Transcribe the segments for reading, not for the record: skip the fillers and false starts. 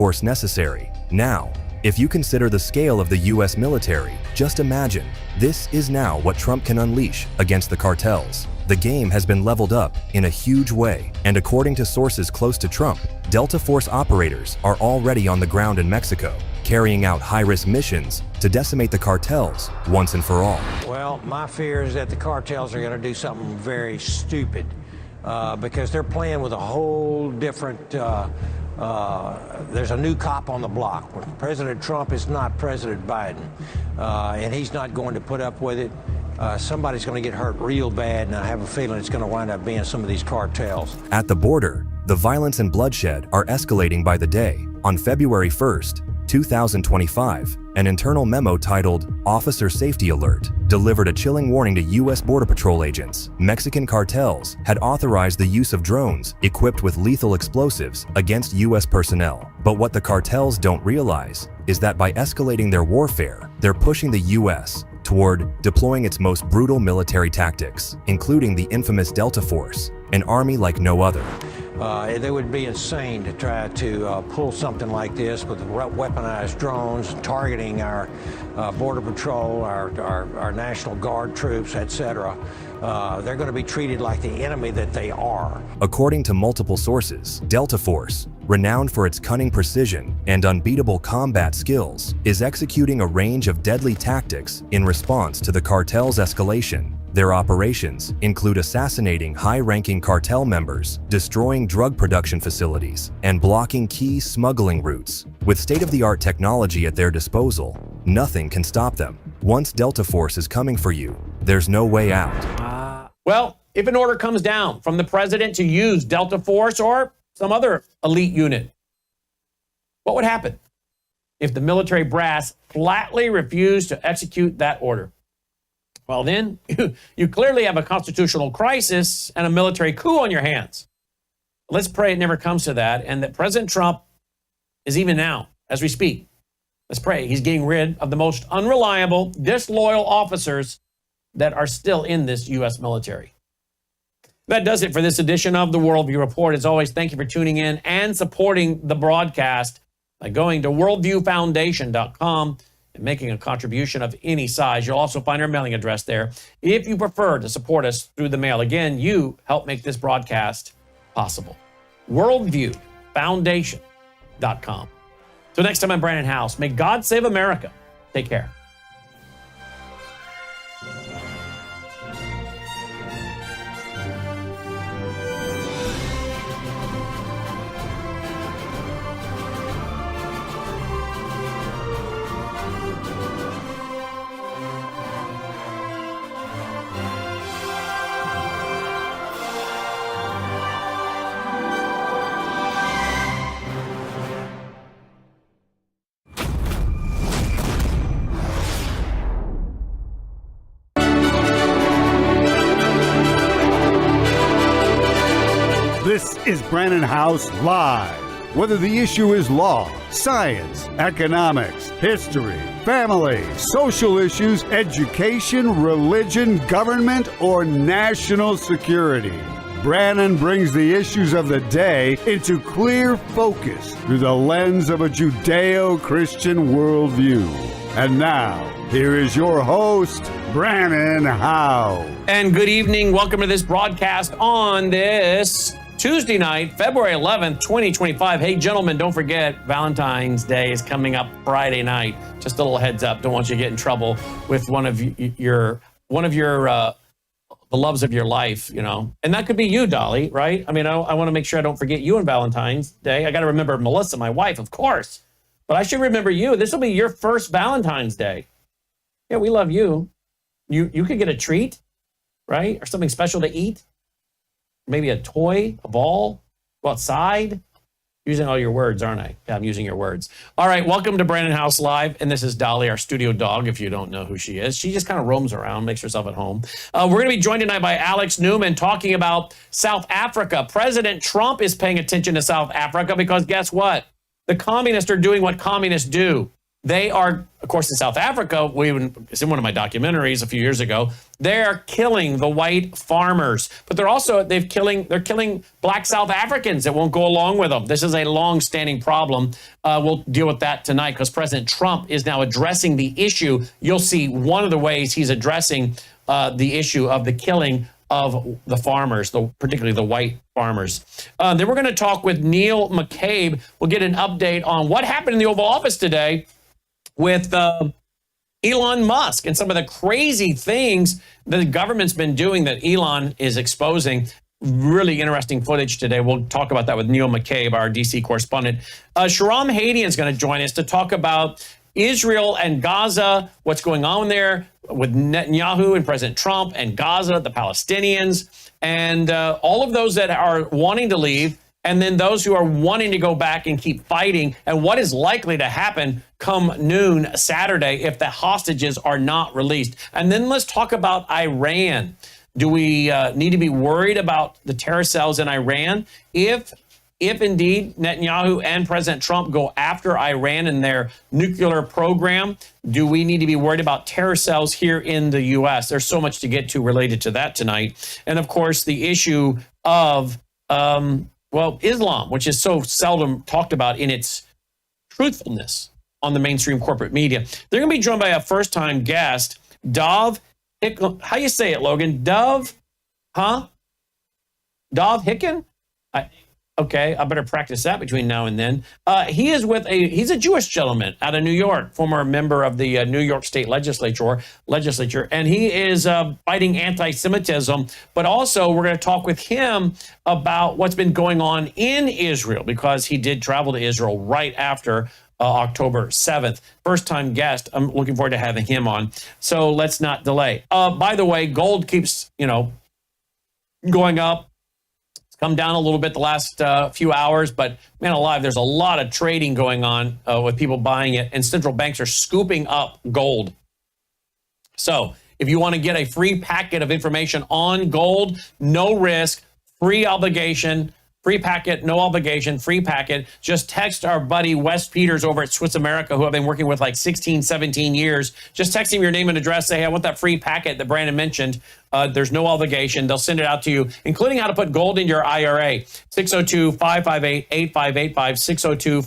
force necessary. Now, if you consider the scale of the US military, just imagine, this is now what Trump can unleash against the cartels. The game has been leveled up in a huge way, and according to sources close to Trump, Delta Force operators are already on the ground in Mexico, carrying out high-risk missions to decimate the cartels once and for all. Well, my fear is that the cartels are going to do something very stupid because they're playing with a whole different there's a new cop on the block. President Trump is not President Biden, and he's not going to put up with it. Somebody's going to get hurt real bad, and I have a feeling it's going to wind up being some of these cartels. At the border, the violence and bloodshed are escalating by the day. On February 1st, 2025, an internal memo titled Officer Safety Alert delivered a chilling warning to U.S. Border Patrol agents. Mexican cartels had authorized the use of drones equipped with lethal explosives against U.S. personnel. But what the cartels don't realize is that by escalating their warfare, they're pushing the U.S. toward deploying its most brutal military tactics, including the infamous Delta Force, an army like no other. They would be insane to try to pull something like this with weaponized drones, targeting our Border Patrol, our National Guard troops, etc. They're going to be treated like the enemy that they are. According to multiple sources, Delta Force, renowned for its cunning precision and unbeatable combat skills, is executing a range of deadly tactics in response to the cartel's escalation. Their operations include assassinating high-ranking cartel members, destroying drug production facilities, and blocking key smuggling routes. With state-of-the-art technology at their disposal, nothing can stop them. Once Delta Force is coming for you, there's no way out. Well, if an order comes down from the president to use Delta Force or some other elite unit, what would happen if the military brass flatly refused to execute that order? Well, then you clearly have a constitutional crisis and a military coup on your hands. Let's pray it never comes to that, and that President Trump is, even now, as we speak, let's pray he's getting rid of the most unreliable, disloyal officers that are still in this U.S. military. That does it for this edition of the Worldview Report. As always, thank you for tuning in and supporting the broadcast by going to worldviewfoundation.com and making a contribution of any size. You'll also find our mailing address there if you prefer to support us through the mail. Again, you help make this broadcast possible. Worldviewfoundation.com. So next time, I'm Brandon House. May God save America. Take care. This is Brandon House Live. Whether the issue is law, science, economics, history, family, social issues, education, religion, government, or national security, Brandon brings the issues of the day into clear focus through the lens of a Judeo-Christian worldview. And now, here is your host, Brandon Howe. And good evening. Welcome to this broadcast on this Tuesday night, February 11th, 2025. Hey, gentlemen, don't forget Valentine's Day is coming up Friday night. Just a little heads up. Don't want you to get in trouble with one of your the loves of your life, you know. And that could be you, Dolly, right? I mean, I want to make sure I don't forget you on Valentine's Day. I got to remember Melissa, my wife, of course. But I should remember you. This will be your first Valentine's Day. Yeah, we love you. You could get a treat, right? Or something special to eat. Maybe a toy, a ball, go outside. Using all your words, aren't I? Yeah, I'm using your words. All right, welcome to Brandon House Live. And this is Dolly, our studio dog, if you don't know who she is. She just kind of roams around, makes herself at home. We're going to be joined tonight by Alex Newman talking about South Africa. President Trump is paying attention to South Africa because guess what? The communists are doing what communists do. They are, of course, in South Africa. It's in one of my documentaries a few years ago. They are killing the white farmers, but they're killing black South Africans that won't go along with them. This is a long-standing problem. We'll deal with that tonight because President Trump is now addressing the issue. You'll see one of the ways he's addressing the issue of the killing of the farmers, particularly the white farmers. Then we're going to talk with Neil McCabe. We'll get an update on what happened in the Oval Office today with Elon Musk and some of the crazy things that the government's been doing that Elon is exposing. Really interesting footage today. We'll talk about that with Neil McCabe, our DC correspondent. Shahram Hadian is going to join us to talk about Israel and Gaza, what's going on there with Netanyahu and President Trump and Gaza, the Palestinians, and all of those that are wanting to leave, and then those who are wanting to go back and keep fighting, and what is likely to happen come noon Saturday if the hostages are not released. And then let's talk about Iran. Do we need to be worried about the terror cells in Iran? If indeed Netanyahu and President Trump go after Iran and their nuclear program, do we need to be worried about terror cells here in the U.S.? There's so much to get to related to that tonight. And of course, the issue of, Islam, which is so seldom talked about in its truthfulness on the mainstream corporate media. They're going to be joined by a first-time guest, Dov Hicken. How you say it, Logan? Dov Hicken? Okay, I better practice that between now and then. He's a Jewish gentleman out of New York, former member of the New York State Legislature, and he is fighting anti-Semitism. But also, we're going to talk with him about what's been going on in Israel, because he did travel to Israel right after October 7th. First-time guest. I'm looking forward to having him on. So let's not delay. By the way, gold keeps, going up. Come down a little bit the last few hours, but man alive, there's a lot of trading going on with people buying it, and central banks are scooping up gold. So if you want to get a free packet of information on gold, no risk, free obligation, free packet, no obligation, free packet, just text our buddy Wes Peters over at Swiss America, who I've been working with like 16, 17 years. Just text him your name and address, say, hey, I want that free packet that Brandon mentioned. There's no obligation. They'll send it out to you, including how to put gold in your IRA. 602-558-8585,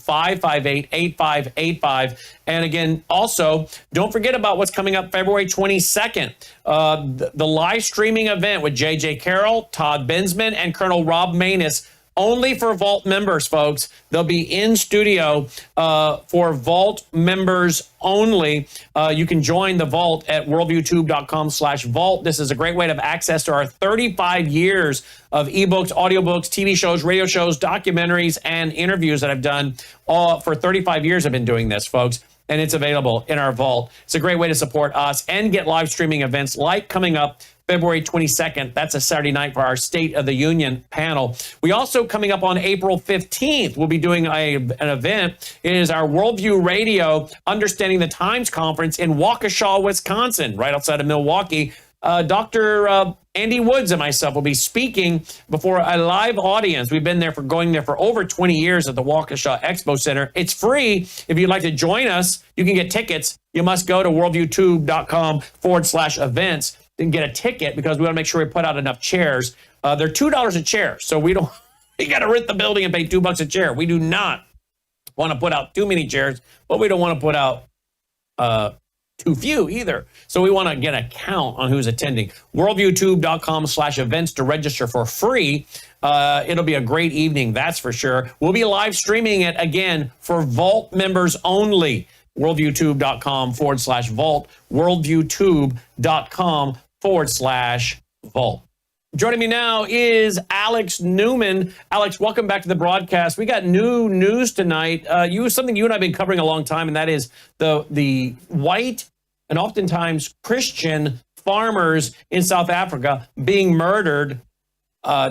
602-558-8585. And again, also, don't forget about what's coming up February 22nd. The live streaming event with J.J. Carroll, Todd Bensman, and Colonel Rob Maness. Only for Vault members, folks. They'll be in studio for Vault members only. You can join the Vault at worldviewtube.com/vault. This is a great way to have access to our 35 years of ebooks, audiobooks, TV shows, radio shows, documentaries, and interviews that I've done. For 35 years I've been doing this, folks, and it's available in our Vault. It's a great way to support us and get live streaming events like coming up February 22nd. That's a Saturday night for our State of the Union panel. We also, coming up on April 15th, we'll be doing an event. It is our Worldview Radio Understanding the Times Conference in Waukesha, Wisconsin, right outside of Milwaukee. Dr. Andy Woods and myself will be speaking before a live audience. We've been going there for over 20 years at the Waukesha Expo Center. It's free. If you'd like to join us, you can get tickets. You must go to worldviewtube.com/events and get a ticket, because we want to make sure we put out enough chairs. They're $2 a chair, so you got to rent the building and pay $2 a chair. We do not want to put out too many chairs, but we don't want to put out too few either. So we want to get a count on who's attending. worldviewtube.com/events to register for free. It'll be a great evening, that's for sure. We'll be live streaming it again for Vault members only. worldviewtube.com/vault, worldviewtube.com/vault. Joining me now is Alex Newman. Alex, welcome back to the broadcast. We got new news tonight. Something you and I have been covering a long time, and that is the white and oftentimes Christian farmers in South Africa being murdered.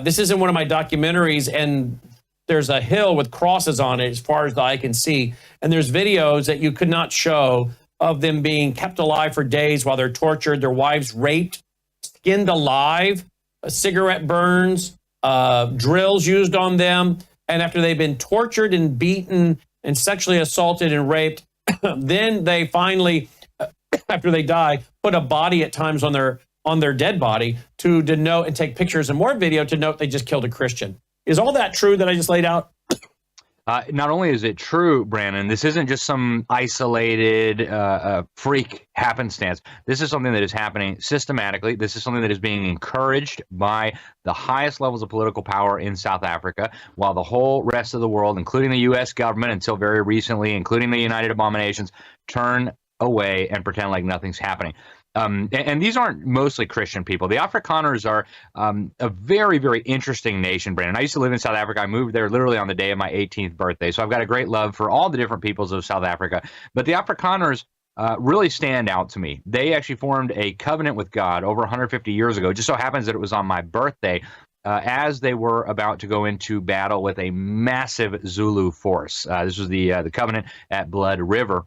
This is in one of my documentaries, and there's a hill with crosses on it as far as the eye can see. And there's videos that you could not show of them being kept alive for days while they're tortured, their wives raped, skinned alive, cigarette burns, drills used on them. And after they've been tortured and beaten and sexually assaulted and raped, then they finally, after they die, put a body at times on their dead body to denote and take pictures and more video to note they just killed a Christian. Is all that true that I just laid out? Not only is it true, Brandon, this isn't just some isolated freak happenstance. This is something that is happening systematically. This is something that is being encouraged by the highest levels of political power in South Africa, while the whole rest of the world, including the U.S. government until very recently, including the United Abominations, turn away and pretend like nothing's happening. And these aren't mostly Christian people. The Afrikaners are a very, very interesting nation, Brandon. I used to live in South Africa. I moved there literally on the day of my 18th birthday. So I've got a great love for all the different peoples of South Africa. But the Afrikaners really stand out to me. They actually formed a covenant with God over 150 years ago. It just so happens that it was on my birthday, as they were about to go into battle with a massive Zulu force. This was the covenant at Blood River.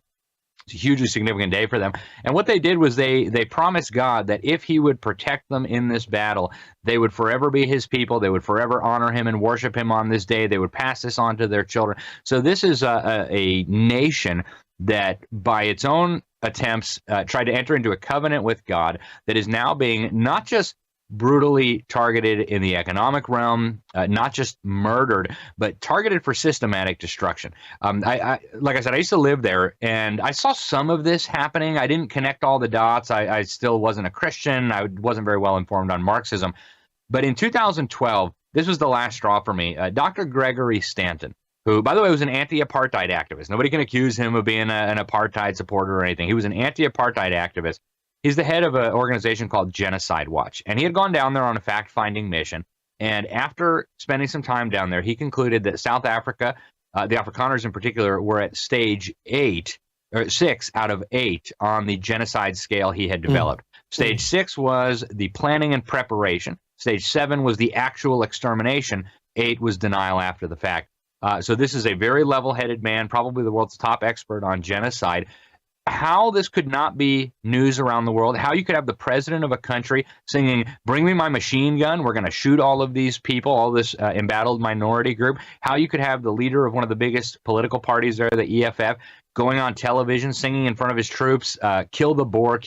It's a hugely significant day for them. And what they did was they promised God that if he would protect them in this battle, they would forever be his people. They would forever honor him and worship him on this day. They would pass this on to their children. So this is a nation that by its own attempts tried to enter into a covenant with God that is now being not just brutally targeted in the economic realm, not just murdered, but targeted for systematic destruction. I like I said, I used to live there, and I saw some of this happening. I didn't connect all the dots. I still wasn't a Christian. I wasn't very well informed on Marxism. But in 2012, this was the last straw for me. Dr. Gregory Stanton, who, by the way, was an anti-apartheid activist. Nobody can accuse him of being an apartheid supporter or anything. He was an anti-apartheid activist. He's the head of an organization called Genocide Watch, and he had gone down there on a fact-finding mission. And after spending some time down there, he concluded that South Africa, the Afrikaners in particular, were at stage 6 out of 8 on the genocide scale he had developed. Stage 6 was the planning and preparation. Stage 7 was the actual extermination. 8 was denial after the fact. So this is a very level-headed man, probably the world's top expert on genocide. How this could not be news around the world, how you could have the president of a country singing, "Bring me my machine gun, we're going to shoot all of these people, all this embattled minority group," how you could have the leader of one of the biggest political parties there, the EFF, going on television singing in front of his troops, kill the Boer,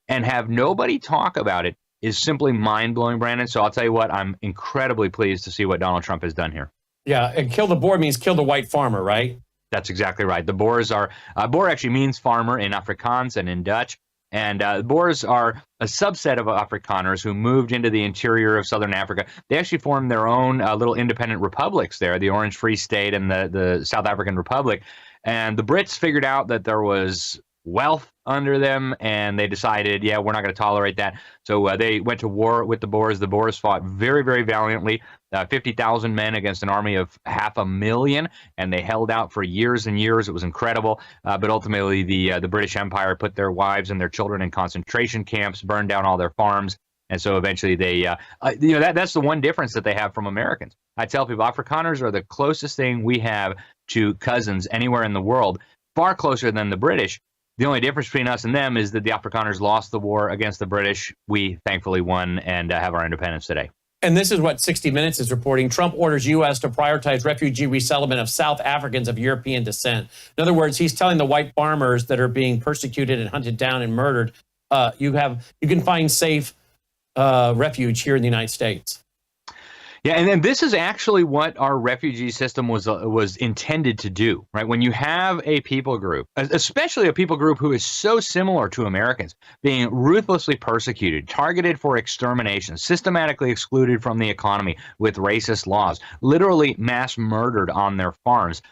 and have nobody talk about it is simply mind-blowing, Brandon. So I'll tell you what, I'm incredibly pleased to see what Donald Trump has done here. Yeah, and kill the Boer means kill the white farmer, right? That's exactly right. The Boers are, Boer actually means farmer in Afrikaans and in Dutch. And the Boers are a subset of Afrikaners who moved into the interior of southern Africa. They actually formed their own little independent republics there, the Orange Free State and the South African Republic. And the Brits figured out that there was wealth under them, and they decided, yeah, we're not going to tolerate that. So they went to war with the Boers. The Boers fought very, very valiantly, 50,000 men against an army of 500,000, and they held out for years and years. It was incredible. But ultimately, the British Empire put their wives and their children in concentration camps, burned down all their farms. And so eventually they, that's the one difference that they have from Americans. I tell people, Afrikaners are the closest thing we have to cousins anywhere in the world, far closer than the British. The only difference between us and them is that the Afrikaners lost the war against the British. We thankfully won and have our independence today. And this is what 60 Minutes is reporting. Trump orders U.S. to prioritize refugee resettlement of South Africans of European descent. In other words, he's telling the white farmers that are being persecuted and hunted down and murdered, you can find safe refuge here in the United States. Yeah, and then this is actually what our refugee system was intended to do, right? When you have a people group, especially a people group who is so similar to Americans, being ruthlessly persecuted, targeted for extermination, systematically excluded from the economy with racist laws, literally mass murdered on their farms.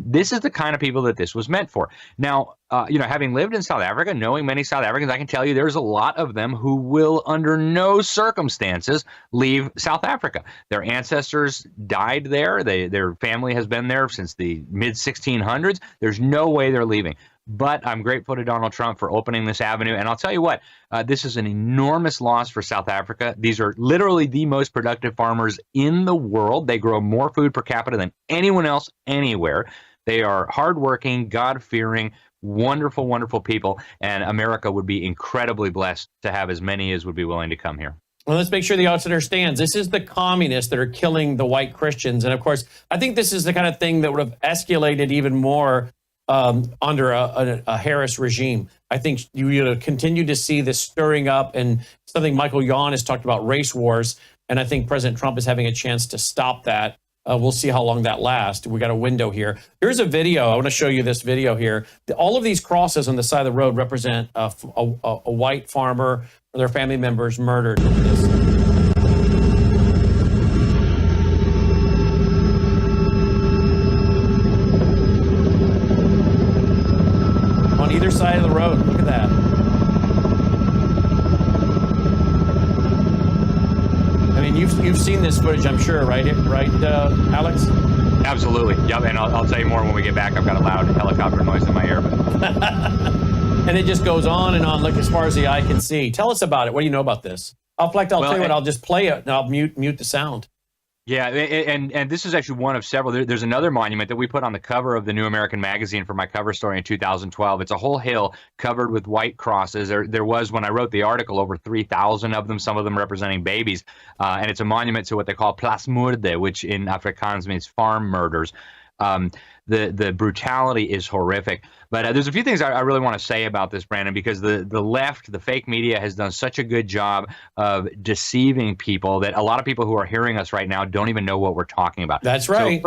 This is the kind of people that this was meant for. Now, having lived in South Africa, knowing many South Africans, I can tell you there's a lot of them who will under no circumstances leave South Africa. Their ancestors died there. Their family has been there since the mid-1600s. There's no way they're leaving. But I'm grateful to Donald Trump for opening this avenue. And I'll tell you what, this is an enormous loss for South Africa. These are literally the most productive farmers in the world. They grow more food per capita than anyone else anywhere. They are hardworking, God-fearing, wonderful, wonderful people. And America would be incredibly blessed to have as many as would be willing to come here. Well, let's make sure the audience understands. This is the communists that are killing the white Christians. And of course, I think this is the kind of thing that would have escalated even more under a Harris regime. I think you continue to see this stirring up, and something Michael Yon has talked about, race wars, and I think President Trump is having a chance to stop that. We'll see how long that lasts. We got a window here. Here's a video. I want to show you this video here. All of these crosses on the side of the road represent a white farmer or their family members murdered. Look at this. On either side of the road. Look at that. I mean, you've seen this footage, I'm sure, right, Alex? Absolutely. Yep. And I'll tell you more when we get back. I've got a loud helicopter noise in my ear. And it just goes on and on, like as far as the eye can see. Tell us about it. What do you know about this? I'll tell you what. I'll just play it and I'll mute the sound. Yeah, and this is actually one of several. There's another monument that we put on the cover of the New American Magazine for my cover story in 2012. It's a whole hill covered with white crosses. There was, when I wrote the article, over 3,000 of them, some of them representing babies. And it's a monument to what they call plasmoorde, which in Afrikaans means farm murders. The brutality is horrific. But there's a few things I really want to say about this, Brandon, because the left, the fake media, has done such a good job of deceiving people that a lot of people who are hearing us right now don't even know what we're talking about. That's right.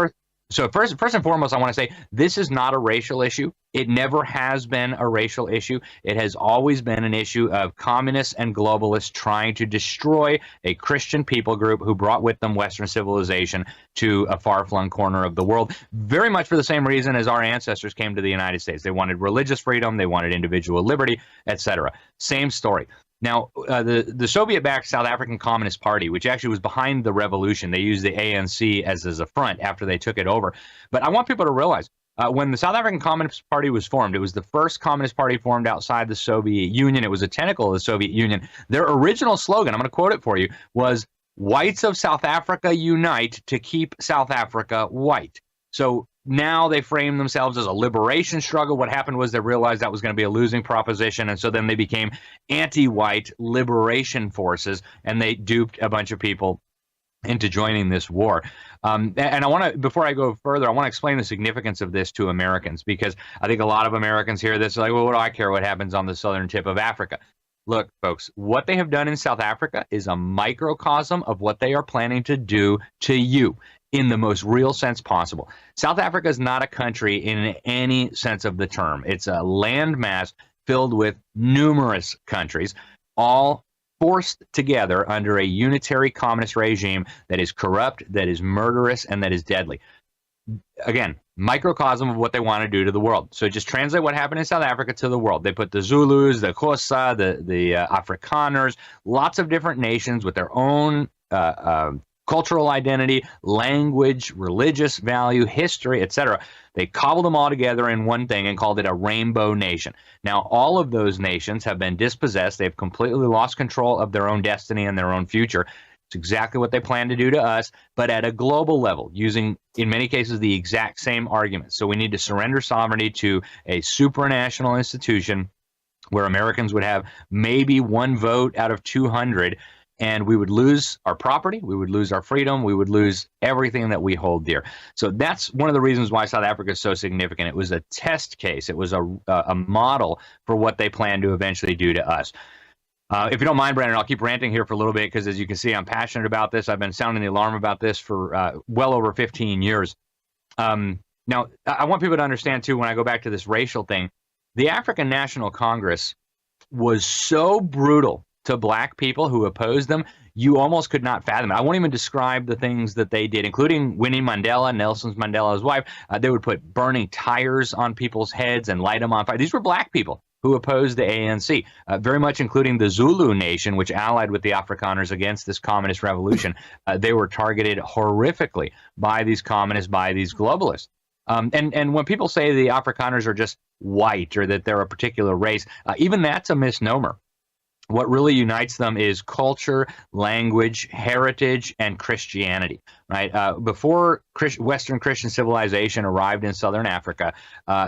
So first and foremost, I want to say this is not a racial issue. It never has been a racial issue. It has always been an issue of communists and globalists trying to destroy a Christian people group who brought with them Western civilization to a far-flung corner of the world, very much for the same reason as our ancestors came to the United States. They wanted religious freedom, they wanted individual liberty, etc. Same story. Now, the Soviet-backed South African Communist Party, which actually was behind the revolution, they used the ANC as a front after they took it over. But I want people to realize, when the South African Communist Party was formed, it was the first communist party formed outside the Soviet Union. It was a tentacle of the Soviet Union. Their original slogan, I'm going to quote it for you, was, "Whites of South Africa unite to keep South Africa white." So now they frame themselves as a liberation struggle. What happened was they realized that was going to be a losing proposition, and so then they became anti-white liberation forces, and they duped a bunch of people into joining this war. And I want to, before I go further, I want to explain the significance of this to Americans, because I think a lot of Americans hear this like, well, what do I care what happens on the southern tip of Africa? Look, folks, what they have done in South Africa is a microcosm of what they are planning to do to you in the most real sense possible. South Africa is not a country in any sense of the term. It's a landmass filled with numerous countries, all forced together under a unitary communist regime that is corrupt, that is murderous, and that is deadly. Again, microcosm of what they want to do to the world. So just translate what happened in South Africa to the world. They put the Zulus, the Xhosa, the Afrikaners, lots of different nations with their own cultural identity, language, religious value, history, etc. They cobbled them all together in one thing and called it a rainbow nation. Now, all of those nations have been dispossessed. They've completely lost control of their own destiny and their own future. It's exactly what they plan to do to us, but at a global level, using, in many cases, the exact same arguments. So we need to surrender sovereignty to a supranational institution where Americans would have maybe one vote out of 200, and we would lose our property, we would lose our freedom, we would lose everything that we hold dear. So that's one of the reasons why South Africa is so significant. It was a test case. It was a model for what they plan to eventually do to us. If you don't mind, Brandon, I'll keep ranting here for a little bit because, as you can see, I'm passionate about this. I've been sounding the alarm about this for well over 15 years. Now, I want people to understand, too, when I go back to this racial thing, the African National Congress was so brutal to black people who opposed them, you almost could not fathom it. I won't even describe the things that they did, including Winnie Mandela, Nelson Mandela's wife. They would put burning tires on people's heads and light them on fire. These were black people who opposed the ANC, very much including the Zulu nation, which allied with the Afrikaners against this communist revolution. They were targeted horrifically by these communists, by these globalists. And when people say the Afrikaners are just white or that they're a particular race, even that's a misnomer. What really unites them is culture, language, heritage, and Christianity, right? Before Western Christian civilization arrived in southern Africa,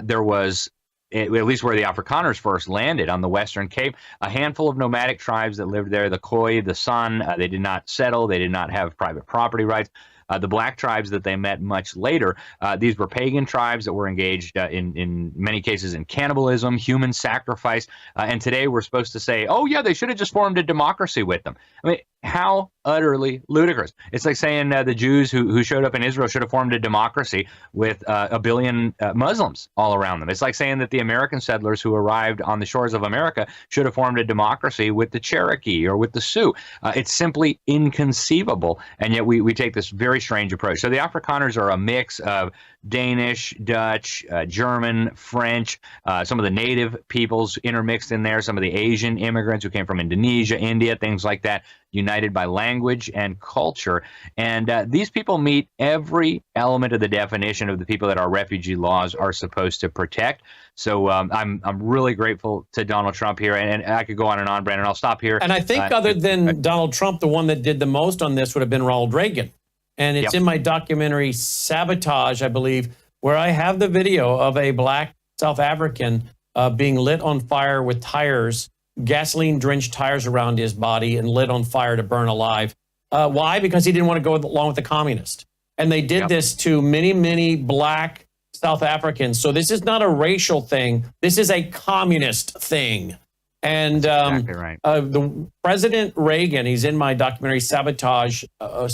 there was, at least where the Afrikaners first landed on the Western Cape, a handful of nomadic tribes that lived there, the Khoi, the San. They did not settle. They did not have private property rights. The black tribes that they met much later, these were pagan tribes that were engaged in many cases in cannibalism, human sacrifice. And today we're supposed to say, oh, yeah, they should have just formed a democracy with them. I mean, how utterly ludicrous. It's like saying the Jews who showed up in Israel should have formed a democracy with a billion Muslims all around them. It's like saying that the American settlers who arrived on the shores of America should have formed a democracy with the Cherokee or with the Sioux. It's simply inconceivable, and yet we take this very strange approach. So the Afrikaners are a mix of Danish, Dutch, German, French, some of the native peoples intermixed in there, some of the Asian immigrants who came from Indonesia, India, things like that, united by language and culture. And these people meet every element of the definition of the people that our refugee laws are supposed to protect. So I'm really grateful to Donald Trump here, and I could go on and on, Brandon. I'll stop here. And I think other than Donald Trump, the one that did the most on this would have been Ronald Reagan. And it's in my documentary Sabotage, I believe, where I have the video of a black South African being lit on fire with tires, gasoline-drenched tires around his body and lit on fire to burn alive. Why? Because he didn't want to go along with the communist. And they did this to many, many black South Africans. So this is not a racial thing. This is a communist thing. And exactly right. The President Reagan, he's in my documentary Sabotage, a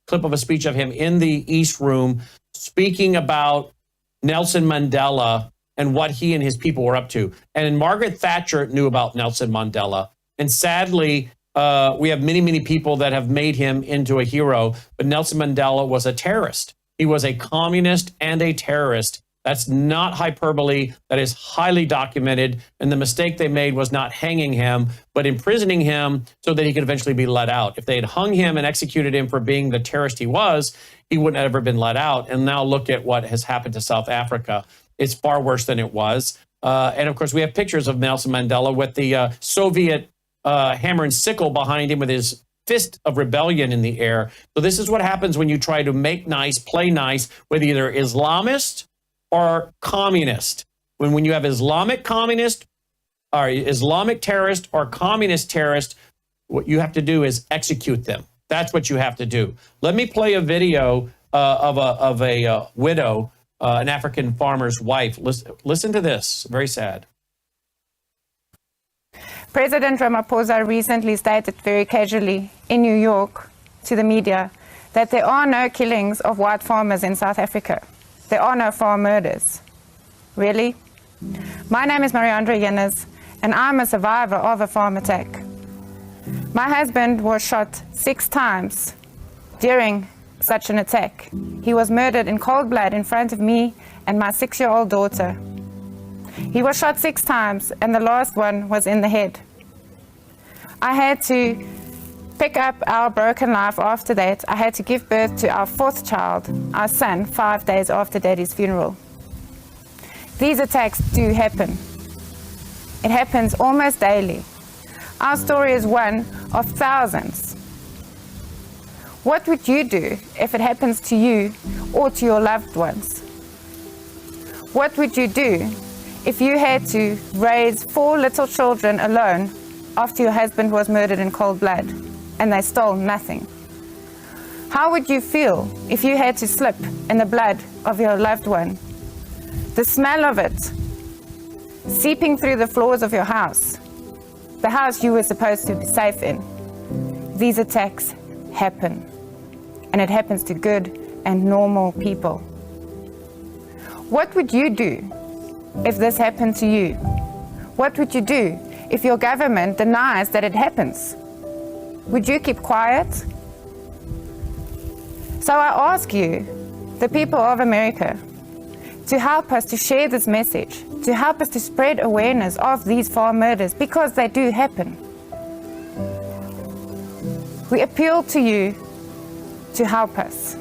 clip of a speech of him in the East Room speaking about Nelson Mandela and what he and his people were up to. And Margaret Thatcher knew about Nelson Mandela. And sadly, we have many, many people that have made him into a hero. But Nelson Mandela was a terrorist. He was a communist and a terrorist. That's not hyperbole. That is highly documented. And the mistake they made was not hanging him, but imprisoning him so that he could eventually be let out. If they had hung him and executed him for being the terrorist he was, he wouldn't have ever been let out. And now look at what has happened to South Africa. It's far worse than it was. And of course, we have pictures of Nelson Mandela with the Soviet hammer and sickle behind him with his fist of rebellion in the air. So this is what happens when you try to make nice, play nice with either Islamist or communist. When you have Islamic communist or Islamic terrorist or communist terrorist, what you have to do is execute them. That's what you have to do. Let me play a video of a widow, an African farmer's wife. Listen to this. Very sad. President Ramaphosa recently stated very casually in New York to the media that there are no killings of white farmers in South Africa. There are no farm murders. Really? My name is Mariandra Yennes, and I'm a survivor of a farm attack. My husband was shot 6 times during such an attack. He was murdered in cold blood in front of me and my 6-year-old daughter. He was shot 6 times, and the last one was in the head. I had to pick up our broken life after that. I had to give birth to our 4th child, our son, 5 days after Daddy's funeral. These attacks do happen. It happens almost daily. Our story is one of thousands. What would you do if it happens to you or to your loved ones? What would you do if you had to raise 4 little children alone after your husband was murdered in cold blood and they stole nothing? How would you feel if you had to slip in the blood of your loved one? The smell of it seeping through the floors of your house, the house you were supposed to be safe in. These attacks happen, and it happens to good and normal people. What would you do if this happened to you? What would you do if your government denies that it happens? Would you keep quiet? So I ask you, the people of America, to help us to share this message, to help us to spread awareness of these farm murders, because they do happen. We appeal to you to help us.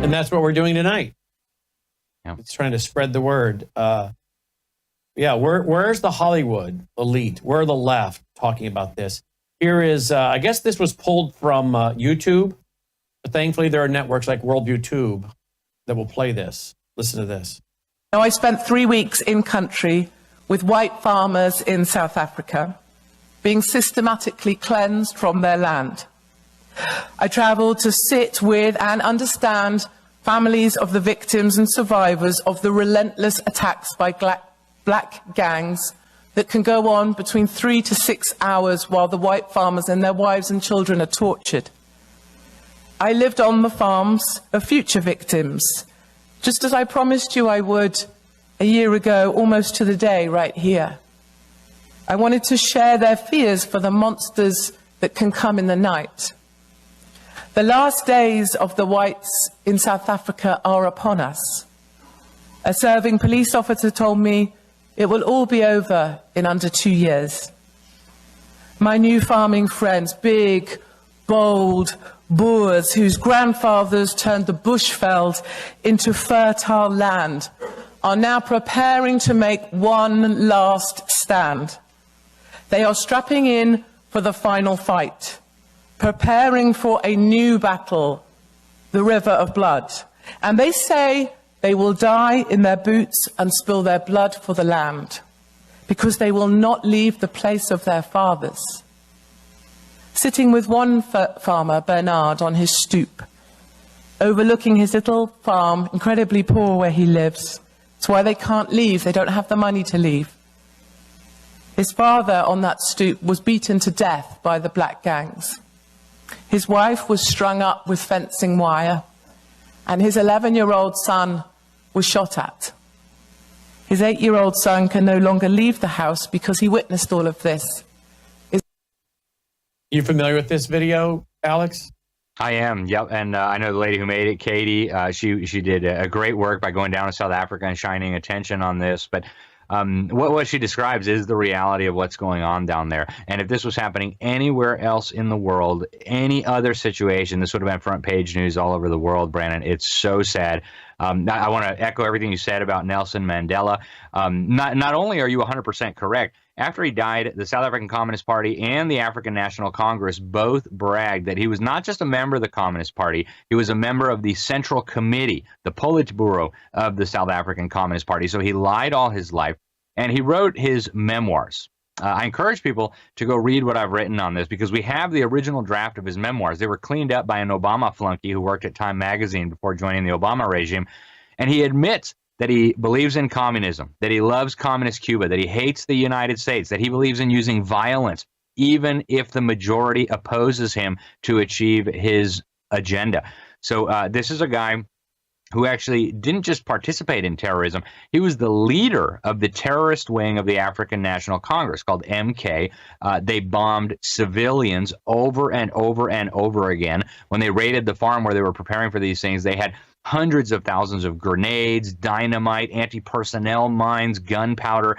And that's what we're doing tonight. Yeah. It's trying to spread the word. Where's the Hollywood elite? Where are the left talking about this? Here is, I guess this was pulled from YouTube, but thankfully there are networks like Worldview Tube that will play this. Listen to this. Now, I spent 3 weeks in country with white farmers in South Africa, being systematically cleansed from their land. I travelled to sit with and understand families of the victims and survivors of the relentless attacks by black gangs that can go on between 3 to 6 hours while the white farmers and their wives and children are tortured. I lived on the farms of future victims, just as I promised you I would a year ago, almost to the day, right here. I wanted to share their fears for the monsters that can come in the night. The last days of the whites in South Africa are upon us. A serving police officer told me it will all be over in under 2 years. My new farming friends, big, bold Boers whose grandfathers turned the bushveld into fertile land, are now preparing to make one last stand. They are strapping in for the final fight, preparing for a new battle, the river of blood. And they say they will die in their boots and spill their blood for the land, because they will not leave the place of their fathers. Sitting with one farmer, Bernard, on his stoop, overlooking his little farm, incredibly poor where he lives. It's why they can't leave. They don't have the money to leave. His father on that stoop was beaten to death by the black gangs. His wife was strung up with fencing wire, and his 11-year-old son was shot at. His 8-year-old son can no longer leave the house because he witnessed all of this. You familiar with this video, Alex? I am, yep. And I know the lady who made it, Katie. She did a great work by going down to South Africa and shining attention on this. But what she describes is the reality of what's going on down there. And if this was happening anywhere else in the world, any other situation, this would have been front page news all over the world, Brandon. It's so sad. I want to echo everything you said about Nelson Mandela. Not only are you 100% correct, after he died, the South African Communist Party and the African National Congress both bragged that he was not just a member of the Communist Party, he was a member of the Central Committee, the Politburo of the South African Communist Party. So he lied all his life, and he wrote his memoirs. I encourage people to go read what I've written on this, because we have the original draft of his memoirs. They were cleaned up by an Obama flunky who worked at Time magazine before joining the Obama regime, and he admits that he believes in communism, that he loves communist Cuba, that he hates the United States, that he believes in using violence, even if the majority opposes him to achieve his agenda. So this is a guy who actually didn't just participate in terrorism. He was the leader of the terrorist wing of the African National Congress called MK. They bombed civilians over and over and over again. When they raided the farm where they were preparing for these things, they had hundreds of thousands of grenades, dynamite, anti-personnel mines, gunpowder.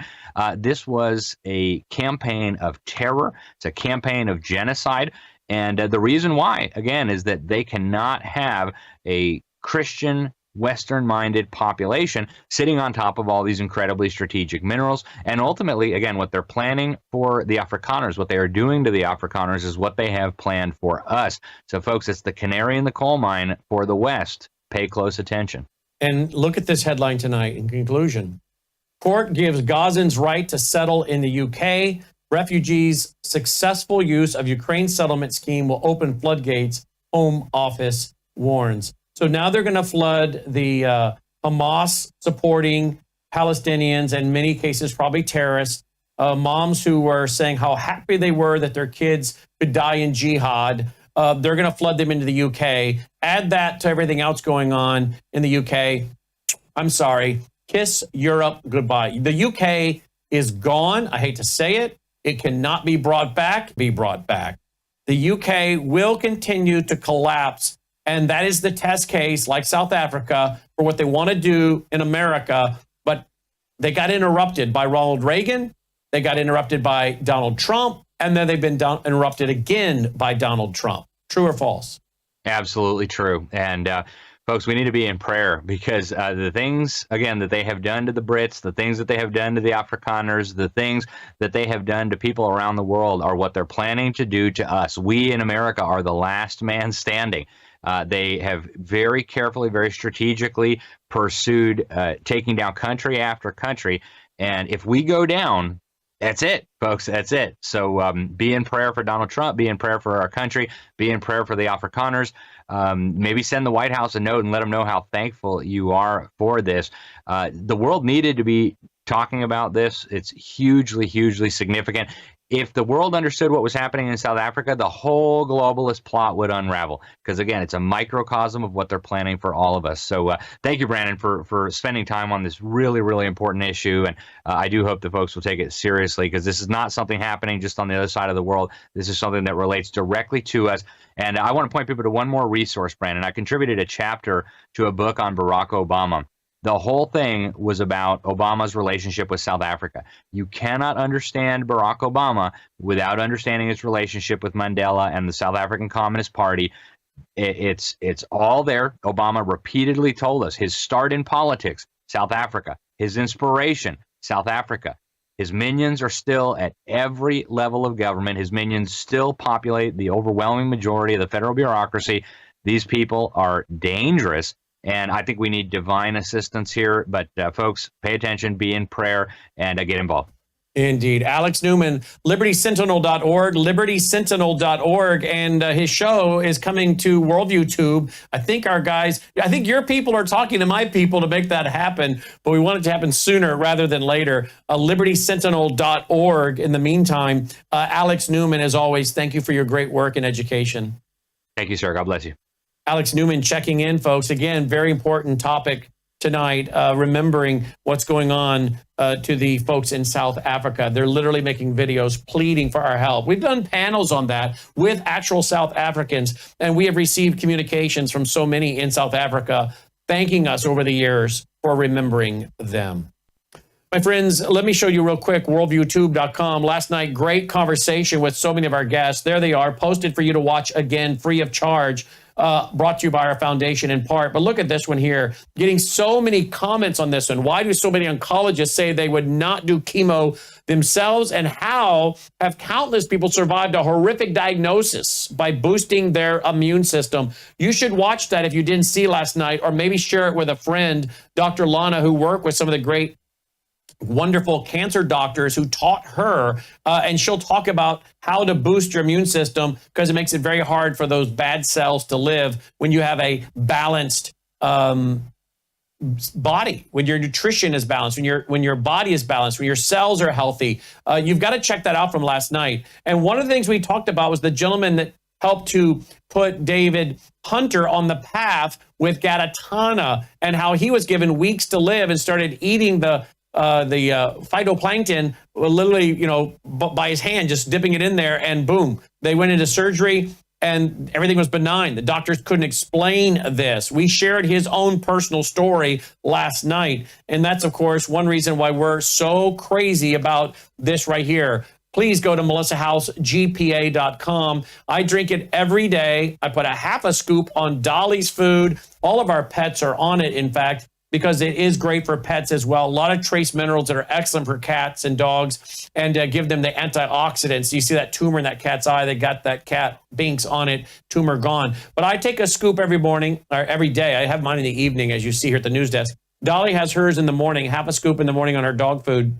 This was a campaign of terror. It's a campaign of genocide. And the reason why, again, is that they cannot have a Christian, Western-minded population sitting on top of all these incredibly strategic minerals. And ultimately, again, what they're planning for the Afrikaners, what they are doing to the Afrikaners, is what they have planned for us. So, folks, it's the canary in the coal mine for the West. Pay close attention. And look at this headline tonight in conclusion. Court gives Gazans right to settle in the UK. Refugees' successful use of Ukraine settlement scheme will open floodgates, Home Office warns. So now they're going to flood the Hamas supporting Palestinians, and in many cases probably terrorists, moms who were saying how happy they were that their kids could die in jihad. They're going to flood them into the UK. Add that to everything else going on in the UK. I'm sorry. Kiss Europe goodbye. The UK is gone. I hate to say it. It cannot be brought back. The UK will continue to collapse. And that is the test case, like South Africa, for what they want to do in America. But they got interrupted by Ronald Reagan. They got interrupted by Donald Trump. And then they've been interrupted again by Donald Trump. True or false? Absolutely true. And Folks, we need to be in prayer because the things, again, that they have done to the Brits, the things that they have done to the Afrikaners, the things that they have done to people around the world are what they're planning to do to us. We in America are the last man standing. They have very carefully, very strategically pursued taking down country after country. And if we go down, that's it, folks. That's it. So be in prayer for Donald Trump. Be in prayer for our country. Be in prayer for the Afrikaners. Maybe send the White House a note and let them know how thankful you are for this. The world needed to be talking about this. It's hugely, hugely significant. If the world understood what was happening in South Africa, the whole globalist plot would unravel. Because, again, it's a microcosm of what they're planning for all of us. So thank you, Brandon, for spending time on this really, really important issue. And I do hope the folks will take it seriously, because this is not something happening just on the other side of the world. This is something that relates directly to us. And I want to point people to one more resource, Brandon. I contributed a chapter to a book on Barack Obama. The whole thing was about Obama's relationship with South Africa. You cannot understand Barack Obama without understanding his relationship with Mandela and the South African Communist Party. It's all there. Obama repeatedly told us his start in politics, South Africa. His inspiration, South Africa. His minions are still at every level of government. His minions still populate the overwhelming majority of the federal bureaucracy. These people are dangerous. And I think we need divine assistance here. But folks, pay attention, be in prayer, and get involved. Indeed. Alex Newman, libertysentinel.org, libertysentinel.org. And his show is coming to Worldview Tube. I think your people are talking to my people to make that happen. But we want it to happen sooner rather than later. Libertysentinel.org. In the meantime, Alex Newman, as always, thank you for your great work in education. Thank you, sir. God bless you. Alex Newman checking in, folks. Again, very important topic tonight, remembering what's going on to the folks in South Africa. They're literally making videos pleading for our help. We've done panels on that with actual South Africans, and we have received communications from so many in South Africa thanking us over the years for remembering them. My friends, let me show you real quick, worldviewtube.com. Last night, great conversation with so many of our guests. There they are, posted for you to watch again, free of charge. Brought to you by our foundation in part. But look at this one here. Getting so many comments on this one. Why do so many oncologists say they would not do chemo themselves? And how have countless people survived a horrific diagnosis by boosting their immune system? You should watch that if you didn't see last night, or maybe share it with a friend, Dr. Lana, who worked with some of the great wonderful cancer doctors who taught her, and she'll talk about how to boost your immune system, because it makes it very hard for those bad cells to live when you have a balanced body, when your nutrition is balanced, when your body is balanced, when your cells are healthy. You've got to check that out from last night. And one of the things we talked about was the gentleman that helped to put David Hunter on the path with Gatatana, and how he was given weeks to live and started eating the phytoplankton, literally, by his hand, just dipping it in there, and boom, they went into surgery and everything was benign. The doctors couldn't explain this. We shared his own personal story last night, and that's, of course, one reason why we're so crazy about this right here. Please go to melissahousegpa.com. I drink it every day. I put a half a scoop on Dolly's food. All of our pets are on it, in fact, because it is great for pets as well. A lot of trace minerals that are excellent for cats and dogs, and give them the antioxidants. You see that tumor in that cat's eye, they got that cat Binks on it, tumor gone. But I take a scoop every morning, or every day. I have mine in the evening, as you see here at the news desk. Dolly has hers in the morning, half a scoop in the morning on her dog food.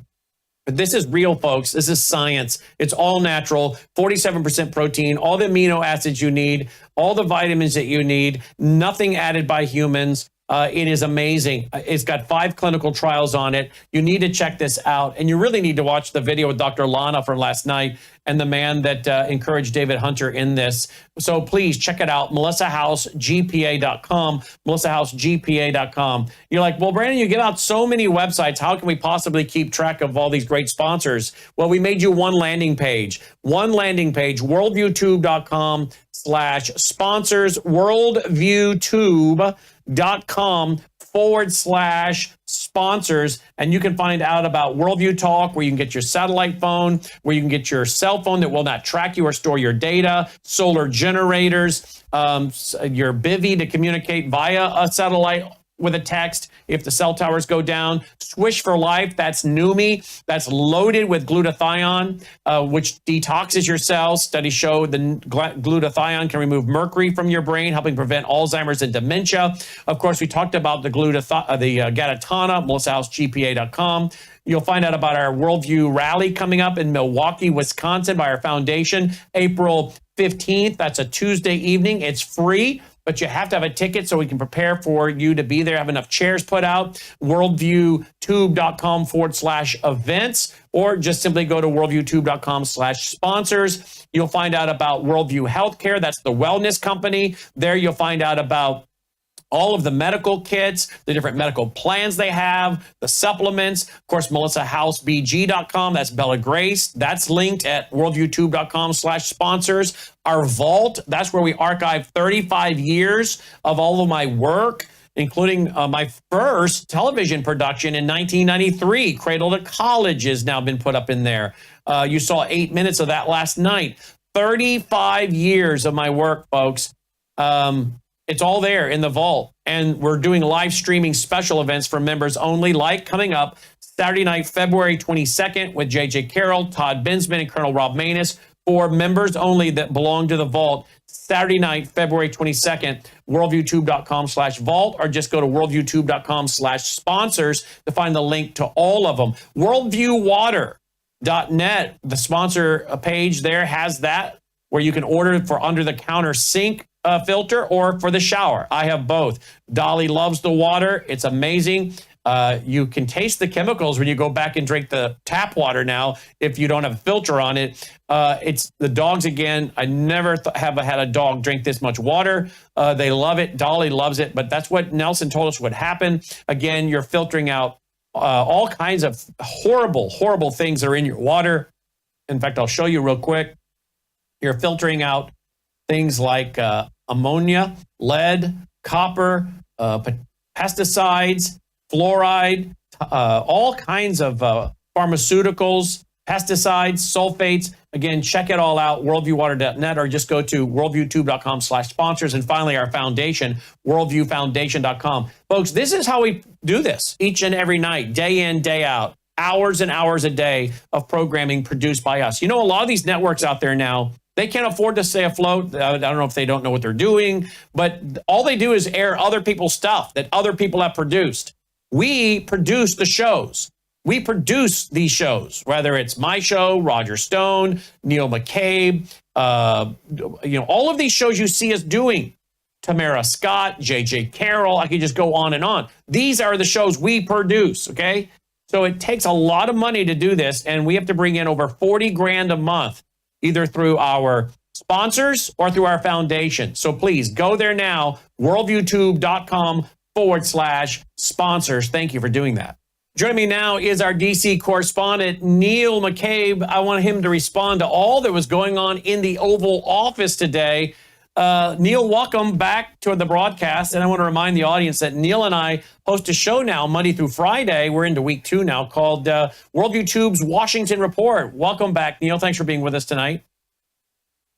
But this is real, folks. This is science. It's all natural, 47% protein, all the amino acids you need, all the vitamins that you need, nothing added by humans. It is amazing. It's got 5 clinical trials on it. You need to check this out. And you really need to watch the video with Dr. Lana from last night and the man that encouraged David Hunter in this. So please check it out, melissahousegpa.com, melissahousegpa.com. You're like, well, Brandon, you give out so many websites. How can we possibly keep track of all these great sponsors? Well, we made you one landing page, worldviewtube.com/sponsors, worldviewtube.com/sponsors. sponsors, and you can find out about Worldview Talk, where you can get your satellite phone, where you can get your cell phone that will not track you or store your data, solar generators, your bivvy to communicate via a satellite with a text if the cell towers go down. Swish for Life, that's Numi. That's loaded with glutathione, which detoxes your cells. Studies show the glutathione can remove mercury from your brain, helping prevent Alzheimer's and dementia. Of course, we talked about the Gatatana, MelissaHouseGPA.com. You'll find out about our Worldview rally coming up in Milwaukee, Wisconsin by our foundation, April 15th. That's a Tuesday evening. It's free, but you have to have a ticket so we can prepare for you to be there, have enough chairs put out. worldviewtube.com/events, or just simply go to worldviewtube.com/sponsors. You'll find out about Worldview Healthcare. That's the wellness company. There you'll find out about all of the medical kits, the different medical plans they have, the supplements. Of course, MelissaHouseBG.com, that's Bella Grace. That's linked at worldviewtube.com/sponsors. Our vault, that's where we archive 35 years of all of my work, including my first television production in 1993. Cradle to College has now been put up in there. You saw 8 minutes of that last night. 35 years of my work, folks. It's all there in the vault. And we're doing live streaming special events for members only, like coming up Saturday night, February 22nd with J.J. Carroll, Todd Bensman, and Colonel Rob Maness, for members only that belong to the vault. Saturday night, February 22nd, worldviewtube.com/vault, or just go to worldviewtube.com/sponsors to find the link to all of them. Worldviewwater.net, the sponsor page there has that, where you can order for under-the-counter sink filter or for the shower. I have both. Dolly loves the water. It's amazing. You can taste the chemicals when you go back and drink the tap water now if you don't have a filter on it. It's the dogs again. I never have had a dog drink this much water. They love it. Dolly loves it. But that's what Nelson told us would happen. Again, you're filtering out all kinds of horrible, horrible things that are in your water. In fact, I'll show you real quick. You're filtering out things like ammonia, lead, copper, pesticides, fluoride, all kinds of pharmaceuticals, pesticides, sulfates. Again, check it all out, worldviewwater.net, or just go to worldviewtube.com/sponsors. And finally, our foundation, worldviewfoundation.com. Folks, this is how we do this each and every night, day in, day out, hours and hours a day of programming produced by us. You know, a lot of these networks out there now, they can't afford to stay afloat. I don't know if they don't know what they're doing, but all they do is air other people's stuff that other people have produced. We produce the shows. We produce these shows, whether it's my show, Roger Stone, Neil McCabe, all of these shows you see us doing. Tamara Scott, J.J. Carroll, I could just go on and on. These are the shows we produce, okay? So it takes a lot of money to do this, and we have to bring in over 40 grand a month, either through our sponsors or through our foundation. So please go there now, worldviewtube.com/sponsors. Thank you for doing that. Joining me now is our DC correspondent, Neil McCabe. I want him to respond to all that was going on in the Oval Office today. Neil, welcome back to the broadcast. And I want to remind the audience that Neil and I host a show now Monday through Friday. We're into week 2 now, called WorldviewTube's Washington Report. Welcome back, Neil. Thanks for being with us tonight.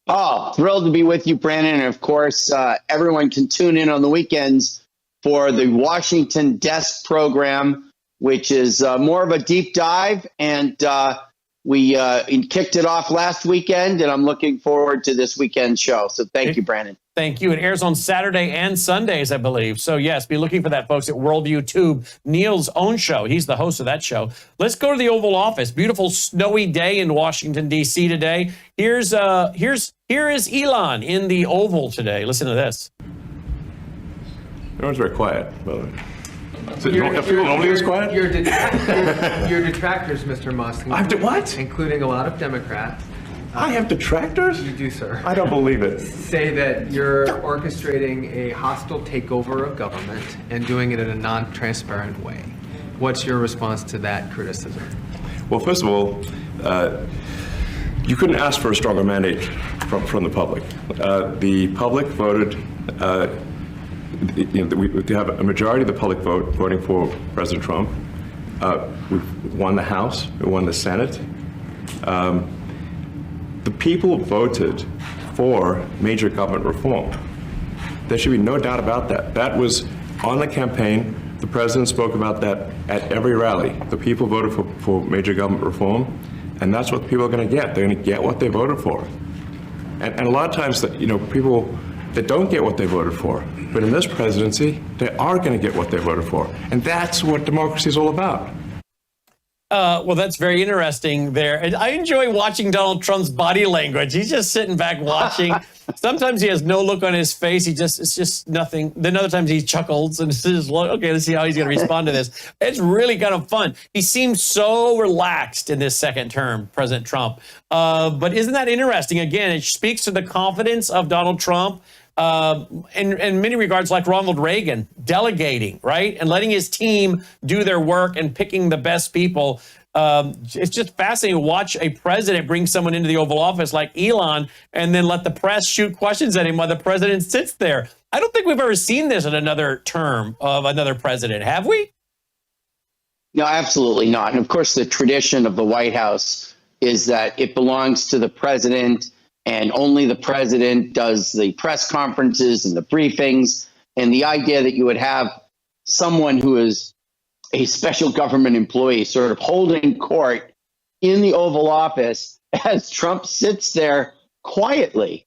Oh, thrilled to be with you, Brandon. And of course, everyone can tune in on the weekends for the Washington Desk program, which is more of a deep dive. And we kicked it off last weekend, and I'm looking forward to this weekend's show. So thank you, Brandon. Thank you. It airs on Saturday and Sundays, I believe. So yes, be looking for that, folks, at Worldview Tube, Neil's own show. He's the host of that show. Let's go to the Oval Office. Beautiful snowy day in Washington, D.C. today. Here is Elon in the Oval today. Listen to this. Everyone's very quiet, by the way. So normally it's quiet? Your detractors, Mr. Musk. I have to what? Including a lot of Democrats. I have detractors? You do, sir. I don't believe it. Say that you're orchestrating a hostile takeover of government and doing it in a non-transparent way. What's your response to that criticism? Well, first of all, you couldn't ask for a stronger mandate from the public. The public voted we have a majority of the public voting for President Trump. We've won the House, we won the Senate. The people voted for major government reform. There should be no doubt about that. That was on the campaign. The president spoke about that at every rally. The people voted for major government reform, and that's what people are going to get. They're going to get what they voted for. And a lot of times, people that don't get what they voted for, but in this presidency, they are going to get what they voted for. And that's what democracy is all about. Well, that's very interesting there. And I enjoy watching Donald Trump's body language. He's just sitting back watching. Sometimes he has no look on his face. It's just nothing. Then other times he chuckles and says, okay, let's see how he's going to respond to this. It's really kind of fun. He seems so relaxed in this second term, President Trump. But isn't that interesting? Again, it speaks to the confidence of Donald Trump. In many regards, like Ronald Reagan, delegating, right? And letting his team do their work and picking the best people. It's just fascinating to watch a president bring someone into the Oval Office like Elon and then let the press shoot questions at him while the president sits there. I don't think we've ever seen this in another term of another president, have we? No, absolutely not. And of course, the tradition of the White House is that it belongs to the president, and only the president does the press conferences and the briefings. And the idea that you would have someone who is a special government employee sort of holding court in the Oval Office as Trump sits there quietly.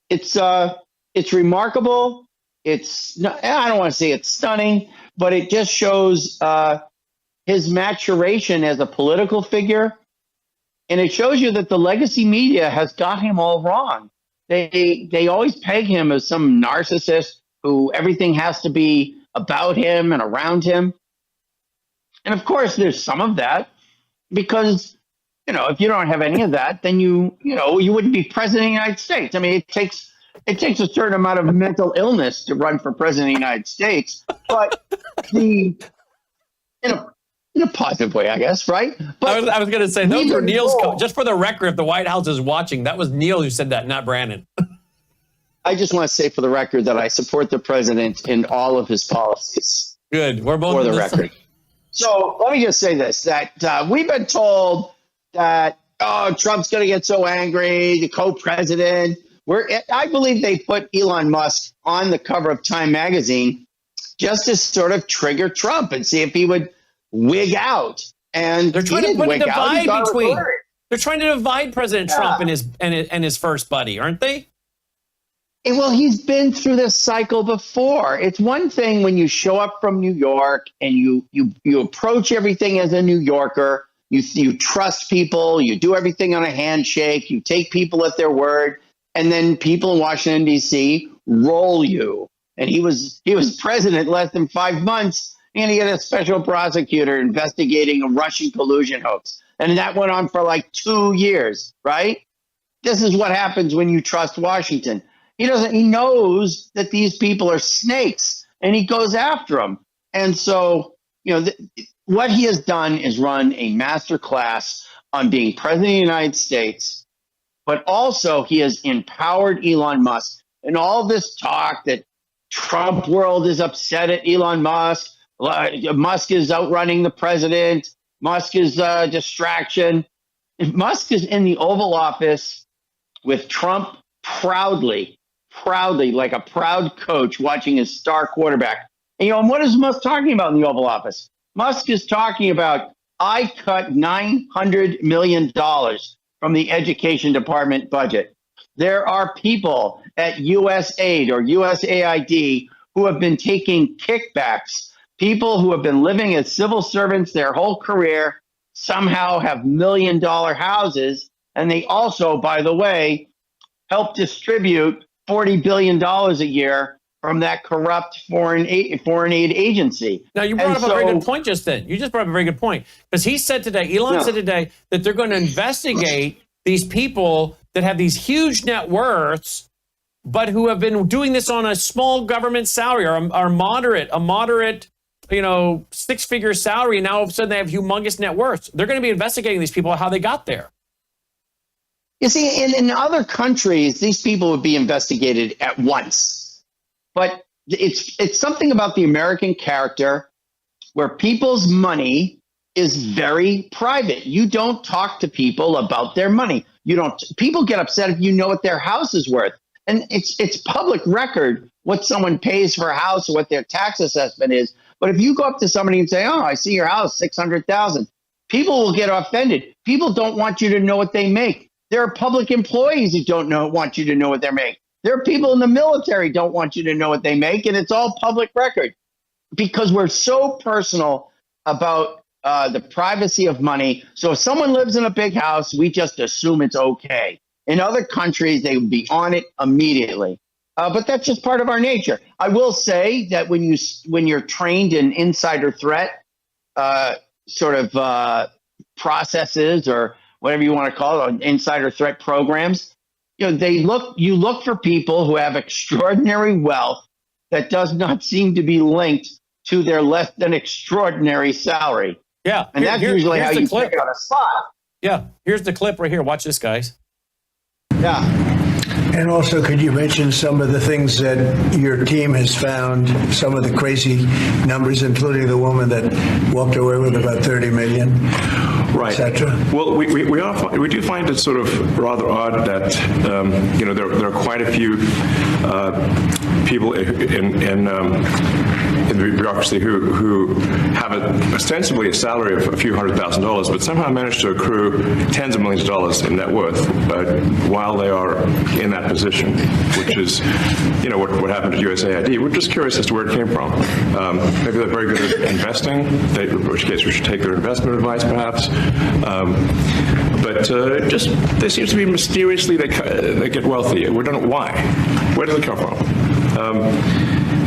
It's remarkable. I don't want to say it's stunning, but it just shows his maturation as a political figure. And it shows you that the legacy media has got him all wrong. They always peg him as some narcissist who everything has to be about him and around him. And of course, there's some of that because, if you don't have any of that, then you wouldn't be president of the United States. I mean, it takes a certain amount of mental illness to run for president of the United States, but in a positive way, I guess, right? But I was going to say, those were Neil's, just for the record, if the White House is watching, that was Neil who said that, not Brandon. I just want to say for the record that I support the president in all of his policies. Good. We're both for the record. So let me just say this, that we've been told that, Trump's going to get so angry, the co-president. I believe they put Elon Musk on the cover of Time magazine just to sort of trigger Trump and see if he would wig out. And they're trying to put a divide between. They're trying to divide President Trump and his first buddy, aren't they? Well, he's been through this cycle before. It's one thing when you show up from New York and you approach everything as a New Yorker. You trust people. You do everything on a handshake. You take people at their word, and then people in Washington D.C. roll you. And he was president less than 5 months. And he had a special prosecutor investigating a Russian collusion hoax. And that went on for like 2 years, right? This is what happens when you trust Washington. He knows that these people are snakes, and he goes after them. And so, what he has done is run a master class on being president of the United States, but also he has empowered Elon Musk. And all this talk that Trump world is upset at Elon Musk, Musk is outrunning the president. Musk is a distraction. If Musk is in the Oval Office with Trump proudly, like a proud coach watching his star quarterback. And what is Musk talking about in the Oval Office? Musk is talking about, I cut $900 million from the education department budget. There are people at USAID or USAID who have been taking kickbacks. People who have been living as civil servants their whole career somehow have $1 million houses. And they also, by the way, help distribute $40 billion a year from that corrupt foreign aid agency. Now, you brought up a very good point just then. You just brought up a very good point. Because he said today, Elon said today, that they're going to investigate these people that have these huge net worths, but who have been doing this on a small government salary or a moderate, six-figure salary, and now all of a sudden they have humongous net worths. They're going to be investigating these people, how they got there. You see, in other countries, these people would be investigated at once. But it's something about the American character where people's money is very private. You don't talk to people about their money. People get upset if you know what their house is worth. And it's public record what someone pays for a house or what their tax assessment is. But if you go up to somebody and say, "Oh, I see your house, $600,000," people will get offended. People don't want you to know what they make. There are public employees who want you to know what they make. There are people in the military don't want you to know what they make, and it's all public record because we're so personal about the privacy of money. So if someone lives in a big house, we just assume it's okay. In other countries, they would be on it immediately. But that's just part of our nature. I will say that when you're trained in insider threat processes or whatever you want to call it, insider threat programs, you look for people who have extraordinary wealth that does not seem to be linked to their less than extraordinary salary. Yeah. And that's usually how you pick out a spot. Yeah. Here's the clip right here. Watch this, guys. Yeah. And also, could you mention some of the things that your team has found, some of the crazy numbers, including the woman that walked away with about $30 million, right, etc.? Well, we do find it sort of rather odd that there are quite a few people in the bureaucracy who have ostensibly a salary of a few $100,000, but somehow manage to accrue tens of millions of dollars in net worth while they are in that position, which is, what happened at USAID. We're just curious as to where it came from. Maybe they're very good at investing, in which case we should take their investment advice, perhaps. But they seem to be mysteriously, they get wealthy. We don't know why. Where does it come from?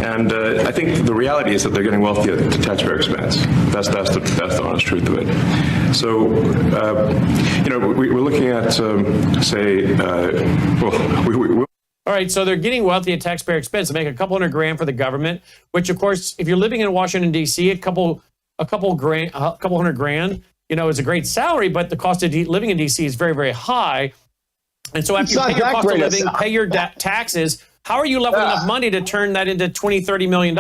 And I think the reality is that they're getting wealthy at the taxpayer expense. That's the honest truth of it. So, we're looking at, all right, so they're getting wealthy at taxpayer expense. They make a couple $100,000 for the government, which, of course, if you're living in Washington, D.C., a couple $100,000, is a great salary, but the cost of living in D.C. is very, very high. And so after you pay your cost of living, pay your taxes, how are you left with enough money to turn that into $20, $30 million?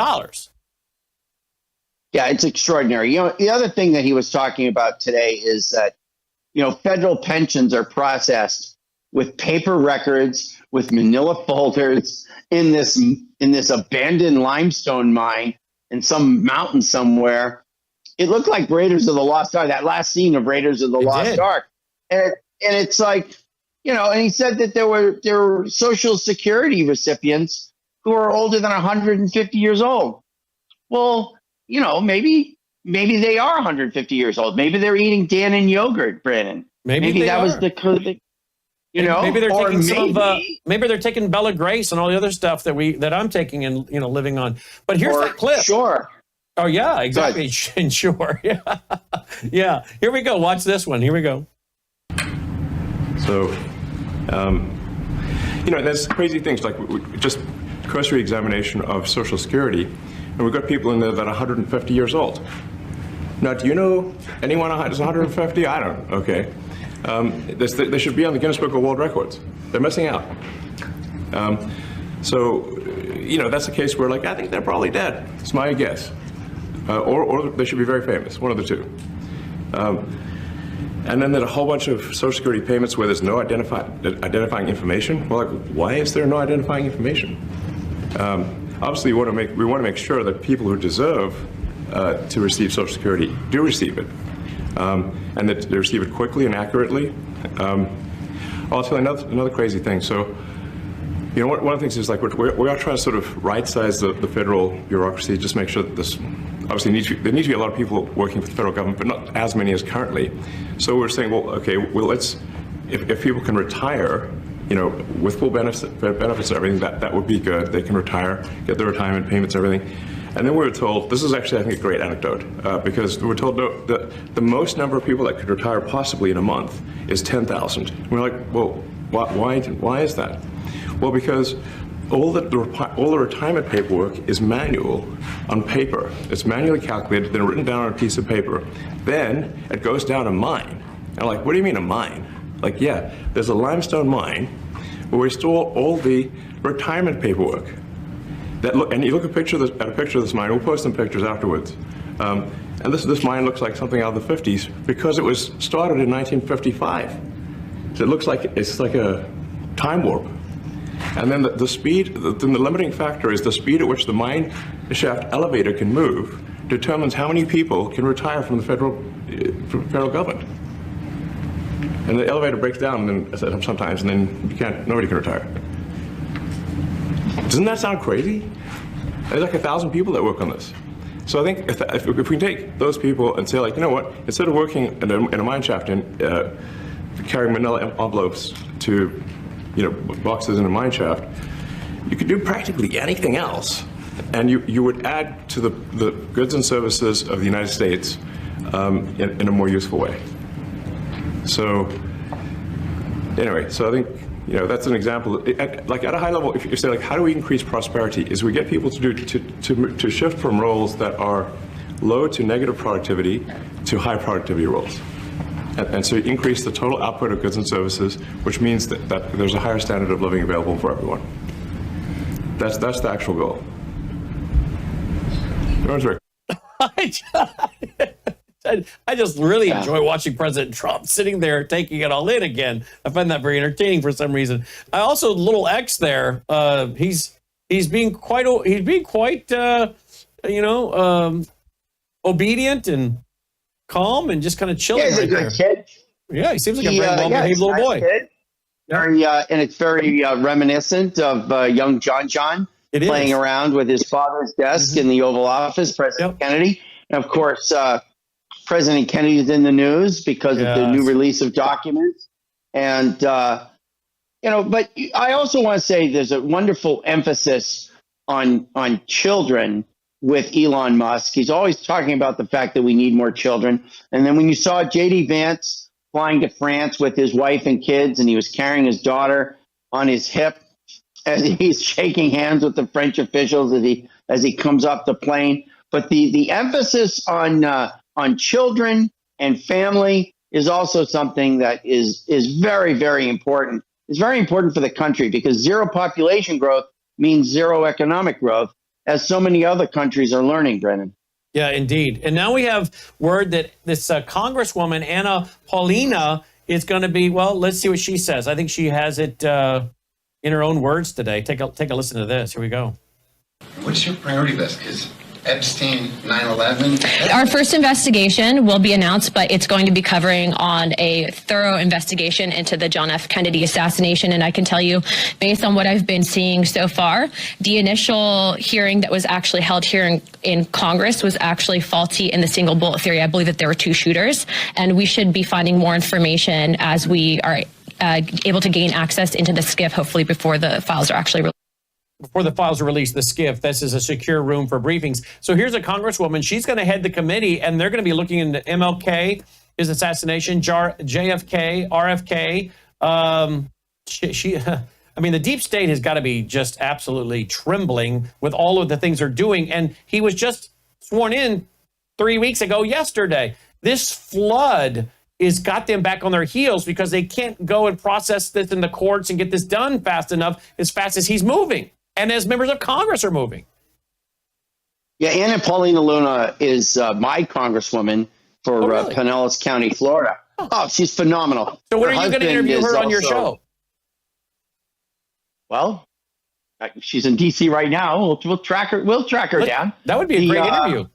Yeah, it's extraordinary. The other thing that he was talking about today is that, federal pensions are processed with paper records, with manila folders in this abandoned limestone mine in some mountain somewhere. It looked like Raiders of the Lost Ark, that last scene of Raiders of the Lost Ark. And it's like, and he said that there were Social Security recipients who are older than 150 years old. Well, maybe they are 150 years old. Maybe they're eating Dannon yogurt, Brandon. Maybe that was the maybe they're taking maybe they're taking Bella Grace and all the other stuff that I'm taking and living on. But here's that clip. Sure. Oh yeah, exactly. And sure. Yeah. Yeah. Here we go. Watch this one. Here we go. So, there's crazy things like just cursory examination of Social Security, and we've got people in there that are 150 years old. Now, do you know anyone who's 150? I don't. Okay. They should be on the Guinness Book of World Records. They're missing out. So, that's a case where, I think they're probably dead. It's my guess. Or they should be very famous, one of the two. And then there's a whole bunch of Social Security payments where there's no identifying information. Well, why is there no identifying information? Obviously, we want to make sure that people who deserve to receive Social Security do receive it, and that they receive it quickly and accurately. I'll tell you another crazy thing. So, one of the things is we are trying to sort of right-size the federal bureaucracy, just make sure that this. Obviously, there needs to be a lot of people working for the federal government, but not as many as currently. So we're saying, let's, if people can retire, with full benefits and everything, that would be good. They can retire, get their retirement payments, everything. And then we were told, this is actually, I think, a great anecdote, because we were told the most number of people that could retire possibly in a month is 10,000. We're like, well, why is that? Well, because all the retirement paperwork is manual on paper. It's manually calculated, then written down on a piece of paper. Then it goes down a mine. And I'm like, what do you mean a mine? Yeah, there's a limestone mine where we store all the retirement paperwork. And you look at a picture of this mine. We'll post some pictures afterwards. And this mine looks like something out of the 50s because it was started in 1955. So it looks like it's like a time warp. And then the speed, the limiting factor is the speed at which the mine shaft elevator can move determines how many people can retire from the federal government. And the elevator breaks down and then, sometimes, and then nobody can retire. Doesn't that sound crazy? There's like 1,000 people that work on this. So I think if we can take those people and say, like, you know what, instead of working in a mine shaft and carrying manila envelopes to, boxes in a mine shaft, you could do practically anything else, and you would add to the goods and services of the United States in a more useful way. So anyway, so I think that's an example. Like at a high level, if you say, like, how do we increase prosperity? Is we get people to shift from roles that are low to negative productivity to high productivity roles. And so you increase the total output of goods and services, which means that there's a higher standard of living available for everyone. That's the actual goal. I just really enjoy watching President Trump sitting there taking it all in again. I find that very entertaining for some reason. I also, little X there. He's being quite obedient and calm and just kind of chilling. He's a good kid. Yeah, he seems like a very well-behaved little boy. Kid. Very, and it's very reminiscent of young John playing around with his father's desk in the Oval Office, President Kennedy. And of course, President Kennedy is in the news because of the new release of documents. And, but I also want to say there's a wonderful emphasis on children with Elon Musk. He's always talking about the fact that we need more children. And then when you saw J.D. Vance flying to France with his wife and kids, and he was carrying his daughter on his hip as he's shaking hands with the French officials as he comes up the plane. But the emphasis on children and family is also something that is very, very important. It's very important for the country because zero population growth means zero economic growth, as so many other countries are learning, Brennan. Yeah, indeed. And now we have word that this Congresswoman, Anna Paulina, is going to be, well, let's see what she says. I think she has it in her own words today. Take a listen to this. Here we go. What's your priority list? Because Epstein, 9/11. Our first investigation will be announced, but it's going to be covering on a thorough investigation into the John F. Kennedy assassination. And I can tell you, based on what I've been seeing so far, the initial hearing that was actually held here in Congress was actually faulty in the single bullet theory. I believe that there were two shooters, and we should be finding more information as we are able to gain access into the SCIF, hopefully before the files are actually released. Before the files are released, the SCIF, this is a secure room for briefings. So here's a Congresswoman. She's going to head the committee, and they're going to be looking into MLK, his assassination, JFK, RFK. I mean, the deep state has got to be just absolutely trembling with all of the things they're doing. And he was just sworn in 3 weeks ago yesterday. This flood has got them back on their heels because they can't go and process this in the courts and get this done fast enough, as fast as he's moving. And as members of Congress are moving. Yeah, Anna Paulina Luna is my congresswoman for really? Pinellas County, Florida. Oh, she's phenomenal. So when are you going to interview her on your show? Well, she's in D.C. right now. We'll track her. We'll track her down. That would be a great interview.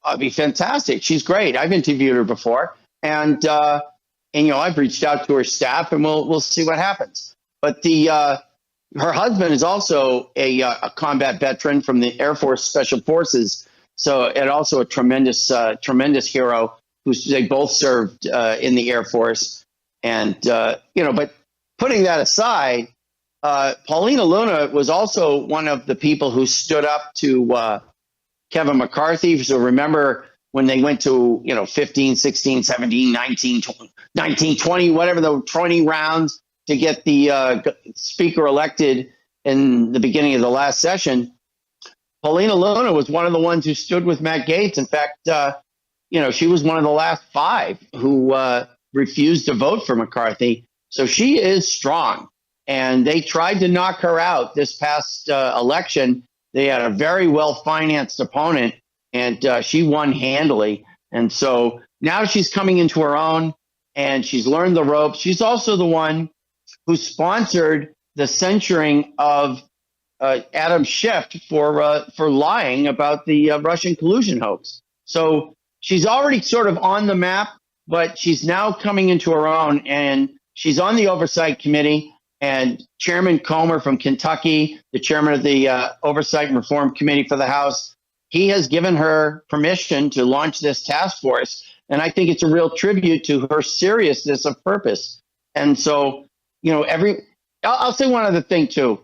It'd be fantastic. She's great. I've interviewed her before, and I've reached out to her staff, and we'll see what happens. But her husband is also a combat veteran from the Air Force Special Forces, and also a tremendous hero. They both served in the Air Force, and But putting that aside, Paulina Luna was also one of the people who stood up to Kevin McCarthy. So remember when they went to 15, 16, 17, 19, 20, whatever the 20 rounds. To get the speaker elected in the beginning of the last session, Paulina Luna was one of the ones who stood with Matt Gaetz. In fact, she was one of the last 5 who refused to vote for McCarthy. So she is strong. And they tried to knock her out this past election They had a very well-financed opponent, and she won handily. And so now she's coming into her own, and she's learned the ropes. She's also the one who sponsored the censuring of Adam Schiff for lying about the Russian collusion hoax. So she's already sort of on the map, but she's now coming into her own, and she's on the Oversight Committee. And Chairman Comer from Kentucky, the chairman of the Oversight and Reform Committee for the House, he has given her permission to launch this task force. And I think it's a real tribute to her seriousness of purpose. And so, I'll say one other thing, too.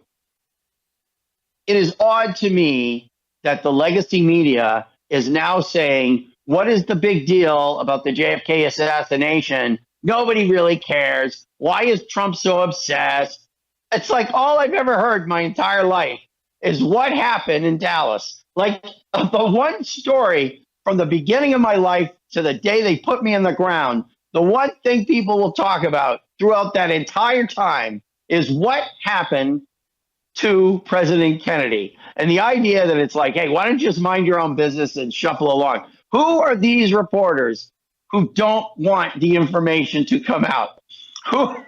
It is odd to me that the legacy media is now saying, what is the big deal about the JFK assassination? Nobody really cares. Why is Trump so obsessed? It's like all I've ever heard my entire life is what happened in Dallas. Like the one story from the beginning of my life to the day they put me in the ground, the one thing people will talk about throughout that entire time is what happened to President Kennedy. And the idea that it's like, hey, why don't you just mind your own business and shuffle along? Who are these reporters who don't want the information to come out?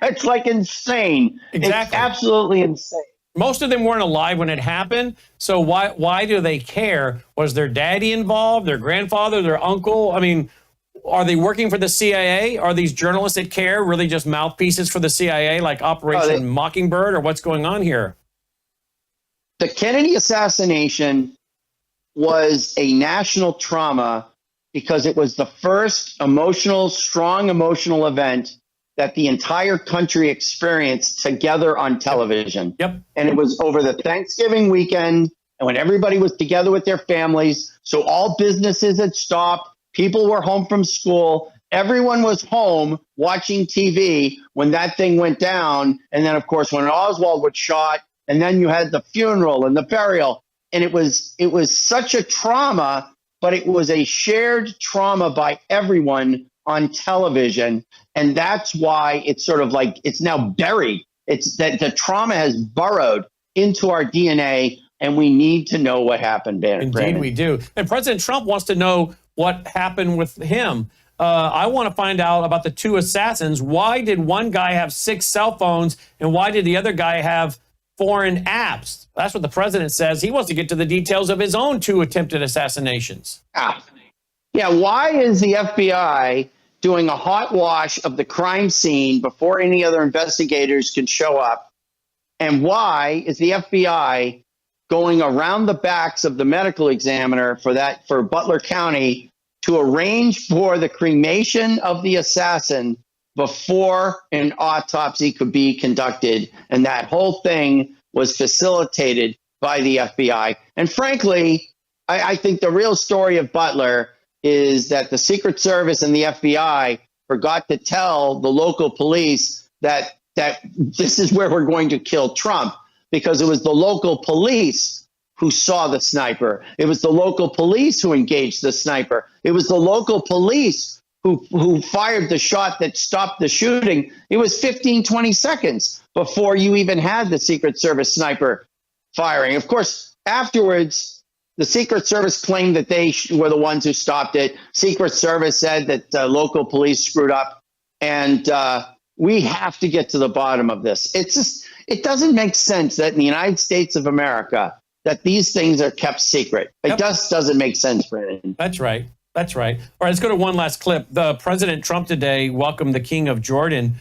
It's like insane. Exactly. It's absolutely insane. Most of them weren't alive when it happened. So why do they care? Was their daddy involved, their grandfather, their uncle? I mean, are they working for the CIA? Are these journalists that care really just mouthpieces for the CIA, like Operation Mockingbird, or what's going on here? The Kennedy assassination was a national trauma because it was the first strong emotional event that the entire country experienced together on television. Yep. And it was over the Thanksgiving weekend, and when everybody was together with their families, so all businesses had stopped, people were home from school, everyone was home watching TV when that thing went down. And then, of course, when Oswald was shot, and then you had the funeral and the burial, and it was such a trauma, but it was a shared trauma by everyone on television. And that's why it's sort of like it's now buried. It's that the trauma has burrowed into our DNA, and we need to know what happened, Brandon. Indeed, we do. And President Trump wants to know what happened with him. I want to find out about the two assassins. Why did one guy have 6 cell phones, and why did the other guy have foreign apps? That's what the president says. He wants to get to the details of his own 2 attempted assassinations. Yeah, why is the FBI doing a hot wash of the crime scene before any other investigators can show up? And why is the FBI going around the backs of the medical examiner for Butler County to arrange for the cremation of the assassin before an autopsy could be conducted? And that whole thing was facilitated by the FBI. And frankly, I think the real story of Butler is that the Secret Service and the FBI forgot to tell the local police that this is where we're going to kill Trump, because it was the local police who saw the sniper. It was the local police who engaged the sniper. It was the local police who fired the shot that stopped the shooting. It was 15, 20 seconds before you even had the Secret Service sniper firing. Of course, afterwards, the Secret Service claimed that they were the ones who stopped it. Secret Service said that local police screwed up. And we have to get to the bottom of this. It doesn't make sense that in the United States of America that these things are kept secret. It just doesn't make sense, Brandon. That's right. That's right. All right, let's go to one last clip. The President Trump today welcomed the King of Jordan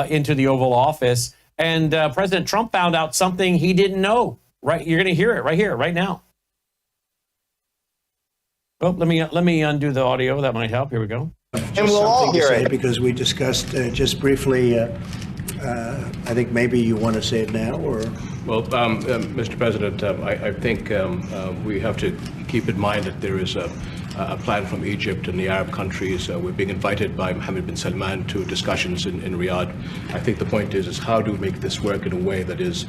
into the Oval Office. And President Trump found out something he didn't know. Right, you're going to hear it right here, right now. Oh, let me undo the audio. That might help. Here we go. And we'll all hear it. Because we discussed just briefly, I think maybe you want to say it now, or? Well, Mr. President, I think we have to keep in mind that there is a plan from Egypt and the Arab countries. We're being invited by Mohammed bin Salman to discussions in Riyadh. I think the point is how do we make this work in a way that is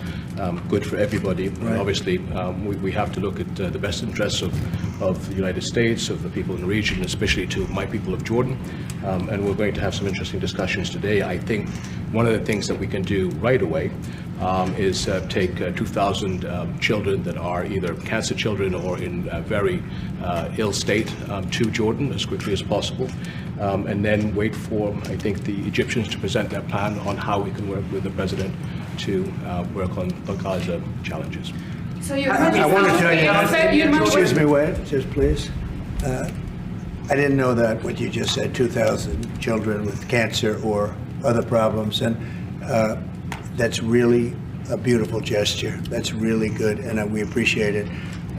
good for everybody? Right. Obviously, we have to look at the best interests of the United States, of the people in the region, especially to my people of Jordan. And we're going to have some interesting discussions today. I think one of the things that we can do right away is take 2,000 children that are either cancer children or in very ill state to Jordan as quickly as possible, and then wait for, I think, the Egyptians to present their plan on how we can work with the president to work on the Gaza challenges. So I want to tell you, excuse me, wait, just please. I didn't know that, what you just said, 2,000 children with cancer or other problems, and that's really a beautiful gesture. That's really good, and we appreciate it.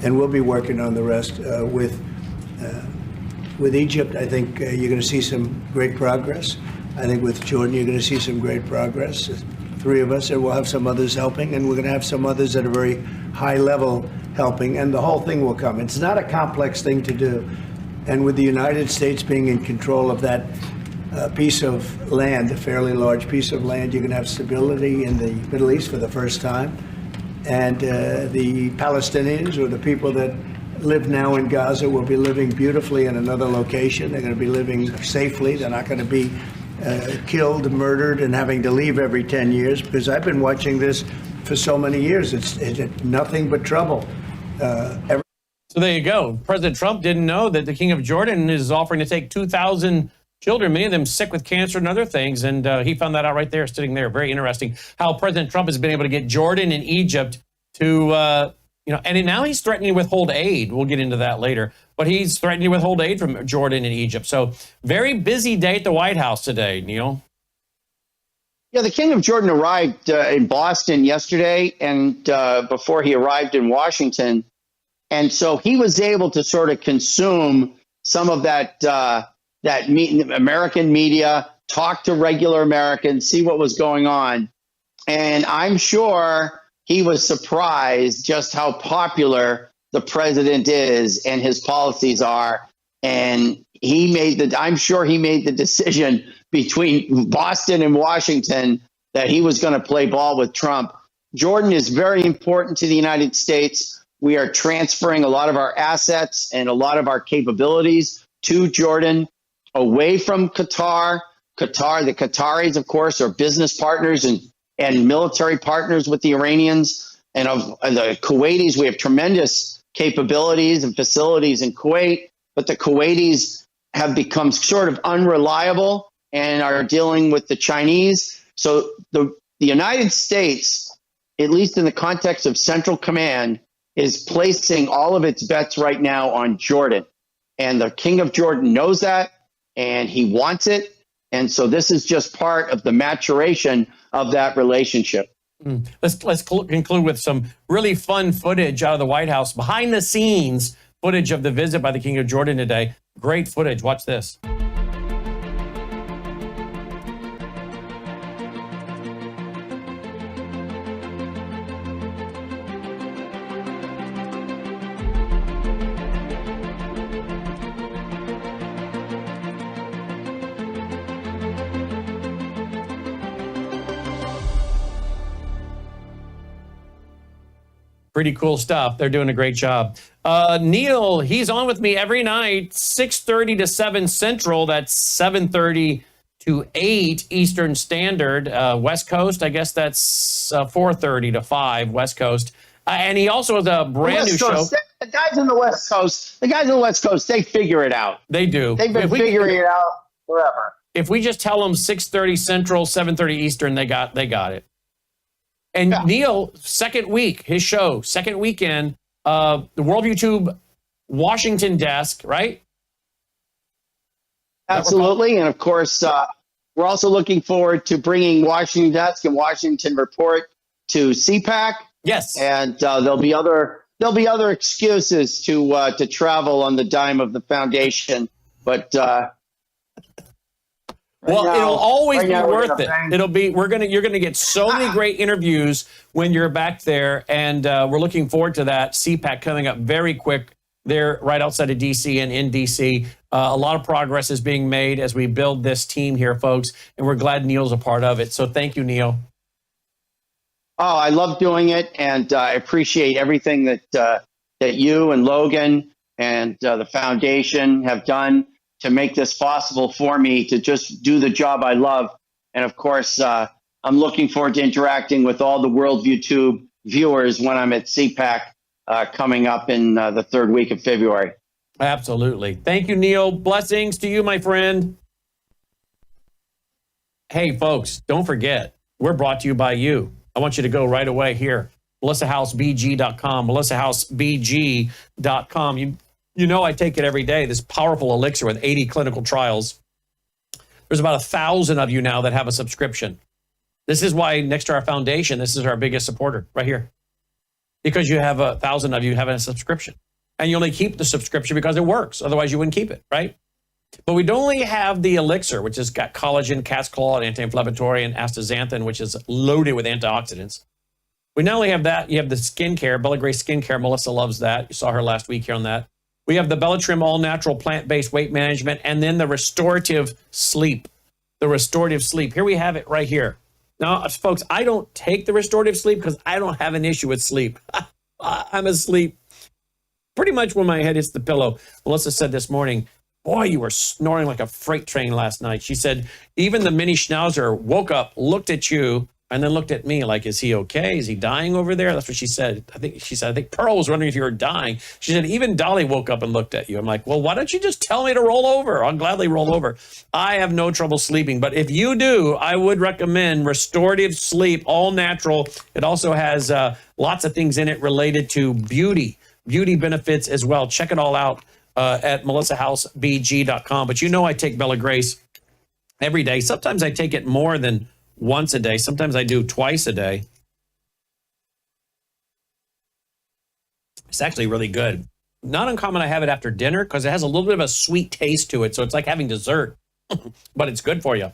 And we'll be working on the rest with Egypt. I think you're going to see some great progress. I think with Jordan, you're going to see some great progress. 3 of us, and we'll have some others helping, and we're going to have some others at a very high level helping, and the whole thing will come. It's not a complex thing to do. And with the United States being in control of that piece of land, a fairly large piece of land, you're going to have stability in the Middle East for the first time. And the Palestinians, or the people that live now in Gaza, will be living beautifully in another location. They're going to be living safely. They're not going to be killed, murdered, and having to leave every 10 years, because I've been watching this for so many years. It's nothing but trouble. So there you go. President Trump didn't know that the King of Jordan is offering to take 2,000 children, many of them sick with cancer and other things, and he found that out right there, sitting there. Very interesting how President Trump has been able to get Jordan and Egypt to, and now he's threatening to withhold aid. We'll get into that later, but he's threatening to withhold aid from Jordan and Egypt. So very busy day at the White House today, Neil. Yeah, the King of Jordan arrived in Boston yesterday, and before he arrived in Washington. And so he was able to sort of consume some of that American media, talk to regular Americans, see what was going on. And I'm sure he was surprised just how popular the president is and his policies are. And I'm sure he made the decision between Boston and Washington that he was going to play ball with Trump. Jordan is very important to the United States. We are transferring a lot of our assets and a lot of our capabilities to Jordan, away from Qatar. The Qataris, of course, are business partners and military partners with the Iranians. And of the Kuwaitis, we have tremendous capabilities and facilities in Kuwait, but the Kuwaitis have become sort of unreliable and are dealing with the Chinese. So the United States, at least in the context of Central Command, is placing all of its bets right now on Jordan. And the King of Jordan knows that, and he wants it. And so this is just part of the maturation of that relationship. Let's conclude with some really fun footage out of the White House, behind the scenes footage of the visit by the King of Jordan today. Great footage. Watch this. Pretty cool stuff. They're doing a great job. Neil, he's on with me every night, 6:30 to 7 Central. That's 7:30 to 8 Eastern Standard. West Coast, I guess that's 4:30 to 5 West Coast. And he also has a brand new show. The guys on the West Coast, they figure it out. They do. They've been figuring it out forever. If we just tell them 6:30 Central, 7:30 Eastern, they got it. And yeah. Neil, second week, his show, second weekend, the World YouTube Washington desk, right? Absolutely. And of course, we're also looking forward to bringing Washington Desk and Washington Report to CPAC. Yes. And there'll be other excuses to travel on the dime of the foundation. But it'll always be worth it. You're gonna get so many great interviews when you're back there, and we're looking forward to that. CPAC coming up very quick there, right outside of DC and in DC. A lot of progress is being made as we build this team here, folks, and we're glad Neil's a part of it. So thank you, Neil. Oh, I love doing it, and I appreciate everything that you and Logan and the foundation have done to make this possible for me to just do the job I love. And of course, I'm looking forward to interacting with all the Worldview Tube viewers when I'm at CPAC coming up in the third week of February. Absolutely. Thank you, Neil. Blessings to you, my friend. Hey, folks, don't forget, we're brought to you by you. I want you to go right away here. MelissaHouseBG.com, MelissaHouseBG.com. You know I take it every day, this powerful elixir with 80 clinical trials. There's about 1,000 of you now that have a subscription. This is why next to our foundation, this is our biggest supporter right here. Because you have 1,000 of you having a subscription. And you only keep the subscription because it works. Otherwise, you wouldn't keep it, right? But we don't only have the elixir, which has got collagen, cat's claw, and anti-inflammatory, and astaxanthin, which is loaded with antioxidants. We not only have that, you have the skincare, Bella Grace Skincare. Melissa loves that. You saw her last week here on that. We have the Bellatrim all-natural plant-based weight management, and then the restorative sleep. The restorative sleep. Here we have it right here. Now, folks, I don't take the restorative sleep because I don't have an issue with sleep. I'm asleep pretty much when my head hits the pillow. Melissa said this morning, boy, you were snoring like a freight train last night. She said, even the mini schnauzer woke up, looked at you, and then looked at me like, is he okay? Is he dying over there? That's what she said. I think Pearl was wondering if you were dying. She said, even Dolly woke up and looked at you. I'm like, well, why don't you just tell me to roll over? I'll gladly roll over. I have no trouble sleeping, but if you do, I would recommend restorative sleep, all natural. It also has lots of things in it related to beauty benefits as well. Check it all out at MelissaHouseBG.com. But you know I take Bella Grace every day. Sometimes I take it more than once a day. Sometimes I do twice a day. It's actually really good. Not uncommon I have it after dinner because it has a little bit of a sweet taste to it. So it's like having dessert, but it's good for you.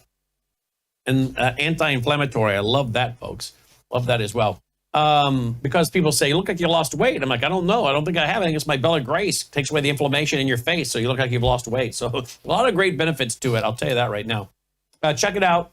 And anti-inflammatory. I love that, folks. Love that as well. Because people say, you look like you lost weight. I'm like, I don't know. I don't think I have. I think it's my Bella Grace. It takes away the inflammation in your face, so you look like you've lost weight. So a lot of great benefits to it. I'll tell you that right now. Check it out.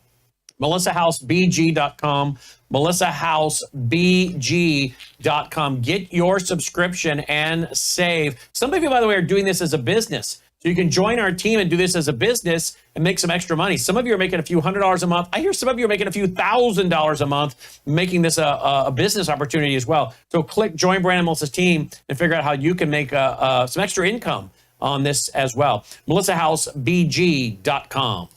MelissaHouseBG.com. MelissaHouseBG.com. Get your subscription and save. Some of you, by the way, are doing this as a business. So you can join our team and do this as a business and make some extra money. Some of you are making a few $100s a month. I hear some of you are making a few $1,000s a month, making this a business opportunity as well. So click Join Brandon Melissa's team and figure out how you can make some extra income on this as well. MelissaHouseBG.com.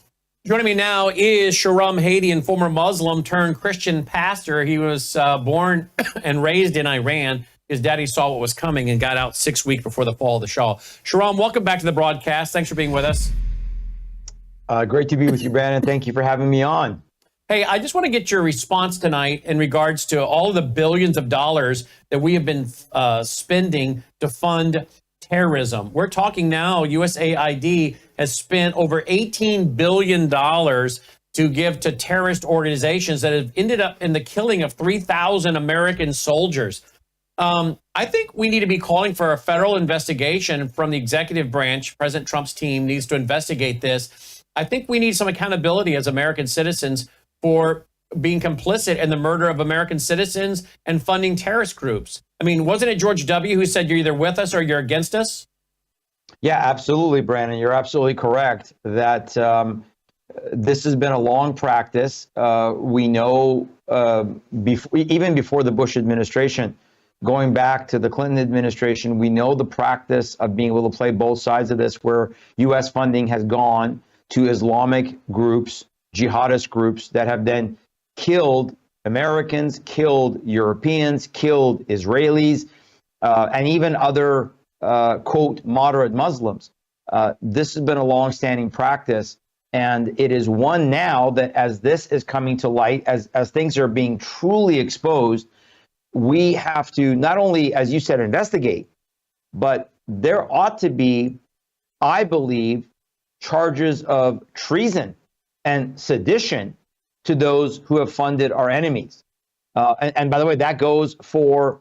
Joining me now is Shahram Hadian, former Muslim turned Christian pastor. He was born and raised in Iran. His daddy saw what was coming and got out 6 weeks before the fall of the Shah. Shahram, welcome back to the broadcast. Thanks for being with us. Great to be with you, Brandon. Thank you for having me on. Hey, I just want to get your response tonight in regards to all the billions of dollars that we have been spending to fund terrorism. We're talking now, USAID has spent over $18 billion to give to terrorist organizations that have ended up in the killing of 3,000 American soldiers. I think we need to be calling for a federal investigation from the executive branch. President Trump's team needs to investigate this. I think we need some accountability as American citizens for being complicit in the murder of American citizens and funding terrorist groups. I mean, wasn't it George W. who said you're either with us or you're against us? Yeah, absolutely, Brandon. You're absolutely correct that this has been a long practice. We know even before the Bush administration, going back to the Clinton administration, we know the practice of being able to play both sides of this, where U.S. funding has gone to Islamic groups, jihadist groups that have then killed Americans, killed Europeans, killed Israelis, and even other, quote, moderate Muslims. This has been a longstanding practice, and it is one now that as this is coming to light, as things are being truly exposed, we have to not only, as you said, investigate, but there ought to be, I believe, charges of treason and sedition to those who have funded our enemies. And by the way, that goes for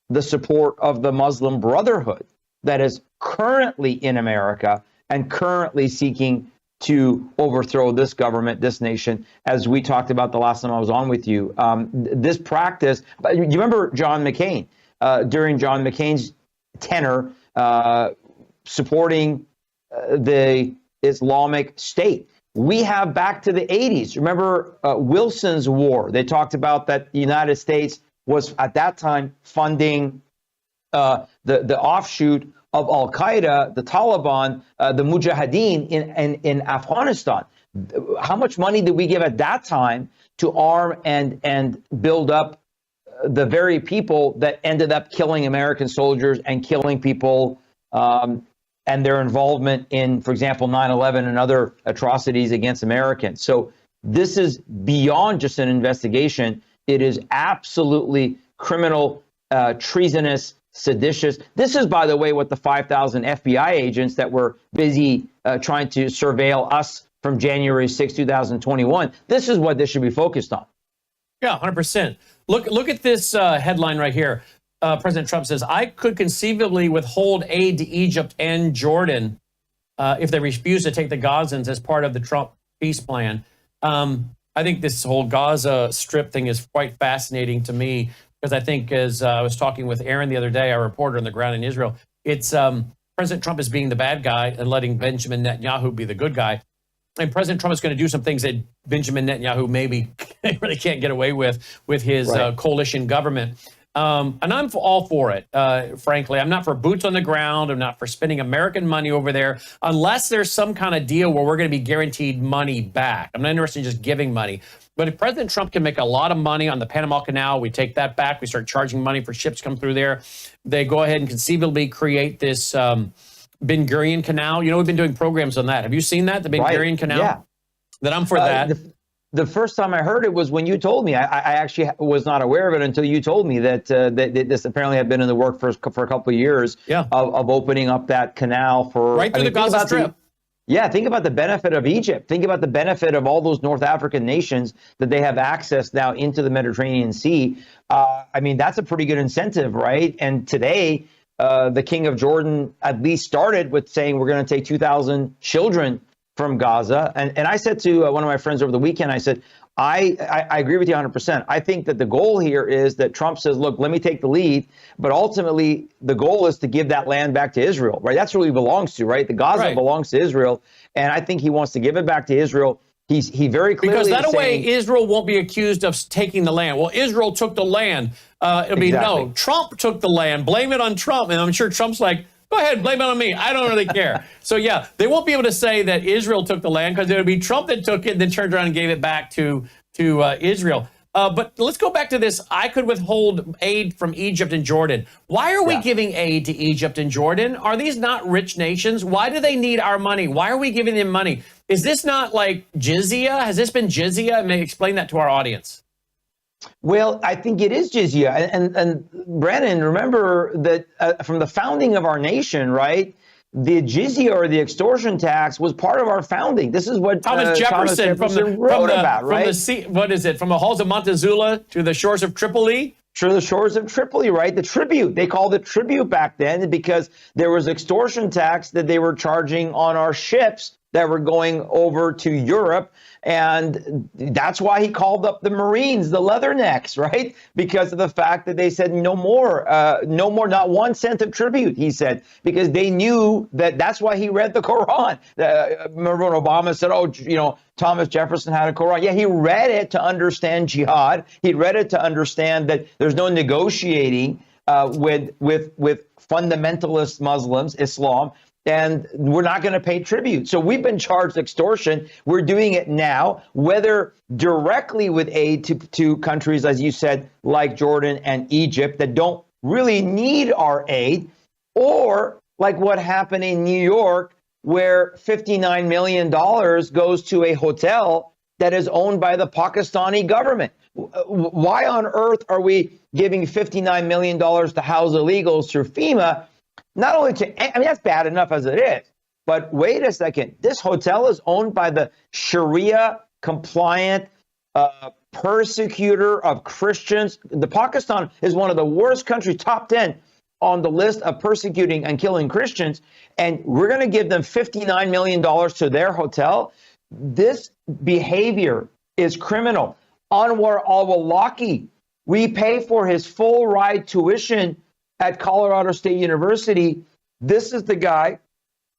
the support of the Muslim Brotherhood that is currently in America and currently seeking to overthrow this government, this nation, as we talked about the last time I was on with you. This practice, you remember John McCain, during John McCain's tenure, supporting the Islamic State. We have back to the 80s. Remember Wilson's War? They talked about that the United States was at that time funding the offshoot of Al Qaeda, the Taliban, the Mujahideen in Afghanistan. How much money did we give at that time to arm and build up the very people that ended up killing American soldiers and killing people and their involvement in, for example, 9/11 and other atrocities against Americans? So this is beyond just an investigation. It is absolutely criminal, treasonous, seditious. This is, by the way, what the 5,000 FBI agents that were busy trying to surveil us from January 6, 2021. This is what this should be focused on. Yeah, 100%. Look at this headline right here. President Trump says, I could conceivably withhold aid to Egypt and Jordan if they refuse to take the Gazans as part of the Trump peace plan. I think this whole Gaza Strip thing is quite fascinating to me, because I think, as I was talking with Aaron the other day, our reporter on the ground in Israel, it's President Trump is being the bad guy and letting Benjamin Netanyahu be the good guy. And President Trump is going to do some things that Benjamin Netanyahu maybe really can't get away with his coalition government. And I'm all for it, frankly. I'm not for boots on the ground. I'm not for spending American money over there unless there's some kind of deal where we're going to be guaranteed money back. I'm not interested in just giving money. But if President Trump can make a lot of money on the Panama Canal, we take that back. We start charging money for ships come through there. They go ahead and conceivably create this Ben Gurion Canal. You know, we've been doing programs on that. Have you seen that, the Ben Gurion Canal? Yeah. That I'm for that. The first time I heard it was when you told me. I actually was not aware of it until you told me that this apparently had been in the work for a couple of years of opening up that canal for right through the Gaza Strip. Think about the benefit of Egypt. Think about the benefit of all those North African nations that they have access now into the Mediterranean Sea. I mean, that's a pretty good incentive, right? And today, the King of Jordan at least started with saying we're going to take 2,000 children from Gaza. And I said to one of my friends over the weekend, I said, I agree with you 100%. I think that the goal here is that Trump says, look, let me take the lead. But ultimately, the goal is to give that land back to Israel, right? That's where he belongs to, right? The Gaza belongs to Israel. And I think he wants to give it back to Israel. He very clearly because that is way Israel won't be accused of taking the land. Well, Israel took the land. It'll be no, Trump took the land. Blame it on Trump. And I'm sure Trump's like, go ahead, blame it on me. I don't really care. So, yeah, they won't be able to say that Israel took the land because it would be Trump that took it and then turned around and gave it back to Israel. But let's go back to this. I could withhold aid from Egypt and Jordan. Why are we giving aid to Egypt and Jordan? Are these not rich nations? Why do they need our money? Why are we giving them money? Is this not like jizya? Has this been jizya? May explain that to our audience. Well, I think it is jizya. And Brandon, remember that from the founding of our nation, right? The jizya or the extortion tax was part of our founding. This is what Thomas Jefferson wrote about, right? What is it? From the halls of Montezuma to the shores of Tripoli? To the shores of Tripoli, right? The tribute. They called it tribute back then because there was extortion tax that they were charging on our ships that were going over to Europe. And that's why he called up the Marines, the leathernecks, right? Because of the fact that they said no more, not 1 cent of tribute, he said, because they knew that's why he read the Quran. Remember when Obama said, Thomas Jefferson had a Quran. Yeah, he read it to understand jihad. He read it to understand that there's no negotiating with fundamentalist Muslims, Islam. And we're not going to pay tribute. So we've been charged extortion. We're doing it now, whether directly with aid to countries, as you said, like Jordan and Egypt that don't really need our aid, or like what happened in New York, where $59 million goes to a hotel that is owned by the Pakistani government. Why on earth are we giving $59 million to house illegals through FEMA? Not only that's bad enough as it is, but wait a second. This hotel is owned by the Sharia compliant persecutor of Christians. Pakistan is one of the worst countries, top 10 on the list of persecuting and killing Christians. And we're going to give them $59 million to their hotel. This behavior is criminal. Anwar al-Awlaki, we pay for his full ride tuition at Colorado State University. This is the guy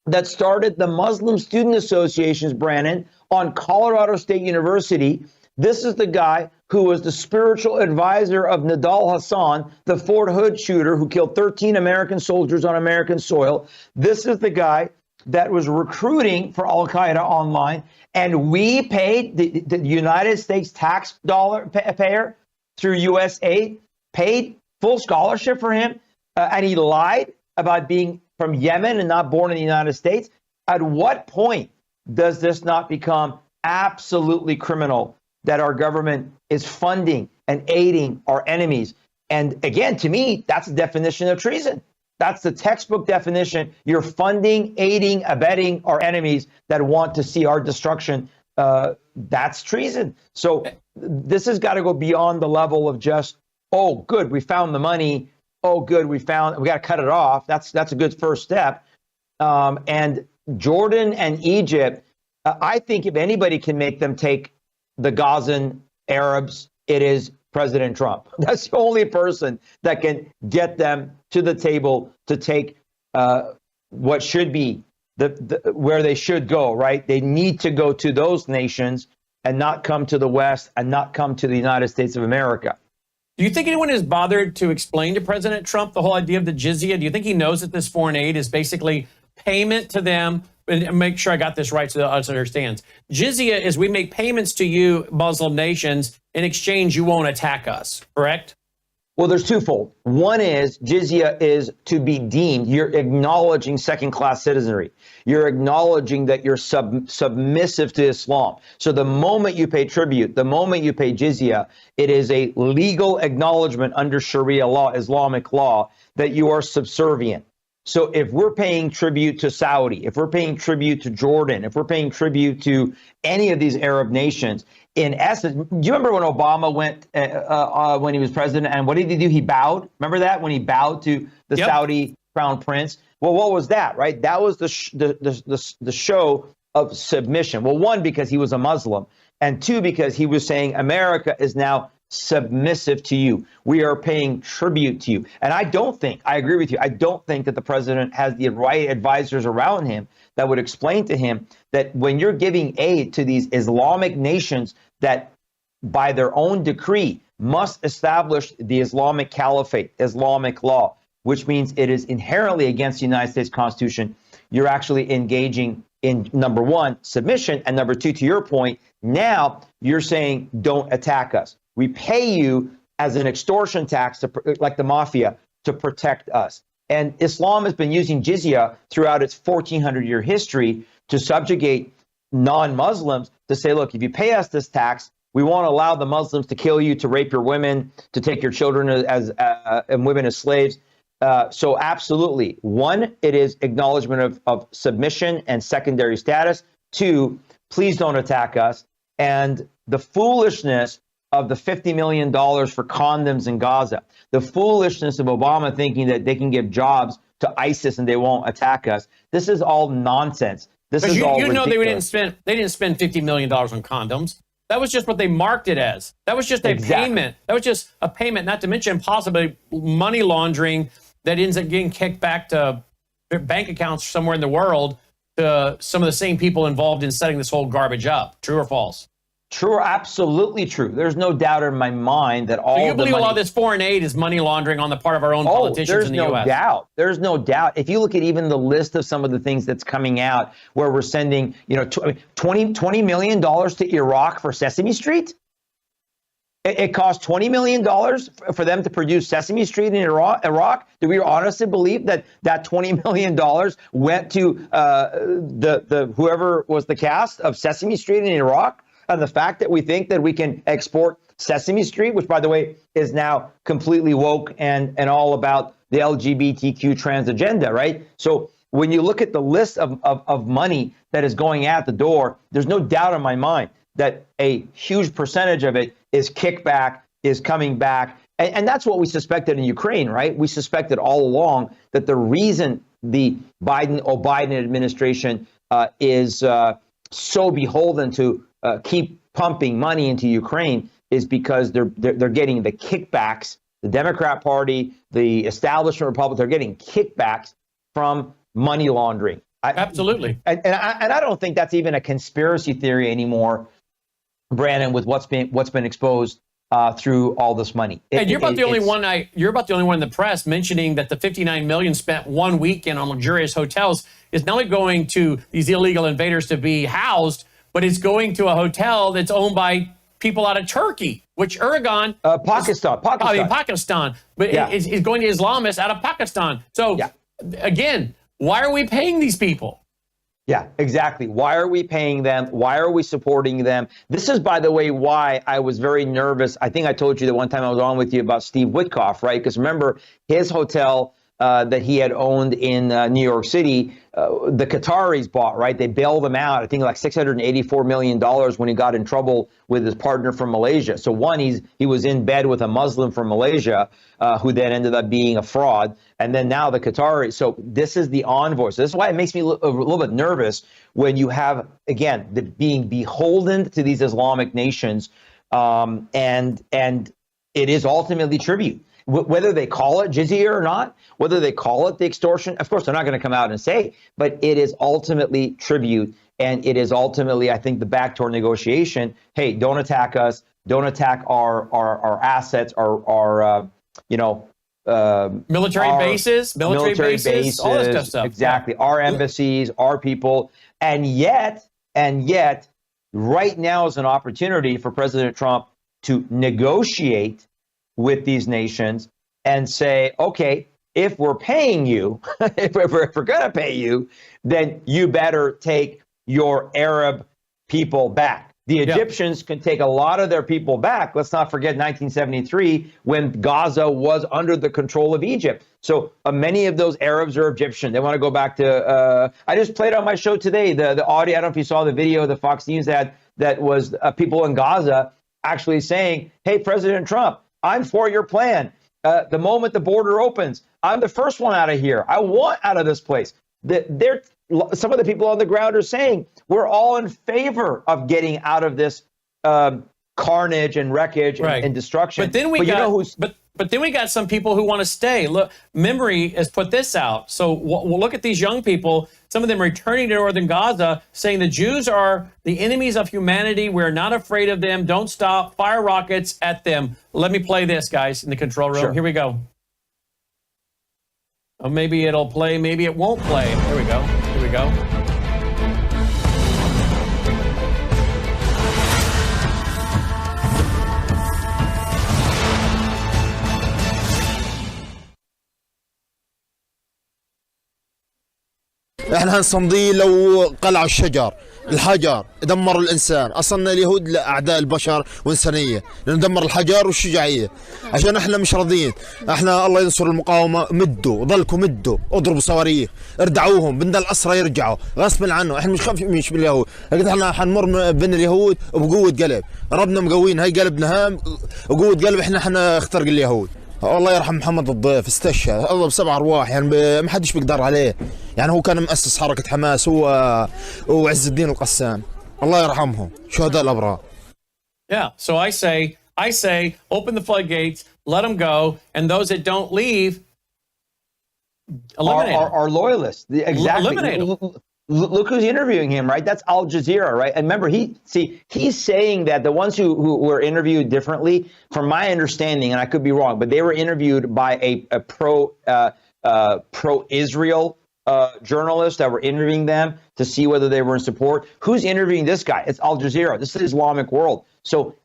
that started the Muslim Student Associations, Brandon, on Colorado State University. This is the guy who was the spiritual advisor of Nidal Hassan, the Fort Hood shooter who killed 13 American soldiers on American soil. This is the guy that was recruiting for Al-Qaeda online. And we paid, the United States tax dollar payer through USAID, paid full scholarship for him. And he lied about being from Yemen and not born in the United States. At what point does this not become absolutely criminal that our government is funding and aiding our enemies? And again, to me, that's the definition of treason. That's the textbook definition. You're funding, aiding, abetting our enemies that want to see our destruction. That's treason. So this has got to go beyond the level of just, oh, good, we found the money. Oh, good, we got to cut it off. That's a good first step. And Jordan and Egypt, I think if anybody can make them take the Gazan Arabs, it is President Trump. That's the only person that can get them to the table to take what should be where they should go, right? They need to go to those nations and not come to the West and not come to the United States of America. Do you think anyone has bothered to explain to President Trump the whole idea of the jizya? Do you think he knows that this foreign aid is basically payment to them? And make sure I got this right so the audience understands. Jizya is we make payments to you, Muslim nations. In exchange, you won't attack us, correct? Well, there's twofold. One is jizya is to be deemed. You're acknowledging second-class citizenry. You're acknowledging that you're submissive to Islam. So the moment you pay tribute, the moment you pay jizya, it is a legal acknowledgement under Sharia law, Islamic law, that you are subservient. So if we're paying tribute to Saudi, if we're paying tribute to Jordan, if we're paying tribute to any of these Arab nations, in essence, do you remember when Obama went when he was president, and what did he do? He bowed. Remember that, when he bowed to the Saudi crown prince? Well, what was that, right? That was the show of submission. Well, one, because he was a Muslim, and two, because he was saying America is now submissive to you. We are paying tribute to you. And I agree with you, I don't think that the president has the right advisors around him that would explain to him that when you're giving aid to these Islamic nations that by their own decree must establish the Islamic caliphate, Islamic law, which means it is inherently against the United States Constitution, you're actually engaging in, number one, submission, and number two, to your point, now you're saying don't attack us. We pay you as an extortion tax, like the mafia, to protect us. And Islam has been using jizya throughout its 1,400-year history to subjugate non-Muslims, to say, look, if you pay us this tax, we won't allow the Muslims to kill you, to rape your women, to take your children and women as slaves. So absolutely. One, it is acknowledgement of submission and secondary status. Two, please don't attack us. And the foolishness of the $50 million for condoms in Gaza, the foolishness of Obama thinking that they can give jobs to ISIS and they won't attack us. This is all nonsense. This is all ridiculous. They didn't spend $50 million on condoms. That was just what they marked it as. That was just a payment. That was just a payment, not to mention possibly money laundering that ends up getting kicked back to bank accounts somewhere in the world to some of the same people involved in setting this whole garbage up. True or false? True, absolutely true. There's no doubt in my mind that all. So you believe a lot of this foreign aid is money laundering on the part of our own politicians in the U.S.? There's no doubt. There's no doubt. If you look at even the list of some of the things that's coming out, where we're sending, $20 million to Iraq for Sesame Street. It cost $20 million for them to produce Sesame Street in Iraq. Do we honestly believe that $20 million went to the whoever was the cast of Sesame Street in Iraq? And the fact that we think that we can export Sesame Street, which, by the way, is now completely woke and all about the LGBTQ trans agenda, right? So when you look at the list of money that is going out the door, there's no doubt in my mind that a huge percentage of it is kickback, is coming back. And that's what we suspected in Ukraine, right? We suspected all along that the reason the Biden administration is so beholden to keep pumping money into Ukraine is because they're getting the kickbacks. The Democrat Party, the establishment Republic, they're getting kickbacks from money laundering. Absolutely. And I don't think that's even a conspiracy theory anymore, Brandon, with what's been exposed through all this money. And you're about the only one in the press mentioning that the $59 million spent one weekend on luxurious hotels is not only going to these illegal invaders to be housed, but it's going to a hotel that's owned by people out of Turkey, which Pakistan. But it's going to Islamists out of Pakistan. So again, why are we paying these people? Yeah, exactly. Why are we paying them? Why are we supporting them? This is, by the way, why I was very nervous. I think I told you the one time I was on with you about Steve Witkoff, right? Because remember, his hotel that he had owned in New York City, the Qataris bought, right? They bailed him out, I think like $684 million when he got in trouble with his partner from Malaysia. So one, he was in bed with a Muslim from Malaysia who then ended up being a fraud. And then now the Qataris. So this is the envoy. So this is why it makes me a little bit nervous when you have, again, being beholden to these Islamic nations, and it is ultimately tribute. Whether they call it jizya or not, whether they call it the extortion, of course, they're not going to come out and say, but it is ultimately tribute. And it is ultimately, I think, the backdoor negotiation. Hey, don't attack us. Don't attack our assets, our military bases, all this kind of stuff. Exactly. Our embassies, our people. And yet, right now is an opportunity for President Trump to negotiate with these nations and say, okay, if we're paying you, if we're going to pay you, then you better take your Arab people back. The Egyptians can take a lot of their people back. Let's not forget 1973 when Gaza was under the control of Egypt. So many of those Arabs are Egyptian. They want to go back to, I just played on my show today, the audio, I don't know if you saw the video the Fox News had that was people in Gaza actually saying, hey, President Trump, I'm for your plan. The moment the border opens, I'm the first one out of here. I want out of this place. Some of the people on the ground are saying we're all in favor of getting out of this carnage and wreckage and destruction. But then we got some people who want to stay. Look, Memory has put this out. So we'll look at these young people. Some of them returning to northern Gaza, saying the Jews are the enemies of humanity. We're not afraid of them. Don't stop. Fire rockets at them. Let me play this, guys, in the control room. Sure. Here we go. Oh, maybe it'll play. Maybe it won't play. Here we go. Here we go. احنا هنصمديه لو قلعوا الحجر دمروا الانسان. اصلنا اليهود لاعداء البشر وانسانيه، ندمر الحجر والشجاعيه عشان احنا مش راضيين. احنا الله ينصر المقاومه، مدوا ضلكم مدوا، اضربوا صواريخ، اردعوهم، بدنا الاسرى يرجعوا غصب عنه. احنا مش باليهود، لكن احنا حنمر بين اليهود وبقوه قلب. ربنا مقوين، هاي قلبنا هام وقوه قلب. احنا حنخترق اليهود. الله يرحم محمد الضيف، استشهد الله ب7 أرواح، يعني ما حدش بيقدر عليه. يعني هو كان مؤسس حركة حماس، هو وعز الدين القسام، الله يرحمهم، شهداء الأبرار. Yeah, so I say, open the floodgates, let them go, and those that don't leave, eliminate them. Are loyalists. Exactly. Eliminate them. Look who's interviewing him, right? That's Al Jazeera, right? And remember, he's saying that the ones who were interviewed differently, from my understanding, and I could be wrong, but they were interviewed by a pro-Israel journalists that were interviewing them to see whether they were in support. Who's interviewing this guy? It's Al Jazeera. This is the Islamic world. So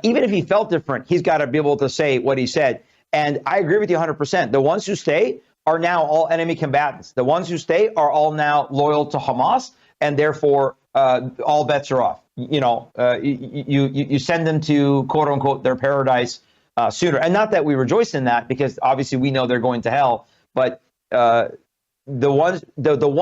even if he felt different, he's got to be able to say what he said. And I agree with you 100%. The ones who stay are now all enemy combatants. The ones who stay are all now loyal to Hamas, and therefore all bets are off. You send them to quote unquote their paradise sooner. And not that we rejoice in that, because obviously we know they're going to hell. But the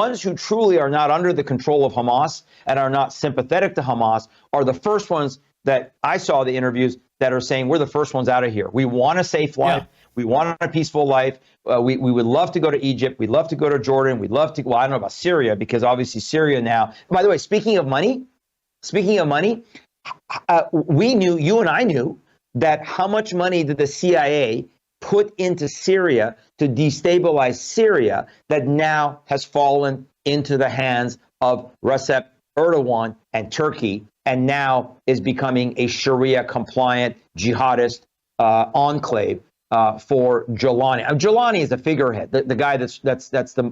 ones who truly are not under the control of Hamas and are not sympathetic to Hamas are the first ones that I saw the interviews that are saying we're the first ones out of here. We want a safe life. Yeah. We want a peaceful life. We would love to go to Egypt. We'd love to go to Jordan. We'd love to, well, I don't know about Syria, because obviously Syria now. By the way, speaking of money, we knew, you and I knew, that how much money did the CIA put into Syria to destabilize Syria that now has fallen into the hands of Recep Erdogan and Turkey, and now is becoming a Sharia-compliant jihadist enclave for Jolani. Jolani is a figurehead, the guy that's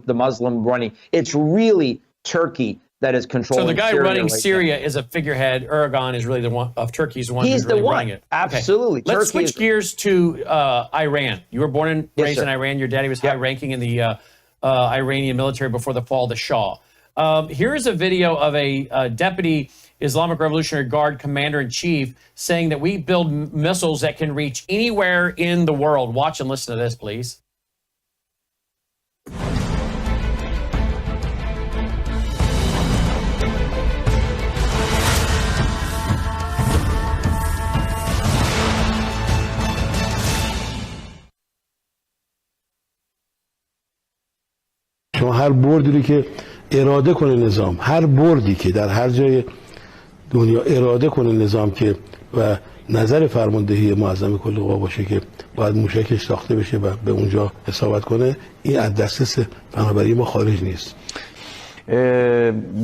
the Muslim running. It's really Turkey that is controlling. So the guy Syria running right Syria is a figurehead. Erdogan is really the one of Turkey's the one He's who's really the one. running it. Absolutely. Okay. Let's Turkey switch gears to Iran. You were born and Yes, raised sir. in Iran. Your daddy was high-ranking in the Iranian military before the fall of the Shah. Here's a video of a deputy Islamic Revolutionary Guard commander-in-chief saying that we build missiles that can reach anywhere in the world. Watch and listen to this, please. شما هر بردی رو که اراده کنه نظام، هر بردی که در هر جای دنیا اراده کنه نظام که و نظر فرماندهی معظم کل قوا باشه که باید موشکش ساخته بشه و به اونجا اصابت کنه، این از دسترس فناوری ما خارج نیست.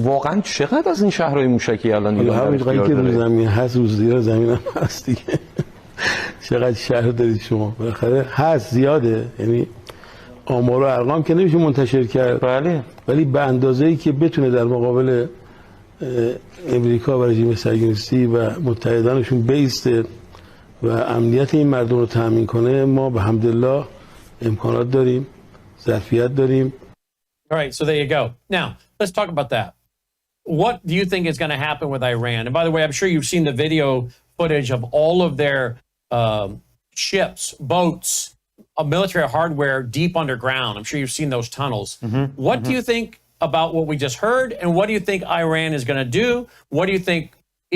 واقعا چقدر از این شهرهای موشکی الان ایران همین در اختیار که رو داره؟ زمین هست، رو زیر زمین هم هست دیگه. چقدر شهر دارید شما؟ بالاخره هست، زیاده، یعنی آمار و ارقام که نمیشه منتشر کرد، بله، ولی به اندازه‌ای که بتونه در مقابل امریکا و رژیم صهیونیستی و متحدانشون بیسته و امنیت این مردم رو تامین کنه، ما به حمدالله امکانات داریم، ظرفیت داریم. All right, so there you go. Now, let's talk about that. What do you think is going to happen with Iran? And by the way, I'm sure you've seen the video footage of all of their ships, boats, military hardware deep underground. I'm sure you've seen those tunnels. What do you think about what we just heard? And what do you think Iran is going to do? What do you think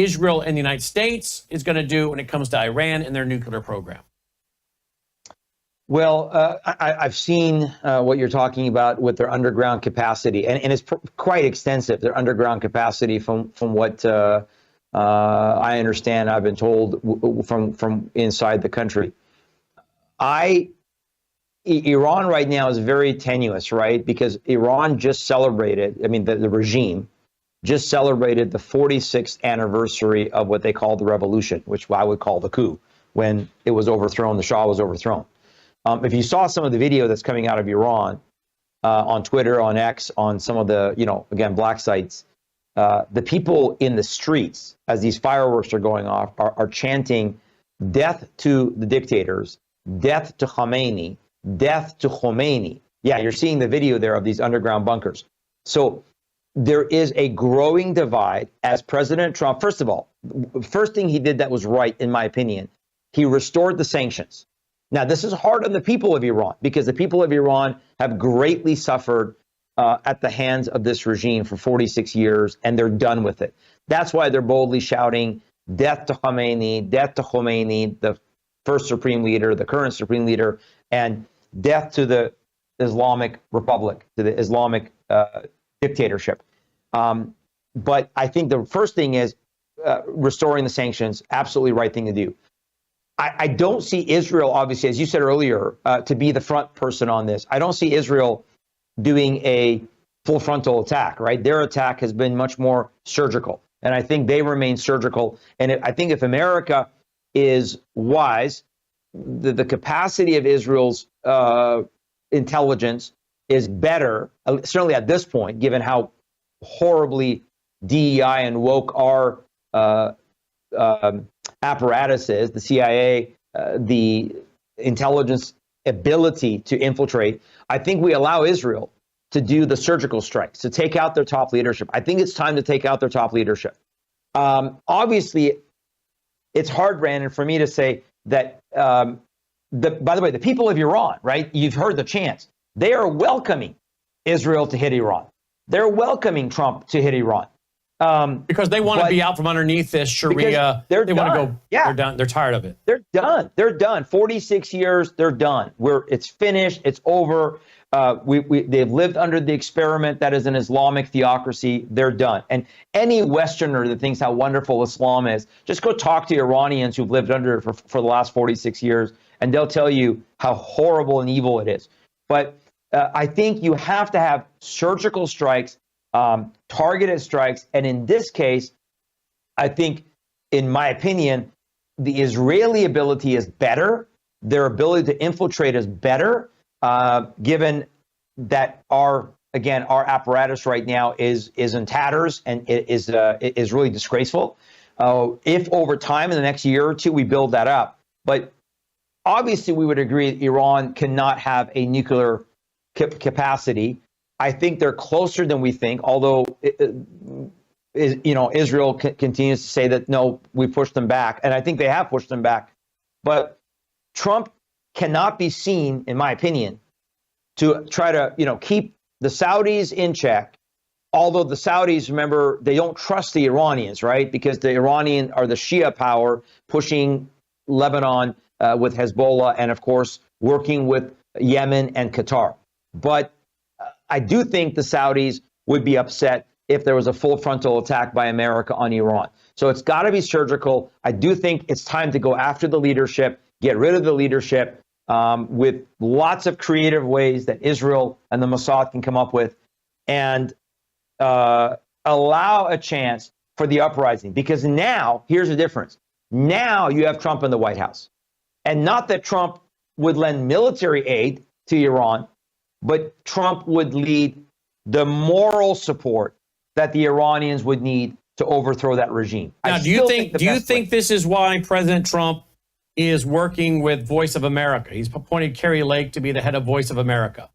Israel and the United States is going to do when it comes to Iran and their nuclear program? Well, I've seen what you're talking about with their underground capacity, and it's quite extensive, their underground capacity from what I understand, I've been told from inside the country. Iran right now is very tenuous, right? Because Iran just celebrated, I mean, the regime just celebrated the 46th anniversary of what they call the revolution, which I would call the coup, when it was overthrown, the Shah was overthrown. If you saw some of the video that's coming out of Iran on Twitter, on X, on some of the, again, black sites, the people in the streets, as these fireworks are going off, are chanting death to the dictators, death to Khamenei, death to Khomeini. Yeah, you're seeing the video there of these underground bunkers. So there is a growing divide as President Trump, first of all, first thing he did that was right, in my opinion, he restored the sanctions. Now, this is hard on the people of Iran because the people of Iran have greatly suffered at the hands of this regime for 46 years, and they're done with it. That's why they're boldly shouting, death to Khomeini, the first supreme leader, the current supreme leader, and death to the Islamic Republic, to the Islamic dictatorship. But I think the first thing is restoring the sanctions, absolutely right thing to do. I don't see Israel, obviously, as you said earlier, to be the front person on this. I don't see Israel doing a full frontal attack, right? Their attack has been much more surgical, and I think they remain surgical. And I think if America is wise, the capacity of Israel's intelligence is better, certainly at this point, given how horribly DEI and woke our apparatus is, the CIA, the intelligence ability to infiltrate. I think we allow Israel to do the surgical strikes, to take out their top leadership. I think it's time to take out their top leadership. Obviously, it's hard, Brandon, for me to say that, by the way, the people of Iran, right? You've heard the chants. They are welcoming Israel to hit Iran. They're welcoming Trump to hit Iran. Because they want to be out from underneath this Sharia. They want to go. Yeah. They're done. They're tired of it. They're done. They're done. 46 years. They're done. It's finished. It's over. They've lived under the experiment that is an Islamic theocracy. They're done. And any Westerner that thinks how wonderful Islam is, just go talk to Iranians who've lived under it for the last 46 years, and they'll tell you how horrible and evil it is. But I think you have to have surgical strikes, targeted strikes. And in this case, I think, in my opinion, the Israeli ability is better. Their ability to infiltrate is better, given that our apparatus right now is in tatters and it is really disgraceful. If over time in the next year or two we build that up, but obviously we would agree that Iran cannot have a nuclear capacity. I think they're closer than we think, although Israel continues to say that no, we pushed them back, and I think they have pushed them back. But Trump cannot be seen, in my opinion, to try to keep the Saudis in check. Although the Saudis, remember, they don't trust the Iranians, right? Because the Iranian are the Shia power pushing Lebanon with Hezbollah, and of course working with Yemen and Qatar. But I do think the Saudis would be upset if there was a full frontal attack by America on Iran. So it's got to be surgical. I do think it's time to go after the leadership, get rid of the leadership with lots of creative ways that Israel and the Mossad can come up with, and allow a chance for the uprising. Because now, here's the difference. Now you have Trump in the White House. And not that Trump would lend military aid to Iran, but Trump would lead the moral support that the Iranians would need to overthrow that regime. Now, do you think this is why President Trump is working with Voice of America? He's appointed Kerry Lake to be the head of Voice of America.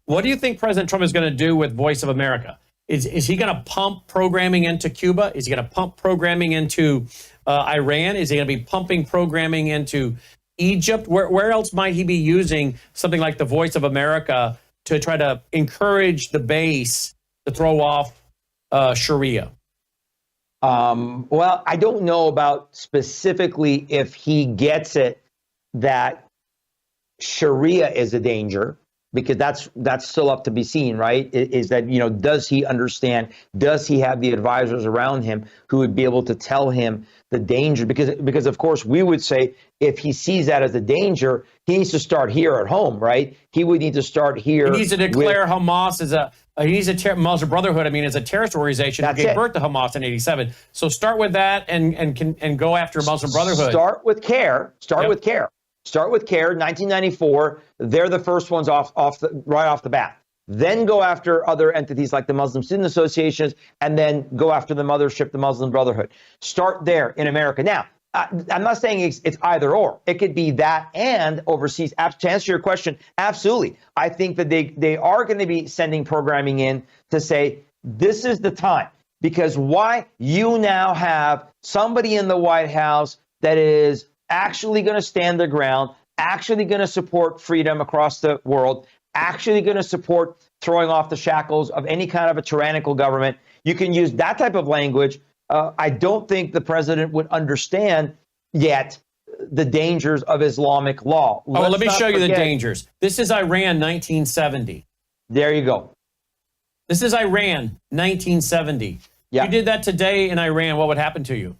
What do you think President Trump is going to do with Voice of America? Is he going to pump programming into Cuba? Is he going to pump programming into Iran? Is he going to be pumping programming into Egypt? Where else might he be using something like the Voice of America to try to encourage the base to throw off Sharia? Well, I don't know about specifically if he gets it that Sharia is a danger, because that's still up to be seen, right? Is that, does he understand? Does he have the advisors around him who would be able to tell him the danger? Because of course we would say, if he sees that as a danger, he needs to start here at home, right? He would need to start here. He needs to declare Hamas as Muslim Brotherhood, as a terrorist organization who gave birth to Hamas in '87. So start with that and go after Muslim Brotherhood. Start with CARE. With CARE. Start with CARE, 1994. They're the first ones right off the bat. Then go after other entities like the Muslim Student Associations, and then go after the mothership, the Muslim Brotherhood. Start there in America. Now, I'm not saying it's either or. It could be that and overseas. To answer your question, absolutely. I think that they are going to be sending programming in to say, this is the time. Because why? You now have somebody in the White House that is actually going to stand their ground, actually going to support freedom across the world, actually going to support throwing off the shackles of any kind of a tyrannical government. You can use that type of language. I don't think the president would understand yet the dangers of Islamic law. Let me show you the dangers. This is Iran 1970. There you go. This is Iran 1970. Yeah. If you did that today in Iran, what would happen to you?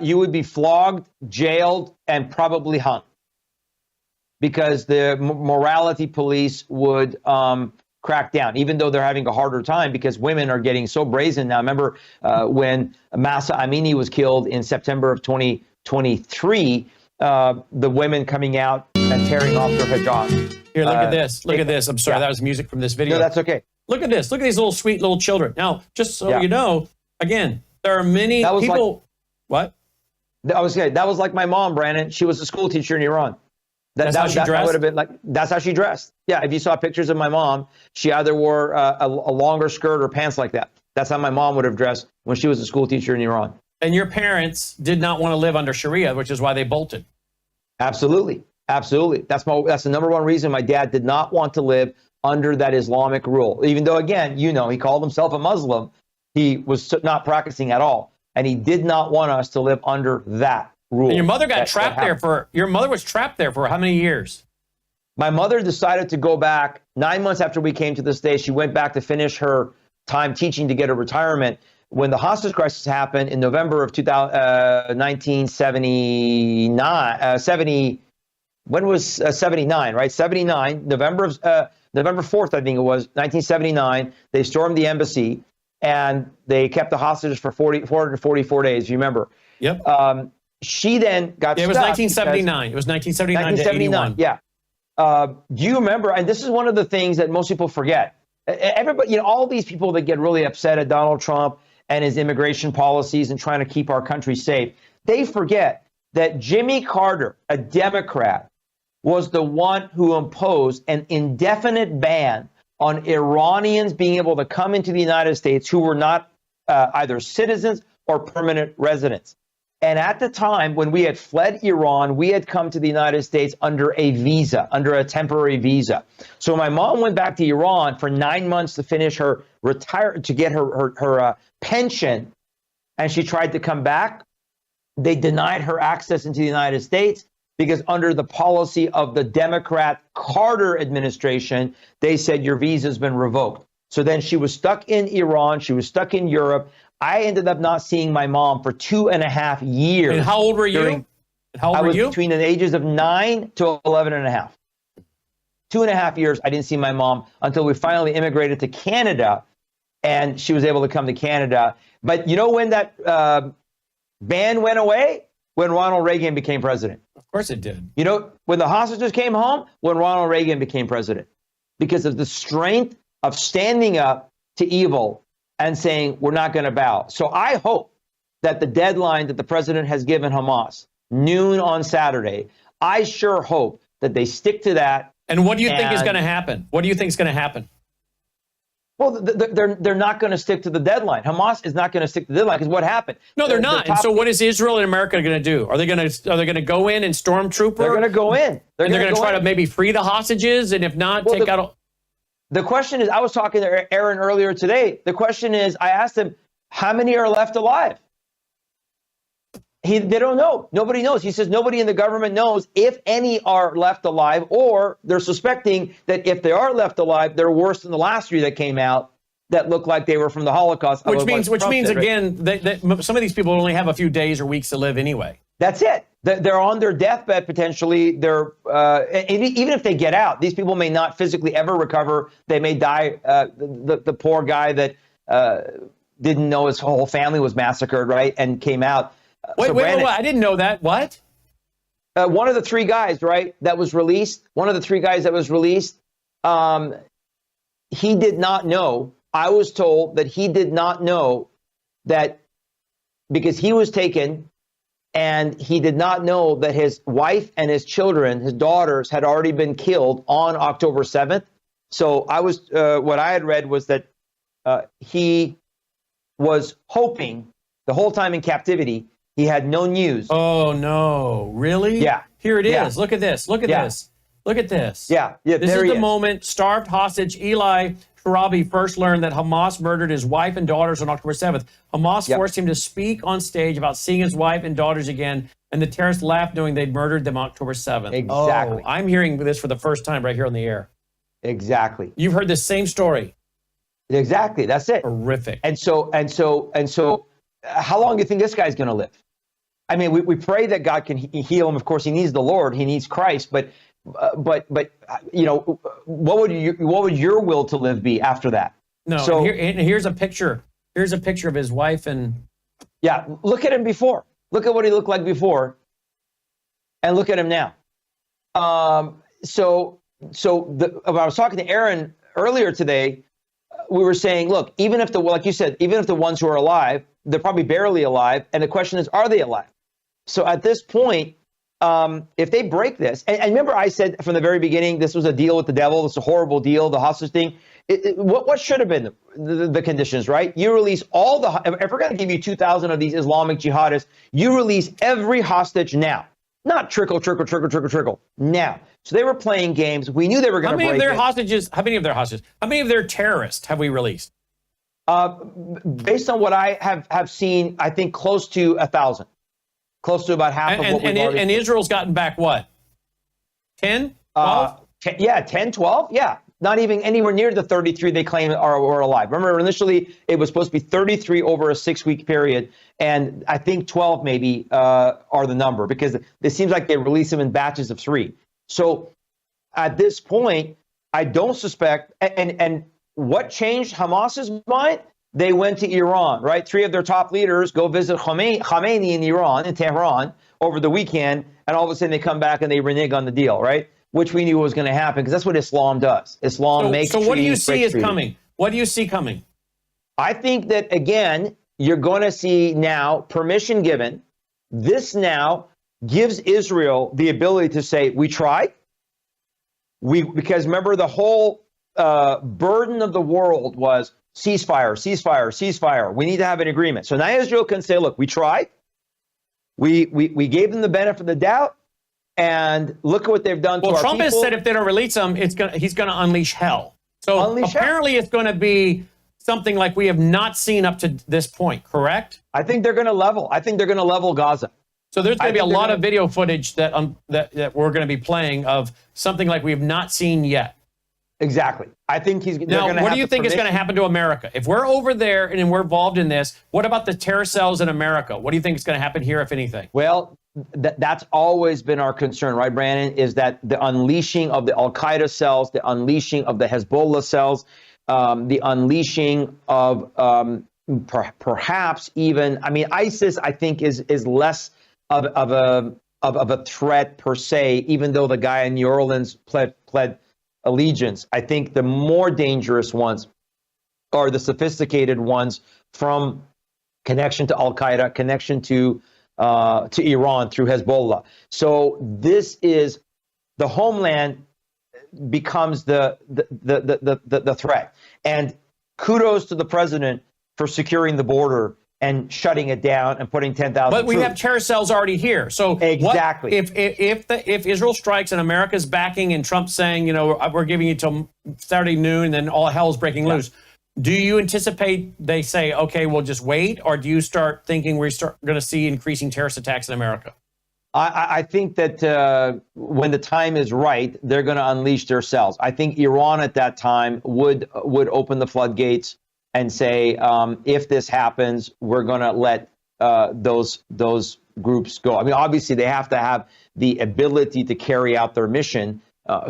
You would be flogged, jailed, and probably hung, because the morality police would crack down, even though they're having a harder time because women are getting so brazen now. Remember when Mahsa Amini was killed in September of 2023, the women coming out and tearing off their hijab. Here, look at this. Look at this. I'm sorry, that was music from this video. No, that's okay. Look at this. Look at these little sweet little children. Now, just so you know, again, there are many people. What? That was like my mom, Brandon. She was a school teacher in Iran. That's how she dressed? Would have been like, that's how she dressed. Yeah, if you saw pictures of my mom, she either wore a longer skirt or pants like that. That's how my mom would have dressed when she was a school teacher in Iran. And your parents did not want to live under Sharia, which is why they bolted. Absolutely. Absolutely. That's the number one reason my dad did not want to live under that Islamic rule. Even though, again, he called himself a Muslim, he was not practicing at all. And he did not want us to live under that rule. And your mother got trapped there your mother was trapped there for how many years? My mother decided to go back 9 months after we came to the States. She went back to finish her time teaching to get a retirement. when the hostage crisis happened in November of 1979, when was 79, right? 79, November 4th, I think it was, 1979. They stormed the embassy and they kept the hostages for 444 days, you remember? Yep. She then got it was 1979. It was 1979 to 81. Yeah. Do you remember, and this is one of the things that most people forget. Everybody, all these people that get really upset at Donald Trump and his immigration policies and trying to keep our country safe, they forget that Jimmy Carter, a Democrat, was the one who imposed an indefinite ban on Iranians being able to come into the United States who were not either citizens or permanent residents. And at the time when we had fled Iran, we had come to the United States under a visa, under a temporary visa. So my mom went back to Iran for 9 months to finish her to get her pension, and she tried to come back. They denied her access into the United States because under the policy of the Democrat Carter administration, they said your visa's been revoked. So then she was stuck in Iran. She was stuck in Europe. I ended up not seeing my mom for 2.5 years. And how old were you? I was between the ages of 9 to 11 and a half. 2.5 years, I didn't see my mom until we finally immigrated to Canada, and she was able to come to Canada. But you know when that ban went away? When Ronald Reagan became president. Of course it did. You know, when the hostages came home? When Ronald Reagan became president. Because of the strength of standing up to evil and saying, we're not going to bow. So I hope that the deadline that the president has given Hamas, noon on Saturday, I sure hope that they stick to that. And what do you think is going to happen? What do you think is going to happen? Well, they're not going to stick to the deadline. Hamas is not going to stick to the deadline because what happened? No, they're not. And so what is Israel and America going to do? Are they going to go in and stormtrooper? They're going to go in. They're going to try to maybe free the hostages, and if not, take out. The question is, I was talking to Aaron earlier today. The question is, I asked him, how many are left alive? They don't know. Nobody knows. He says nobody in the government knows if any are left alive, or they're suspecting that if they are left alive, they're worse than the last 3 that came out that looked like they were from the Holocaust. Which means again, that some of these people only have a few days or weeks to live anyway. That's it. They're on their deathbed potentially. They're even if they get out, these people may not physically ever recover. They may die. The poor guy that didn't know his whole family was massacred, right, and came out. Wait, I didn't know that. What? One of the 3 guys, right, that was released. One of the 3 guys that was released. He did not know. I was told that he did not know that because he was taken. And he did not know that his wife and his children, his daughters, had already been killed on October 7th. So I was, what I had read was that he was hoping the whole time in captivity, he had no news. Oh, no. Really? Yeah. Here it is. Yeah. Look at this. Look at this. Look at this. Yeah. This is the moment starved hostage Eli Tarabi first learned that Hamas murdered his wife and daughters on October 7th. Hamas forced him to speak on stage about seeing his wife and daughters again, and the terrorists laughed knowing they'd murdered them on October 7th. Exactly. Oh, I'm hearing this for the first time right here on the air. Exactly. You've heard the same story. Exactly. That's it. Horrific. And so, how long do you think this guy's going to live? I mean, we pray that God can heal him. Of course, he needs the Lord. He needs Christ. But you know, what would your will to live be after that? No. So here's a picture. Here's a picture of his wife and. Yeah, look at him before. Look at what he looked like before, and look at him now. I was talking to Aaron earlier today. We were saying, look, even if like you said, even if the ones who are alive, they're probably barely alive, and the question is, are they alive? So at this point. If they break this, and remember I said from the very beginning, this was a deal with the devil. This is a horrible deal, the hostage thing. What should have been the conditions, right? You release all if we're going to give you 2,000 of these Islamic jihadists, you release every hostage now. Not trickle, now. So they were playing games. We knew they were going to break it. How many of their hostages? How many of their terrorists have we released? Based on what I have seen, I think close to 1,000. Close to about half of what we've already. And Israel's gotten back what? 10? 12? 10, 12? Yeah. not even anywhere near the 33 they claim are alive. Remember, initially it was supposed to be 33 over a 6-week period, and I think 12 maybe are the number, because it seems like they release them in batches of 3. So at this point, I don't suspect, and what changed Hamas's mind? They went to Iran, right? 3 of their top leaders go visit Khamenei in Iran, in Tehran, over the weekend, and all of a sudden they come back and they renege on the deal, right? Which we knew was going to happen, because that's what Islam does. Islam makes So what do you treaties, see breaks is treaties. coming? What do you see coming? I think that, again, you're going to see now permission given. This now gives Israel the ability to say, we tried. Because remember, the whole burden of the world was ceasefire, ceasefire, ceasefire. We need to have an agreement. So now Israel can say, look, we tried. We gave them the benefit of the doubt. And look at what they've done to our people. Trump has said if they don't release him, he's going to unleash hell. So apparently it's going to be something like we have not seen up to this point, correct? I think they're going to level. I think they're going to level Gaza. So there's going to be a lot of video footage that we're going to be playing of something like we have not seen yet. Exactly. I think Now, what do you think is going to happen to America? If we're over there and we're involved in this, what about the terror cells in America? What do you think is going to happen here, if anything? Well, that's always been our concern, right, Brandon, is that the unleashing of the Al-Qaeda cells, the unleashing of the Hezbollah cells, the unleashing of perhaps even, I mean, ISIS, I think, is less of a threat per se, even though the guy in New Orleans pled allegiance. I think the more dangerous ones are the sophisticated ones from connection to Al-Qaeda, connection to Iran through Hezbollah. So this is the homeland becomes the threat. And kudos to the president for securing the border and shutting it down and putting 10,000. But we have terror cells already here. So exactly. If Israel strikes and America's backing and Trump's saying, you know, we're giving you till Saturday noon and then all hell's breaking loose, do you anticipate they say, okay, we'll just wait, or do you start thinking we're going to see increasing terrorist attacks in America? I think that when the time is right, they're going to unleash their cells. I think Iran at that time would open the floodgates and say, if this happens, we're going to let those groups go. I mean, obviously, they have to have the ability to carry out their mission.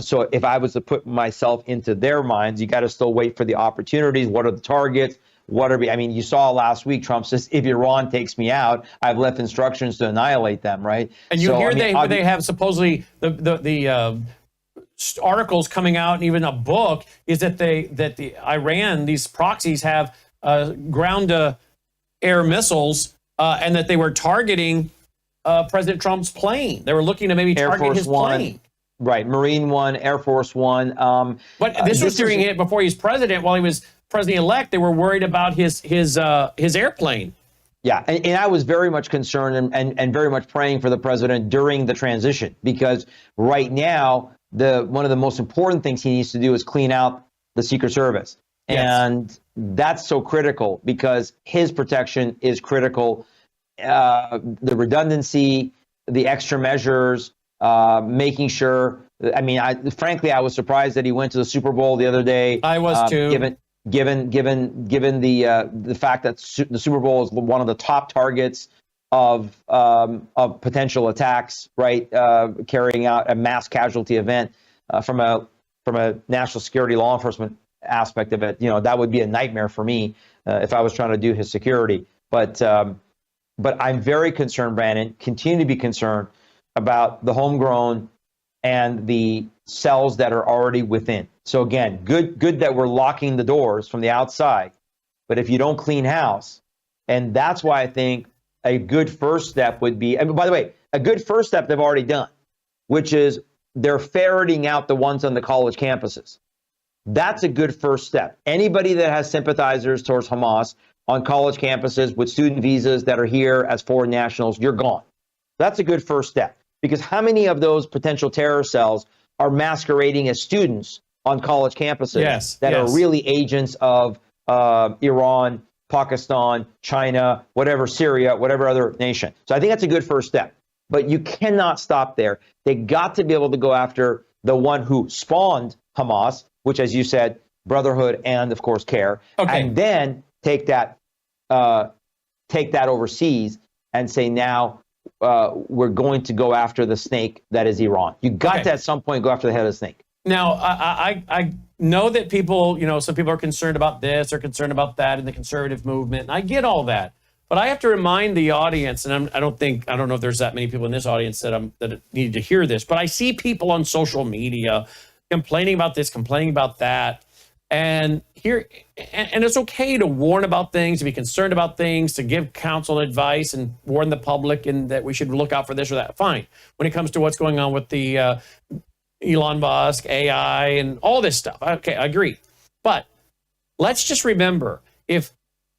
So if I was to put myself into their minds, you got to still wait for the opportunities. What are the targets? I mean, you saw last week, Trump says, if Iran takes me out, I've left instructions to annihilate them, right? And you hear they have supposedly the articles coming out, and even a book, is that the Iran, these proxies have ground-to-air missils, and that they were targeting President Trump's plane. They were looking to maybe target his plane. Right, Marine One, Air Force One. But this was during it before he's president. While he was president-elect, they were worried about his airplane. Yeah, and I was very much concerned and very much praying for the president during the transition, because right now, one of the most important things he needs to do is clean out the Secret Service. Yes. And that's so critical, because his protection is critical. The redundancy, the extra measures, making sure. I mean, frankly, I was surprised that he went to the Super Bowl the other day. I was too. Given the fact that the Super Bowl is one of the top targets of potential attacks, right? Carrying out a mass casualty event from a national security law enforcement aspect of it, that would be a nightmare for me if I was trying to do his security. But I'm very concerned, Brandon. Continue to be concerned about the homegrown and the cells that are already within. So again, good that we're locking the doors from the outside, but if you don't clean house, and that's why I think a good first step would be, and by the way, a good first step they've already done, which is they're ferreting out the ones on the college campuses. That's a good first step. Anybody that has sympathizers towards Hamas on college campuses with student visas that are here as foreign nationals, you're gone. That's a good first step, because how many of those potential terror cells are masquerading as students on college campuses that are really agents of Iran, Pakistan, China, whatever, Syria, whatever other nation. So I think that's a good first step. But you cannot stop there. They got to be able to go after the one who spawned Hamas, which, as you said, brotherhood and, of course, care, and then take that overseas and say, now we're going to go after the snake that is Iran. You got to at some point go after the head of the snake. Now, I know that people, some people are concerned about this or concerned about that in the conservative movement, and I get all that. But I have to remind the audience, and I don't know if there's that many people in this audience that need to hear this, but I see people on social media complaining about this, complaining about that. And it's okay to warn about things, to be concerned about things, to give counsel and advice and warn the public and that we should look out for this or that. Fine. When it comes to what's going on with the Elon Musk, AI, and all this stuff. Okay, I agree. But let's just remember, if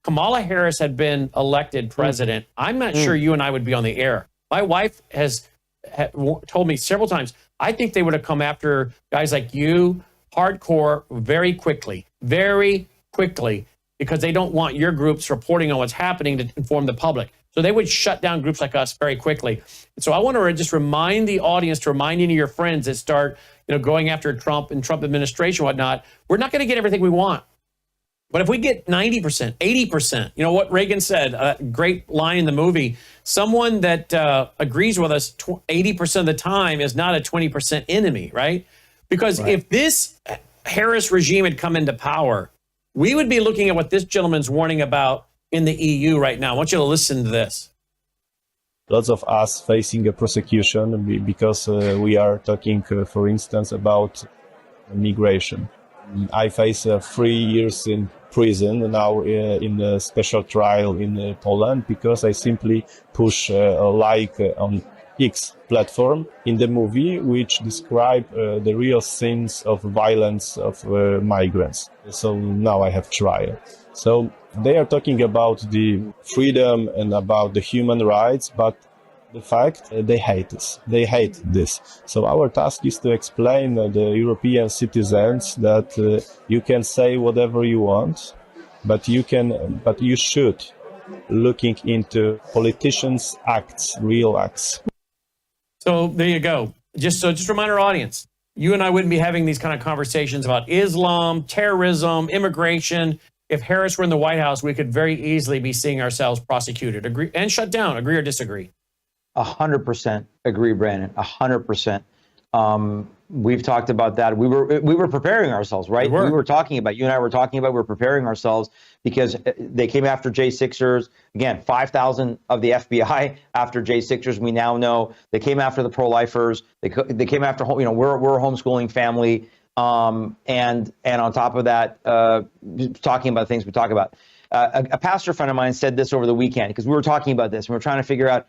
Kamala Harris had been elected president, I'm not sure you and I would be on the air. My wife has told me several times, I think they would have come after guys like you, hardcore, very quickly, because they don't want your groups reporting on what's happening to inform the public. So they would shut down groups like us very quickly. So I want to just remind the audience, to remind any of your friends that start, going after Trump and Trump administration and whatnot, we're not going to get everything we want. But if we get 90%, 80%, what Reagan said, a great line in the movie, someone that agrees with us 80% of the time is not a 20% enemy, right? Because if this Harris regime had come into power, we would be looking at what this gentleman's warning about in the EU right now. I want you to listen to this. Lots of us facing a prosecution because we are talking, for instance, about migration. I face 3 years in prison now in a special trial in Poland because I simply push a like on X platform in the movie, which describe the real scenes of violence of migrants. So now I have trial. So they are talking about the freedom and about the human rights, but the fact they hate us. They hate this. So our task is to explain the European citizens that you can say whatever you want, but you should looking into politicians' acts, real acts. So there you go. Just remind our audience, you and I wouldn't be having these kind of conversations about Islam, terrorism, immigration. If Harris were in the White House, we could very easily be seeing ourselves prosecuted, agree and shut down. Agree or disagree? 100% agree, Brandon. 100%. We've talked about that. We were preparing ourselves, right? We were talking about, you and I were talking about, we're preparing ourselves because they came after J6ers. Again, 5,000 of the FBI after J6ers. We now know they came after the pro-lifers. They came after, we're a homeschooling family. And on top of that, talking about things we talk about. A pastor friend of mine said this over the weekend because we were talking about this and we're trying to figure out,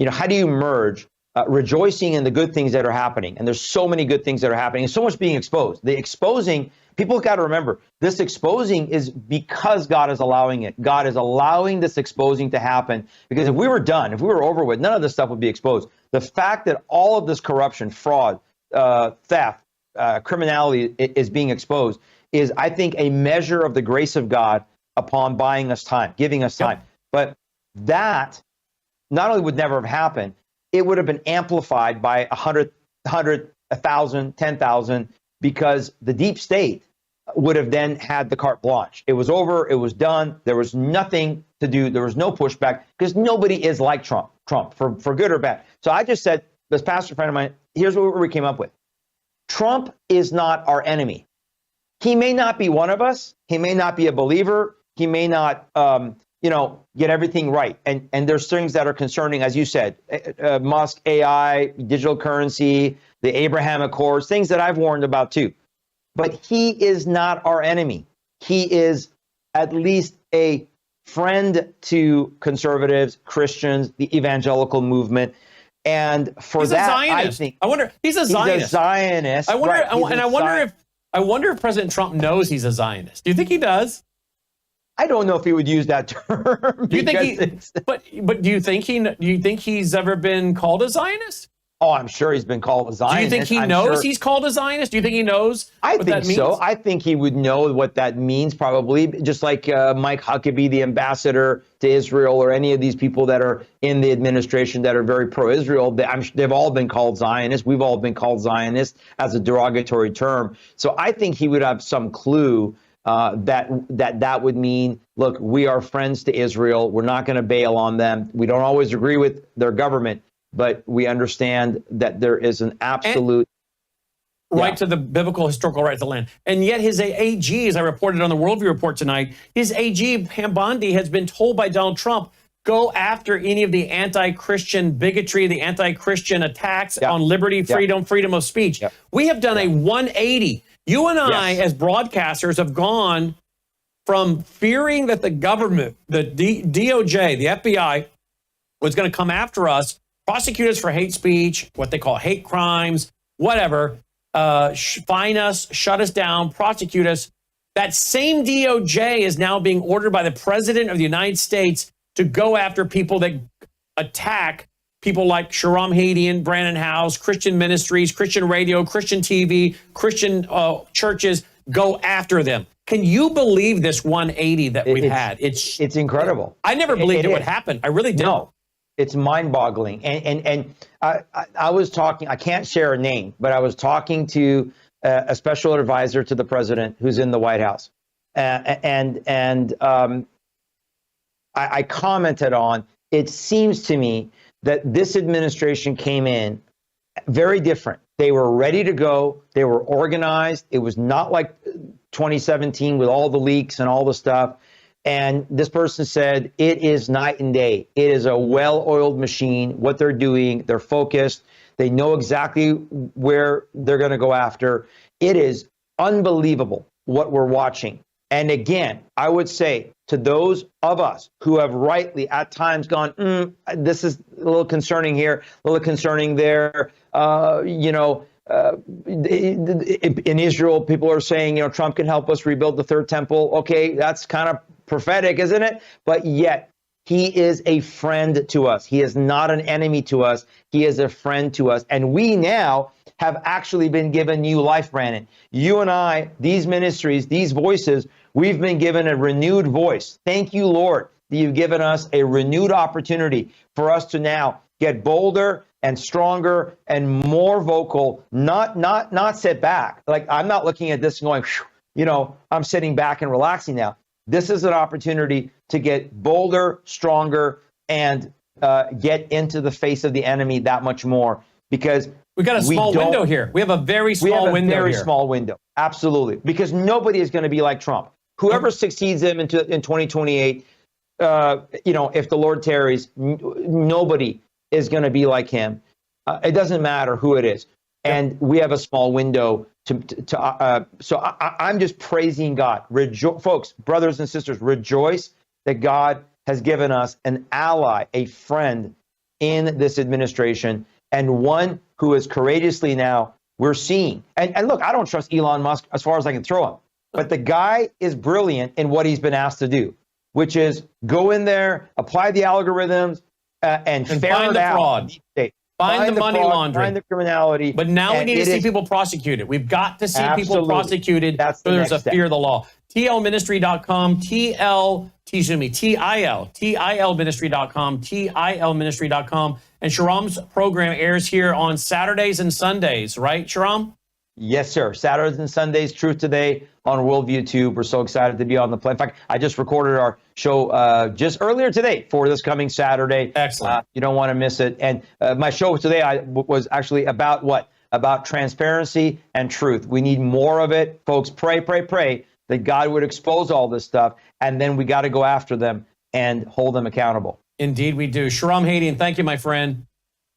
how do you merge rejoicing in the good things that are happening? And there's so many good things that are happening and so much being exposed. The exposing, people got to remember, this exposing is because God is allowing it. God is allowing this exposing to happen because if we were done, if we were over with, none of this stuff would be exposed. The fact that all of this corruption, fraud, theft, criminality is being exposed is, I think, a measure of the grace of God upon buying us time, giving us time. But that not only would never have happened, it would have been amplified by 100, 1,000, 10,000, because the deep state would have then had the carte blanche. It was over. It was done. There was nothing to do. There was no pushback because nobody is like Trump for good or bad. So I just said, this pastor friend of mine, here's what we came up with. Trump is not our enemy. He may not be one of us. He may not be a believer. He may not, get everything right. And there's things that are concerning, as you said, Musk, AI, digital currency, the Abraham Accords, things that I've warned about too. But he is not our enemy. He is at least a friend to conservatives, Christians, the evangelical movement. And for he's that, a Zionist. I think I wonder, he's a Zionist. He's a Zionist. I wonder if President Trump knows he's a Zionist. Do you think he does? I don't know if he would use that term. Do you think but do you think he's ever been called a Zionist? Oh, I'm sure he's been called a Zionist. Do you think he knows he's called a Zionist? Do you think he knows what that means? So. I think he would know what that means, probably, just like Mike Huckabee, the ambassador to Israel, or any of these people that are in the administration that are very pro-Israel. They've all been called Zionists. We've all been called Zionists as a derogatory term. So I think he would have some clue that would mean, look, we are friends to Israel. We're not going to bail on them. We don't always agree with their government, but we understand that there is an absolute right to the biblical historical right to the land. And yet his AG, as I reported on the Worldview Report tonight, his AG, Pam Bondi, has been told by Donald Trump, go after any of the anti-Christian bigotry, the anti-Christian attacks on liberty, freedom, freedom of speech. We have done a 180. You and I, as broadcasters, have gone from fearing that the government, the DOJ, the FBI, was going to come after us, prosecute us for hate speech, what they call hate crimes, whatever, fine us, shut us down, prosecute us. That same DOJ is now being ordered by the President of the United States to go after people that attack people like Shahram Hadian, Brandon House, Christian ministries, Christian radio, Christian TV, Christian churches, go after them. Can you believe this 180 that we've had? It's incredible. I never believed it would happen. I really didn't. No. It's mind-boggling. And I was talking, I can't share a name, but I was talking to a special advisor to the president who's in the White House. I commented on, it seems to me that this administration came in very different. They were ready to go. They were organized. It was not like 2017 with all the leaks and all the stuff. And this person said, it is night and day. It is a well-oiled machine. What they're doing, they're focused. They know exactly where they're going to go after. It is unbelievable what we're watching. And again, I would say to those of us who have rightly at times gone, this is a little concerning here, a little concerning there. In Israel, people are saying, Trump can help us rebuild the third temple. Okay, that's kind of prophetic, isn't it? But yet, he is a friend to us. He is not an enemy to us. He is a friend to us. And we now have actually been given new life, Brandon. You and I, these ministries, these voices, we've been given a renewed voice. Thank you, Lord, that you've given us a renewed opportunity for us to now get bolder and stronger and more vocal, not sit back. Like, I'm not looking at this and going, I'm sitting back and relaxing now. This is an opportunity to get bolder, stronger, and get into the face of the enemy that much more, because we got a small window here. We have a very small window here. Very small window. Absolutely. Because nobody is going to be like Trump. Whoever succeeds him in 2028, if the Lord tarries, nobody is going to be like him. It doesn't matter who it is. And we have a small window so I'm just praising God. Folks, brothers and sisters, rejoice that God has given us an ally, a friend in this administration, and one who is courageously now we're seeing. And look, I don't trust Elon Musk as far as I can throw him, but the guy is brilliant in what he's been asked to do, which is go in there, apply the algorithms, and ferret the out fraud. Find the money fraud, laundering. find the criminality. But now we need to see people prosecuted. We've got to see people prosecuted. That's so there's a step. fear of the law. TLministry.com, TILministry.com, TILministry.com. And Shahram's program airs here on Saturdays and Sundays, right, Shahram? Yes, sir. Saturdays and Sundays, Truth Today on Worldview Tube. We're so excited to be on the plane. In fact, I just recorded our show just earlier today for this coming Saturday. Excellent. You don't want to miss it. And my show today was actually about what? About transparency and truth. We need more of it. Folks, pray that God would expose all this stuff. And then we got to go after them and hold them accountable. Indeed, we do. Shahram Hadian, thank you, my friend.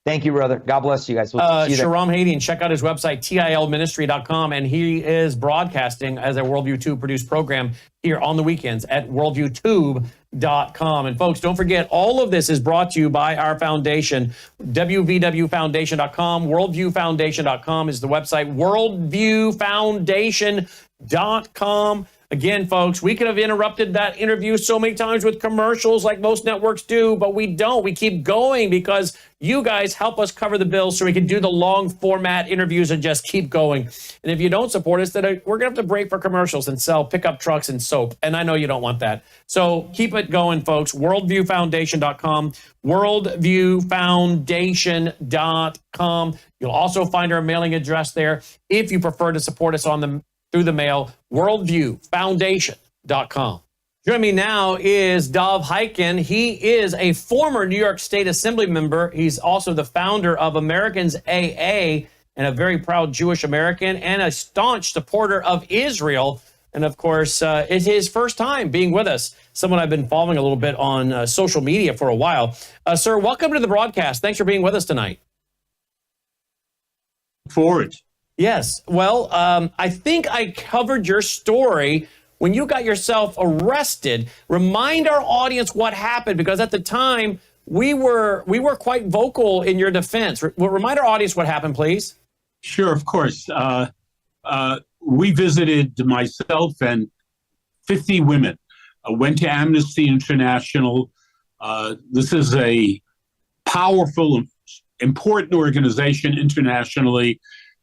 Thank you, brother. God bless you guys. We'll see you there. Shahram Hadian, check out his website, TILministry.com, and he is broadcasting as a Worldview Tube produced program here on the weekends at worldviewtube.com. And folks, don't forget, all of this is brought to you by our foundation, www.foundation.com. Worldviewfoundation.com is the website, worldviewfoundation.com. Again, folks, we could have interrupted that interview so many times with commercials like most networks do, but we don't. We keep going because you guys help us cover the bill so we can do the long format interviews and just keep going. And if you don't support us, then we're going to have to break for commercials and sell pickup trucks and soap. And I know you don't want that. So keep it going, folks. WorldviewFoundation.com, WorldviewFoundation.com. You'll also find our mailing address there if you prefer to support us through the mail, worldviewfoundation.com. Joining me now is Dov Hikind. He is a former New York State Assembly member. He's also the founder of Americans AA and a very proud Jewish American and a staunch supporter of Israel. And of course, it's his first time being with us. Someone I've been following a little bit on social media for a while. Sir, welcome to the broadcast. Thanks for being with us tonight. Forward. Yes. Well, I think I covered your story when you got yourself arrested. Remind our audience what happened, because at the time we were quite vocal in your defense. Remind our audience what happened, please. Sure, of course. We visited, myself and 50 women, went to Amnesty International. This is a powerful, important organization internationally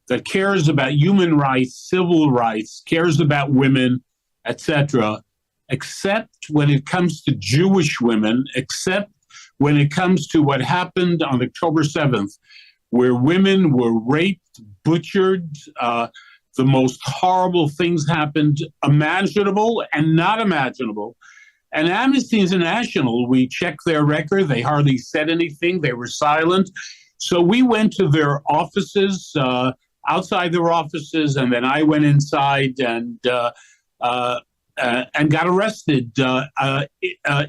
that cares about human rights, civil rights, cares about women, etc., except when it comes to Jewish women, except when it comes to what happened on October 7th, where women were raped, butchered, the most horrible things happened, imaginable and not imaginable. And Amnesty International, we checked their record. They hardly said anything. They were silent. So we went to their offices, outside their offices, and then I went inside and got arrested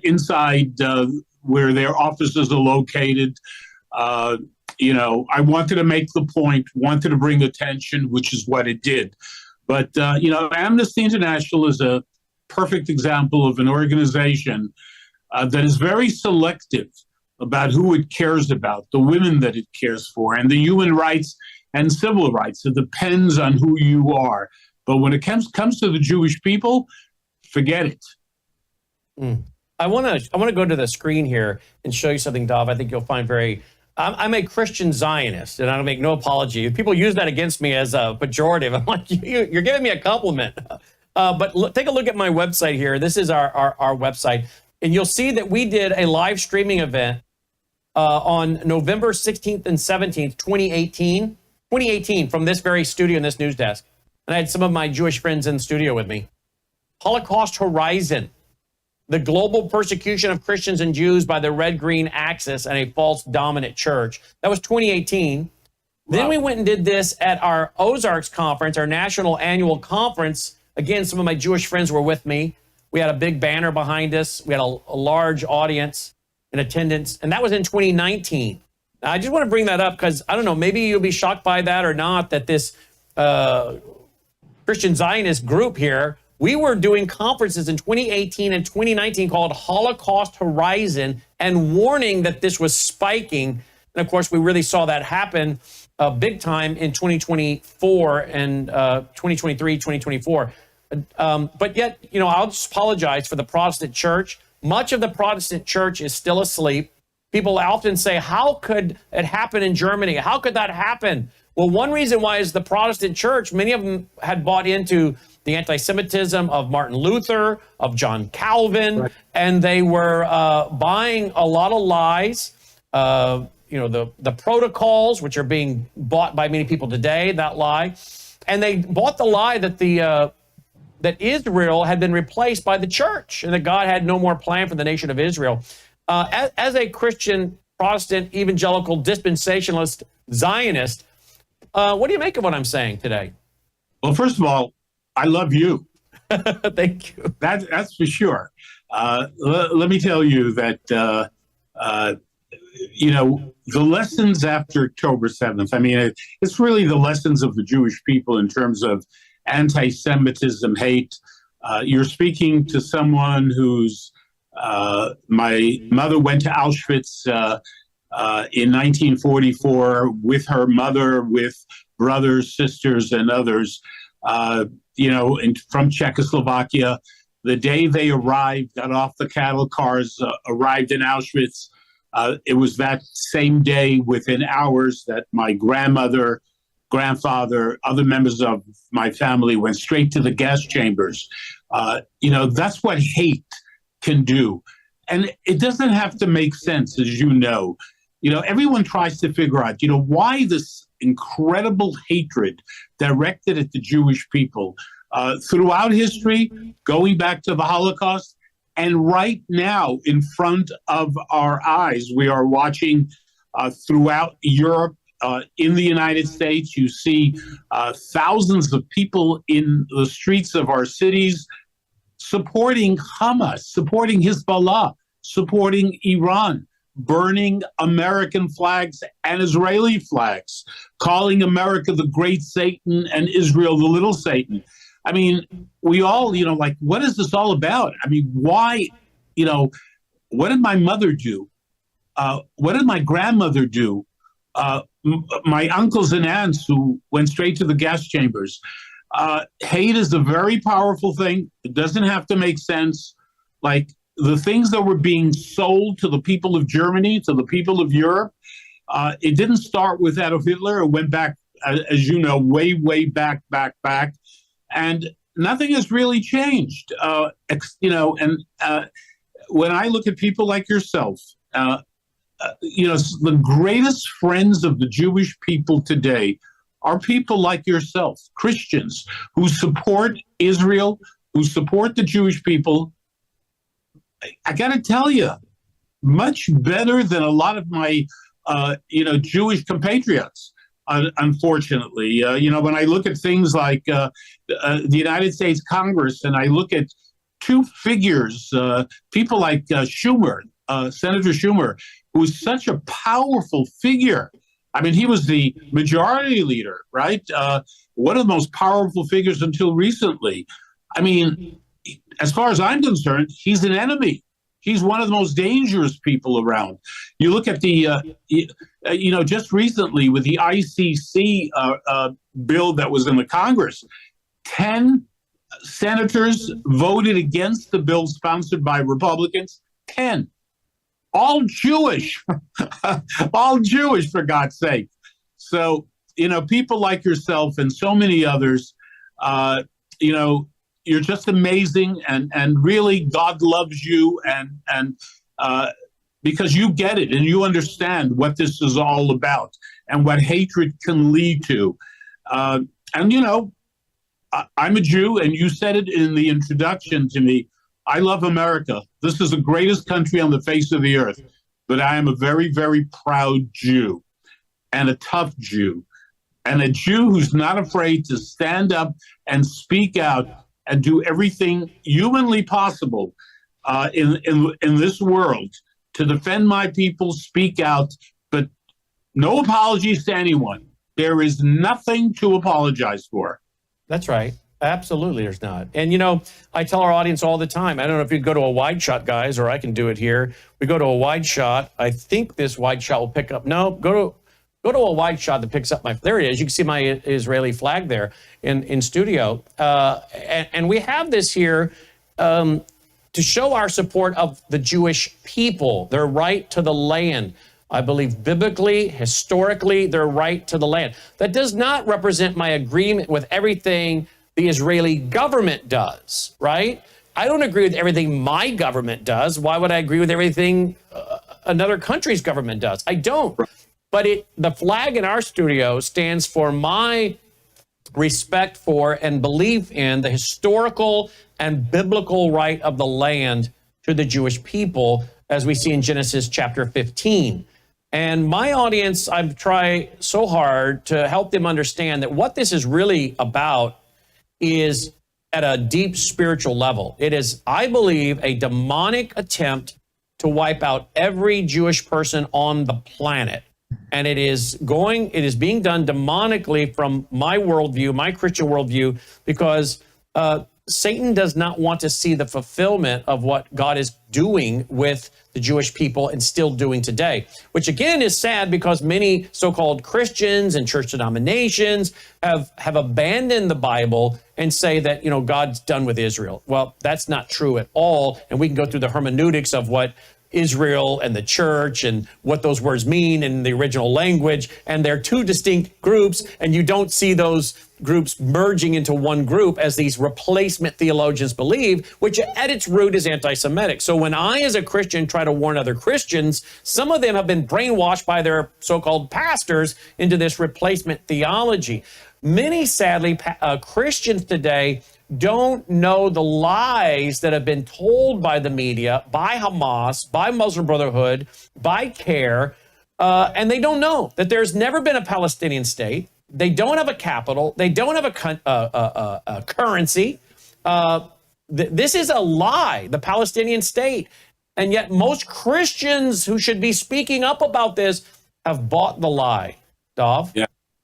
inside where their offices are located. I wanted to make the point, wanted to bring attention, which is what it did. But, Amnesty International is a perfect example of an organization that is very selective about who it cares about, the women that it cares for, and the human rights and civil rights. It depends on who you are. But when it comes to the Jewish people, forget it. I want to go to the screen here and show you something, Dov. I think you'll find I'm a Christian Zionist, and I don't make no apology. People use that against me as a pejorative. I'm like, you're giving me a compliment. But take a look at my website here. This is our website. And you'll see that we did a live streaming event on November 16th and 17th, 2018, from this very studio in this news desk. And I had some of my Jewish friends in the studio with me. Holocaust Horizon, the global persecution of Christians and Jews by the red-green axis and a false dominant church. That was 2018. Wow. Then we went and did this at our Ozarks conference, our national annual conference. Again, some of my Jewish friends were with me. We had a big banner behind us. We had a large audience in attendance, and that was in 2019. Now, I just want to bring that up because, I don't know, maybe you'll be shocked by that or not, that this Christian Zionist group here, we were doing conferences in 2018 and 2019 called Holocaust Horizon and warning that this was spiking. And, of course, we really saw that happen big time in 2024 and 2023, 2024. But yet, I'll just apologize for the Protestant church. Much of the Protestant church is still asleep. People often say, how could it happen in Germany? How could that happen? Well, one reason why is the Protestant church, many of them had bought into the anti-Semitism of Martin Luther, of John Calvin, right. And they were buying a lot of lies, the protocols, which are being bought by many people today, that lie. And they bought the lie that that Israel had been replaced by the church and that God had no more plan for the nation of Israel. As a Christian, Protestant, evangelical, dispensationalist, Zionist, what do you make of what I'm saying today? Well, first of all, I love you. Thank you. That's for sure. Let me tell you that, the lessons after October 7th, I mean, it's really the lessons of the Jewish people in terms of anti-Semitism, hate. You're speaking to someone who's, my mother went to Auschwitz in 1944 with her mother, with brothers, sisters, and others. from Czechoslovakia. The day they arrived, got off the cattle cars, arrived in Auschwitz. It was that same day, within hours, that my grandmother, grandfather, other members of my family went straight to the gas chambers. That's what hate can do. And it doesn't have to make sense, as you know. Everyone tries to figure out, why this incredible hatred directed at the Jewish people throughout history, going back to the Holocaust, and right now in front of our eyes. We are watching throughout Europe, in the United States. You see thousands of people in the streets of our cities supporting Hamas, supporting Hezbollah, supporting Iran, burning American flags and Israeli flags, calling America the great Satan and Israel the little Satan. I mean, we all, what is this all about? I mean, why, what did my mother do? What did my grandmother do? My uncles and aunts who went straight to the gas chambers. Hate is a very powerful thing. It doesn't have to make sense. Like the things that were being sold to the people of Germany, to the people of Europe, it didn't start with Adolf Hitler. It went back, as you know, way, way back. And nothing has really changed. When I look at people like yourself, the greatest friends of the Jewish people today are people like yourself, Christians who support Israel, who support the Jewish people. I got to tell you, much better than a lot of my, Jewish compatriots. Unfortunately, when I look at things like the United States Congress, and I look at two figures, people like Schumer, Senator Schumer, who is such a powerful figure. I mean, he was the majority leader, right? One of the most powerful figures until recently. I mean, as far as I'm concerned, he's an enemy. He's one of the most dangerous people around. You look at the, just recently with the ICC bill that was in the Congress, 10 senators voted against the bill sponsored by Republicans. 10. All Jewish, all Jewish, for God's sake. So, people like yourself and so many others, you're just amazing, and really God loves you, and because you get it and you understand what this is all about and what hatred can lead to. I'm a Jew, and you said it in the introduction to me. I love America. This is the greatest country on the face of the earth, but I am a very, very proud Jew, and a tough Jew, and a Jew who's not afraid to stand up and speak out and do everything humanly possible in this world to defend my people, speak out, but no apologies to anyone. There is nothing to apologize for. That's right. Absolutely, there's not. And, I tell our audience all the time, I don't know if you go to a wide shot, guys, or I can do it here. We go to a wide shot. I think this wide shot will pick up. No, go to a wide shot that picks up there it is. You can see my Israeli flag there in studio. And we have this here to show our support of the Jewish people, their right to the land. I believe biblically, historically, their right to the land. That does not represent my agreement with everything the Israeli government does, right? I don't agree with everything my government does. Why would I agree with everything another country's government does? I don't. But the flag in our studio stands for my respect for and belief in the historical and biblical right of the land to the Jewish people, as we see in Genesis chapter 15. And my audience, I've tried so hard to help them understand that what this is really about is at a deep spiritual level. It is, I believe, a demonic attempt to wipe out every Jewish person on the planet. And it is being done demonically from my worldview, my Christian worldview, because Satan does not want to see the fulfillment of what God is doing with the Jewish people and still doing today, which again is sad because many so-called Christians and church denominations have abandoned the Bible and say that, you know, God's done with Israel. Well, that's not true at all. And we can go through the hermeneutics of what Israel and the church and what those words mean in the original language. And they're two distinct groups, and you don't see those groups merging into one group as these replacement theologians believe, which at its root is anti-Semitic. So when I, as a Christian, try to warn other Christians, some of them have been brainwashed by their so-called pastors into this replacement theology. Many, sadly, Christians today don't know the lies that have been told by the media, by Hamas, by Muslim Brotherhood, by CARE, and they don't know that there's never been a Palestinian state. They don't have a capital. They don't have a currency. This is a lie, the Palestinian state. And yet most Christians who should be speaking up about this have bought the lie. Dov?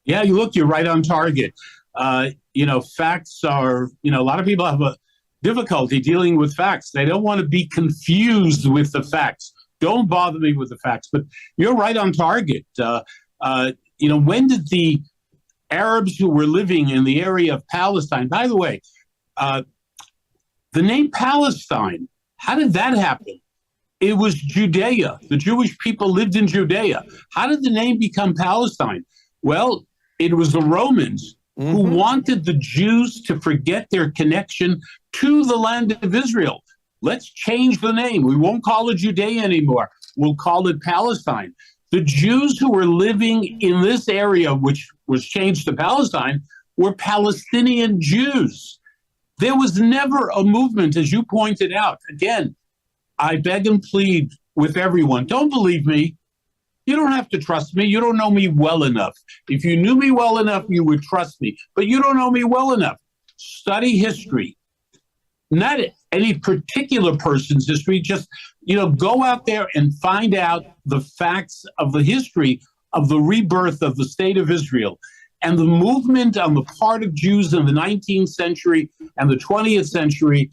Yeah, you're right on target. Facts are, a lot of people have a difficulty dealing with facts. They don't want to be confused with the facts. Don't bother me with the facts. But you're right on target. When did the Arabs who were living in the area of Palestine, by the way, the name Palestine, how did that happen? It was Judea. The Jewish people lived in Judea. How did the name become Palestine? Well, it was the Romans who wanted the Jews to forget their connection to the land of Israel. Let's change the name. We won't call it Judea anymore. We'll call it Palestine. The Jews who were living in this area, which was changed to Palestine, were Palestinian Jews. There was never a movement, as you pointed out. Again, I beg and plead with everyone, don't believe me. You don't have to trust me. You don't know me well enough. If you knew me well enough, you would trust me. But you don't know me well enough. Study history. Not any particular person's history. Just, go out there and find out the facts of the history of the rebirth of the state of Israel. And the movement on the part of Jews in the 19th century and the 20th century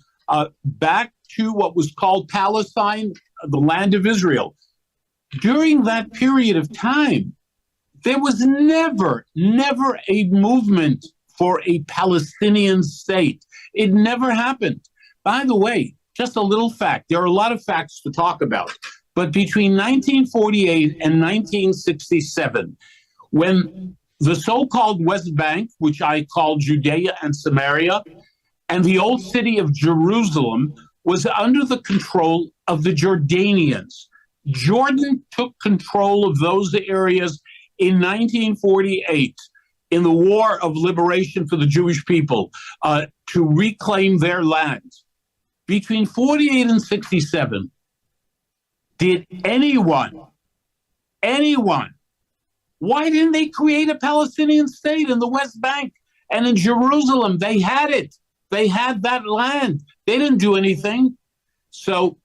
back to what was called Palestine, the land of Israel. During that period of time, there was never a movement for a Palestinian state. It never happened. By the way, just a little fact. There are a lot of facts to talk about. But between 1948 and 1967, when the so-called West Bank, which I call Judea and Samaria, and the old city of Jerusalem was under the control of the Jordanians. Jordan took control of those areas in 1948 in the War of Liberation for the Jewish people to reclaim their land. Between 48 and 67, did anyone, why didn't they create a Palestinian state in the West Bank and in Jerusalem? They had it. They had that land. They didn't do anything. So,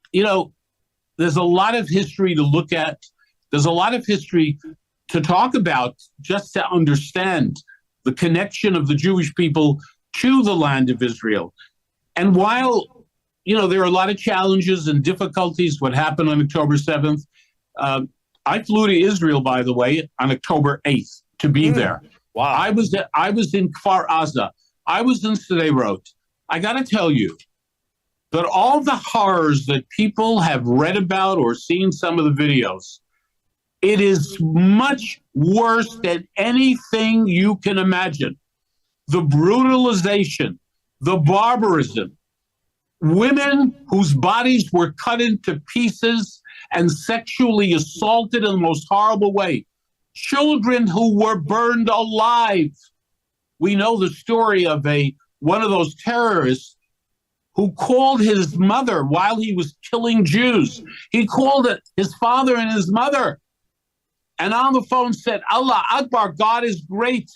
there's a lot of history to look at. There's a lot of history to talk about just to understand the connection of the Jewish people to the land of Israel. And while, there are a lot of challenges and difficulties, what happened on October 7th, I flew to Israel, by the way, on October 8th to be there. Wow. I was in Kfar Aza. I was in Sderot. I got to tell you that all the horrors that people have read about or seen some of the videos, it is much worse than anything you can imagine. The brutalization, the barbarism, women whose bodies were cut into pieces and sexually assaulted in the most horrible way, children who were burned alive. We know the story of one of those terrorists who called his mother while he was killing Jews. He called it his father and his mother. And on the phone said, Allah Akbar, God is great.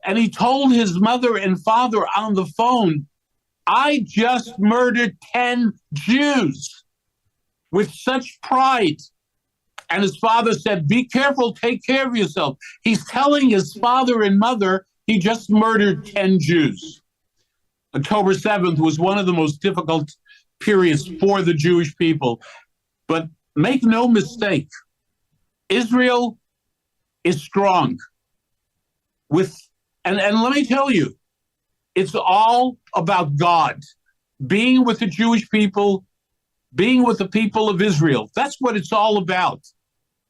And he told his mother and father on the phone, I just murdered 10 Jews with such pride. And his father said, be careful, take care of yourself. He's telling his father and mother he just murdered 10 Jews. October 7th was one of the most difficult periods for the Jewish people. But make no mistake, Israel is strong. And let me tell you, it's all about God, being with the Jewish people, being with the people of Israel. That's what it's all about.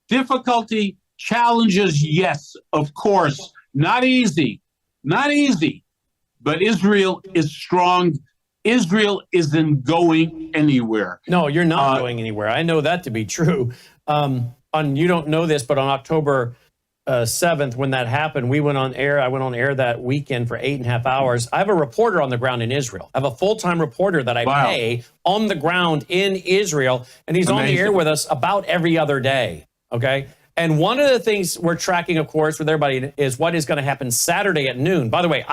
Difficulty, challenges, yes, of course. Not easy, but Israel is strong. Israel isn't going anywhere. No, you're not going anywhere. I know that to be true. You don't know this, but on October 7th, when that happened, we went on air. I went on air that weekend for 8.5 hours. I have a reporter on the ground in Israel. I have a full-time reporter that I pay on the ground in Israel, and he's on the air with us about every other day. Okay. And one of the things we're tracking, of course, with everybody is what is going to happen Saturday at noon. By the way,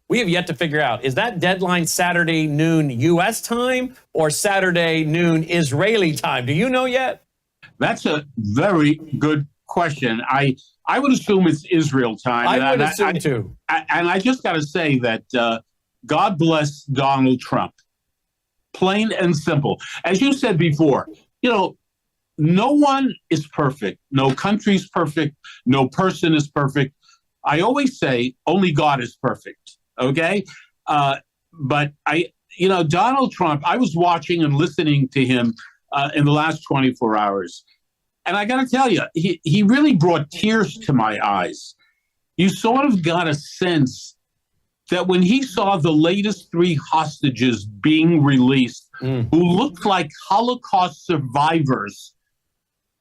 we have yet to figure out, is that deadline Saturday noon U.S. time or Saturday noon Israeli time? Do you know yet? That's a very good question. I would assume it's Israel time. I would assume too. And I just got to say that God bless Donald Trump. Plain and simple. As you said before, no one is perfect. No country's perfect. No person is perfect. I always say only God is perfect. Okay? But Donald Trump, I was watching and listening to him in the last 24 hours. And I got to tell you, he really brought tears to my eyes. You sort of got a sense that when he saw the latest 3 hostages being released, who looked like Holocaust survivors,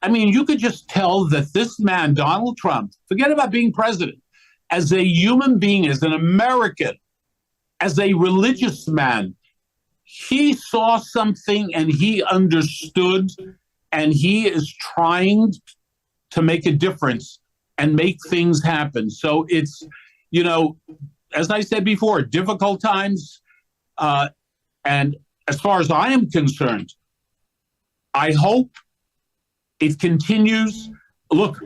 I mean, you could just tell that this man, Donald Trump, forget about being president, as a human being, as an American, as a religious man, he saw something and he understood. And he is trying to make a difference and make things happen. So it's, as I said before, difficult times. And as far as I am concerned, I hope it continues. Look,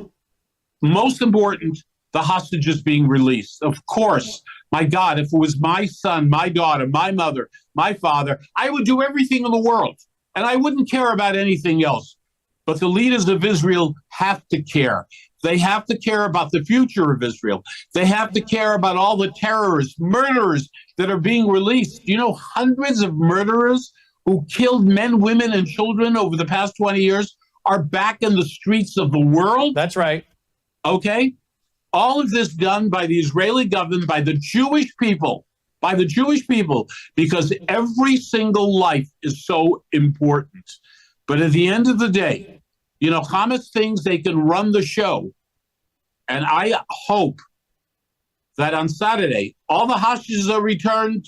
most important, the hostages being released. Of course, my God, if it was my son, my daughter, my mother, my father, I would do everything in the world. And I wouldn't care about anything else. But the leaders of Israel have to care. They have to care about the future of Israel. They have to care about all the terrorists, murderers that are being released. Hundreds of murderers who killed men, women, and children over the past 20 years are back in the streets of the world. That's right. Okay? All of this done by the Israeli government, by the Jewish people, because every single life is so important. But at the end of the day, Hamas thinks they can run the show. And I hope that on Saturday, all the hostages are returned.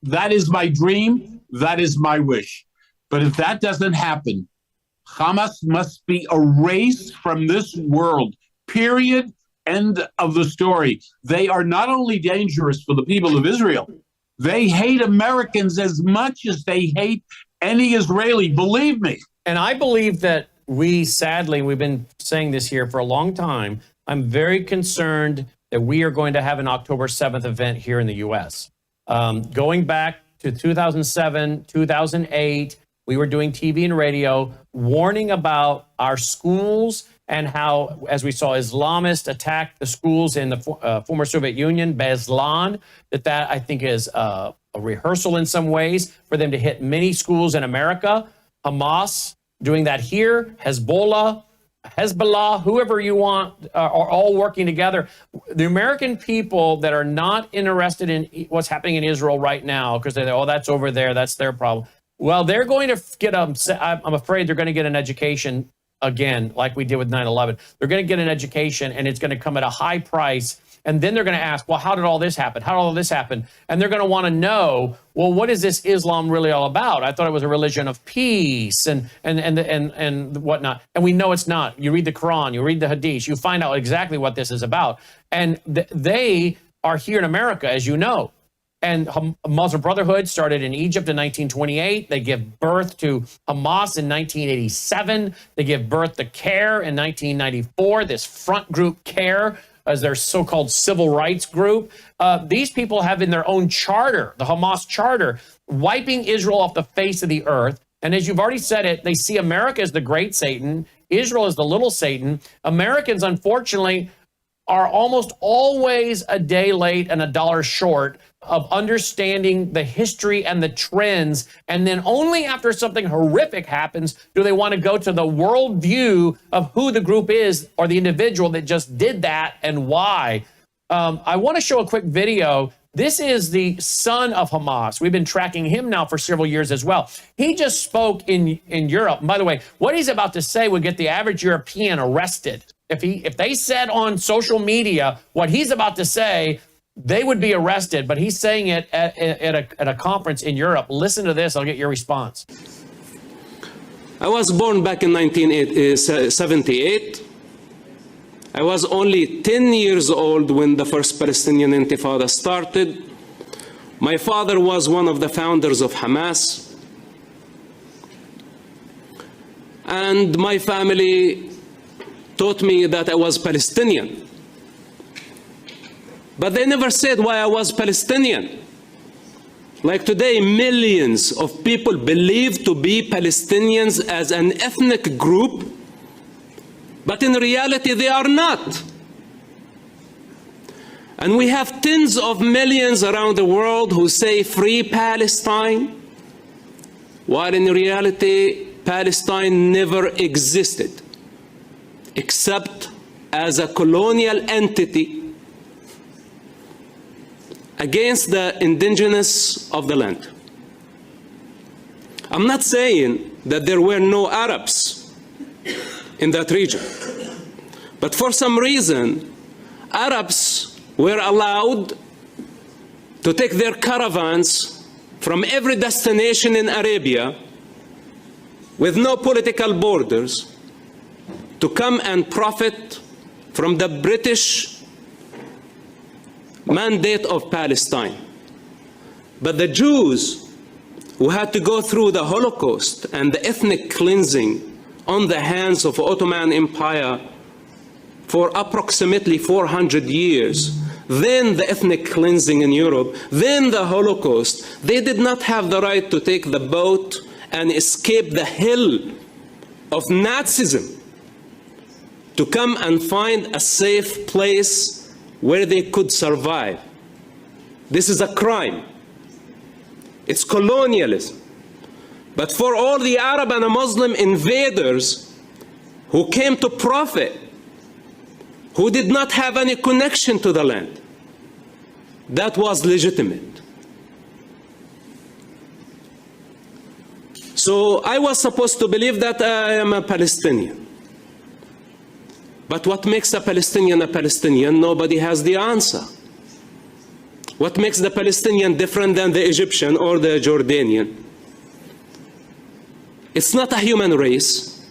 That is my dream. That is my wish. But if that doesn't happen, Hamas must be erased from this world. Period. End of the story. They are not only dangerous for the people of Israel, they hate Americans as much as they hate any Israeli. Believe me. And I believe that we've been saying this here for a long time, I'm very concerned that we are going to have an October 7th event here in the U.S. Going back to 2007, 2008, we were doing TV and radio, warning about our schools and how, as we saw, Islamists attack the schools in the former Soviet Union, Beslan, that I think is a rehearsal in some ways for them to hit many schools in America. Hamas doing that here, Hezbollah, whoever you want, are all working together. The American people that are not interested in what's happening in Israel right now, because they're, that's over there, that's their problem. Well, they're going to get, I'm afraid they're going to get an education again, like we did with 9/11. They're going to get an education, and it's going to come at a high price. And then they're going to ask, well, how did all this happen? How did all this happen? And they're going to want to know, well, what is this Islam really all about? I thought it was a religion of peace and whatnot. And we know it's not. You read the Quran, you read the Hadith, you find out exactly what this is about. And they are here in America, as you know. And Muslim Brotherhood started in Egypt in 1928. They give birth to Hamas in 1987. They give birth to CARE in 1994, this front group CARE, as their so-called civil rights group. These people have in their own charter, the Hamas charter, wiping Israel off the face of the earth. And as you've already said it, they see America as the great Satan, Israel as the little Satan. Americans, unfortunately, are almost always a day late and a dollar short of understanding the history and the trends. And then only after something horrific happens do they want to go to the worldview of who the group is or the individual that just did that and why. I want to show a quick video. This is the son of Hamas. We've been tracking him now for several years as well. He just spoke in Europe. And by the way, what he's about to say would get the average European arrested. If they said on social media what he's about to say, they would be arrested. But he's saying it at a conference in Europe. Listen to this. I'll get your response. I was born back in 1978. I was only 10 years old when the first Palestinian Intifada started. My father was one of the founders of Hamas. And my family taught me that I was Palestinian. But they never said why I was Palestinian. Like today, millions of people believe to be Palestinians as an ethnic group, but in reality they are not. And we have tens of millions around the world who say free Palestine, while in reality Palestine never existed, except as a colonial entity against the indigenous of the land. I'm not saying that there were no Arabs in that region, but for some reason, Arabs were allowed to take their caravans from every destination in Arabia with no political borders to come and profit from the British mandate of Palestine. But the Jews who had to go through the Holocaust and the ethnic cleansing on the hands of Ottoman Empire for approximately 400 years, then the ethnic cleansing in Europe, then the Holocaust, they did not have the right to take the boat and escape the hell of Nazism to come and find a safe place where they could survive. This is a crime. It's colonialism. But for all the Arab and Muslim invaders who came to profit, who did not have any connection to the land, that was legitimate. So I was supposed to believe that I am a Palestinian. But what makes a Palestinian, nobody has the answer. What makes the Palestinian different than the Egyptian or the Jordanian? It's not a human race.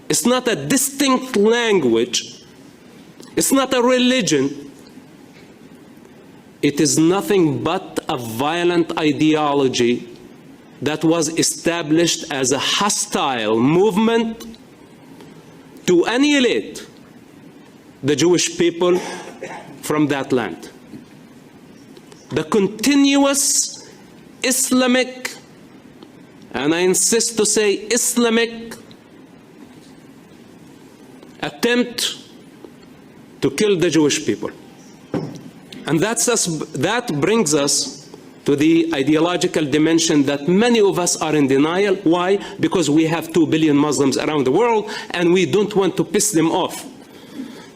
It's not a distinct language. It's not a religion. It is nothing but a violent ideology that was established as a hostile movement to annihilate the Jewish people from that land. The continuous Islamic, and I insist to say Islamic, attempt to kill the Jewish people. And that brings us to the ideological dimension that many of us are in denial. Why? Because we have 2 billion Muslims around the world and we don't want to piss them off.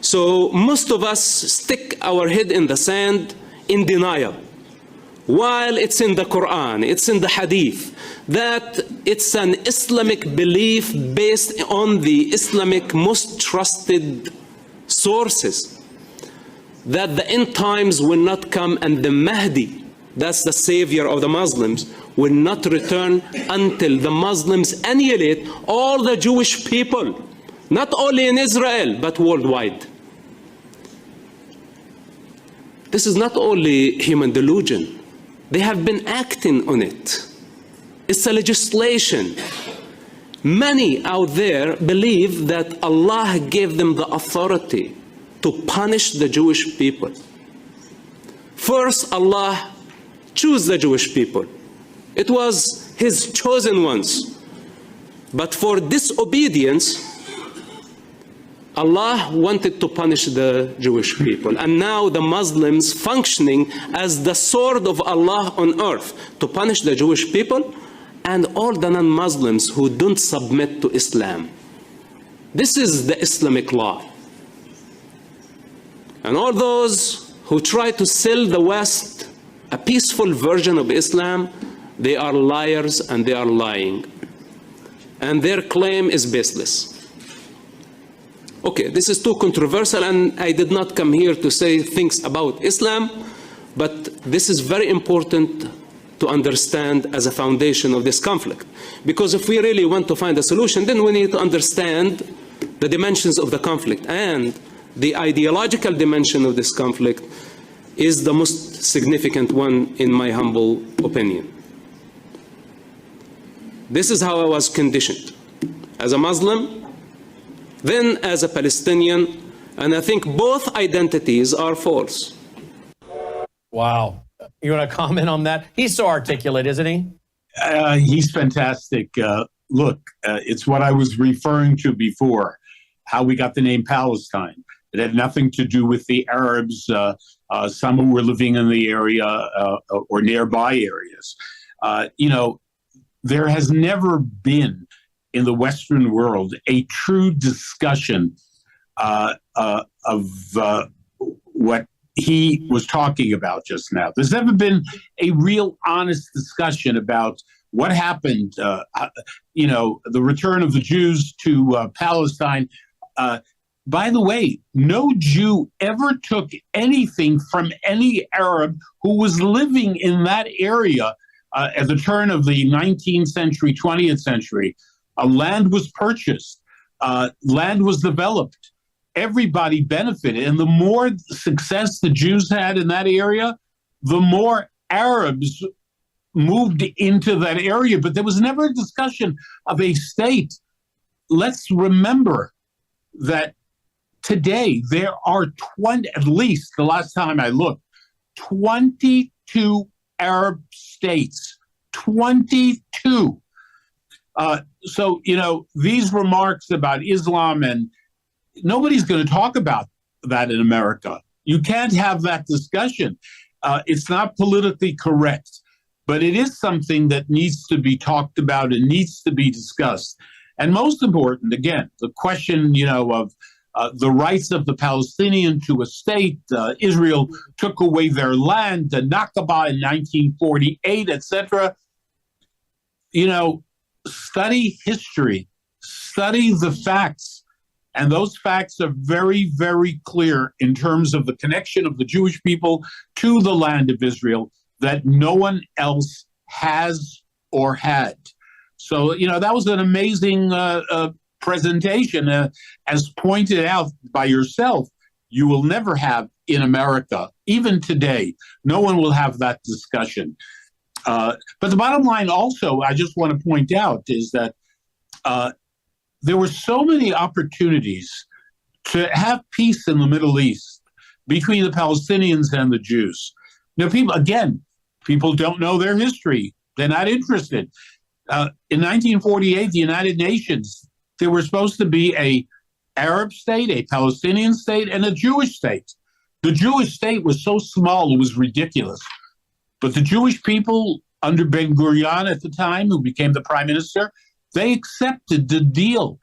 So most of us stick our head in the sand in denial. While it's in the Quran, it's in the Hadith, that it's an Islamic belief based on the Islamic most trusted sources, that the end times will not come and the Mahdi, that's the savior of the Muslims, will not return until the Muslims annihilate all the Jewish people, not only in Israel, but worldwide. This is not only human delusion. They have been acting on it. It's a legislation. Many out there believe that Allah gave them the authority to punish the Jewish people. First, Allah chose the Jewish people. It was His chosen ones. But for disobedience, Allah wanted to punish the Jewish people. And now the Muslims functioning as the sword of Allah on earth to punish the Jewish people and all the non-Muslims who don't submit to Islam. This is the Islamic law. And all those who try to sell the West a peaceful version of Islam, they are liars and they are lying. And their claim is baseless. Okay, this is too controversial, and I did not come here to say things about Islam, but this is very important to understand as a foundation of this conflict. Because if we really want to find a solution, then we need to understand the dimensions of the conflict. And the ideological dimension of this conflict is the most significant one, in my humble opinion. This is how I was conditioned as a Muslim, then as a Palestinian, and I think both identities are false. Wow. You want to comment on that? He's so articulate, isn't he? He's fantastic. Look, it's what I was referring to before, how we got the name Palestine. It had nothing to do with the Arabs, some who were living in the area or nearby areas. There has never been in the Western world a true discussion of what he was talking about just now. There's never been a real honest discussion about what happened, the return of the Jews to Palestine. By the way, no Jew ever took anything from any Arab who was living in that area at the turn of the 19th century, 20th century. Land was purchased, land was developed. Everybody benefited. And the more success the Jews had in that area, the more Arabs moved into that area. But there was never a discussion of a state. Let's remember that today there are 20, at least the last time I looked, 22 Arab states. 22. So, these remarks about Islam, and nobody's going to talk about that in America. You can't have that discussion. It's not politically correct, but it is something that needs to be talked about and needs to be discussed. And most important, again, the question, of the rights of the Palestinian to a state. Israel took away their land, the Nakba in 1948, etc. Study history, study the facts. And those facts are very, very clear in terms of the connection of the Jewish people to the land of Israel that no one else has or had. So, that was an amazing presentation. As pointed out by yourself, you will never have in America, even today, no one will have that discussion. But the bottom line also, I just want to point out, is that there were so many opportunities to have peace in the Middle East between the Palestinians and the Jews. People don't know their history. They're not interested. In 1948, the United Nations, there were supposed to be an Arab state, a Palestinian state, and a Jewish state. The Jewish state was so small, it was ridiculous. But the Jewish people under Ben-Gurion at the time, who became the prime minister, they accepted the deal.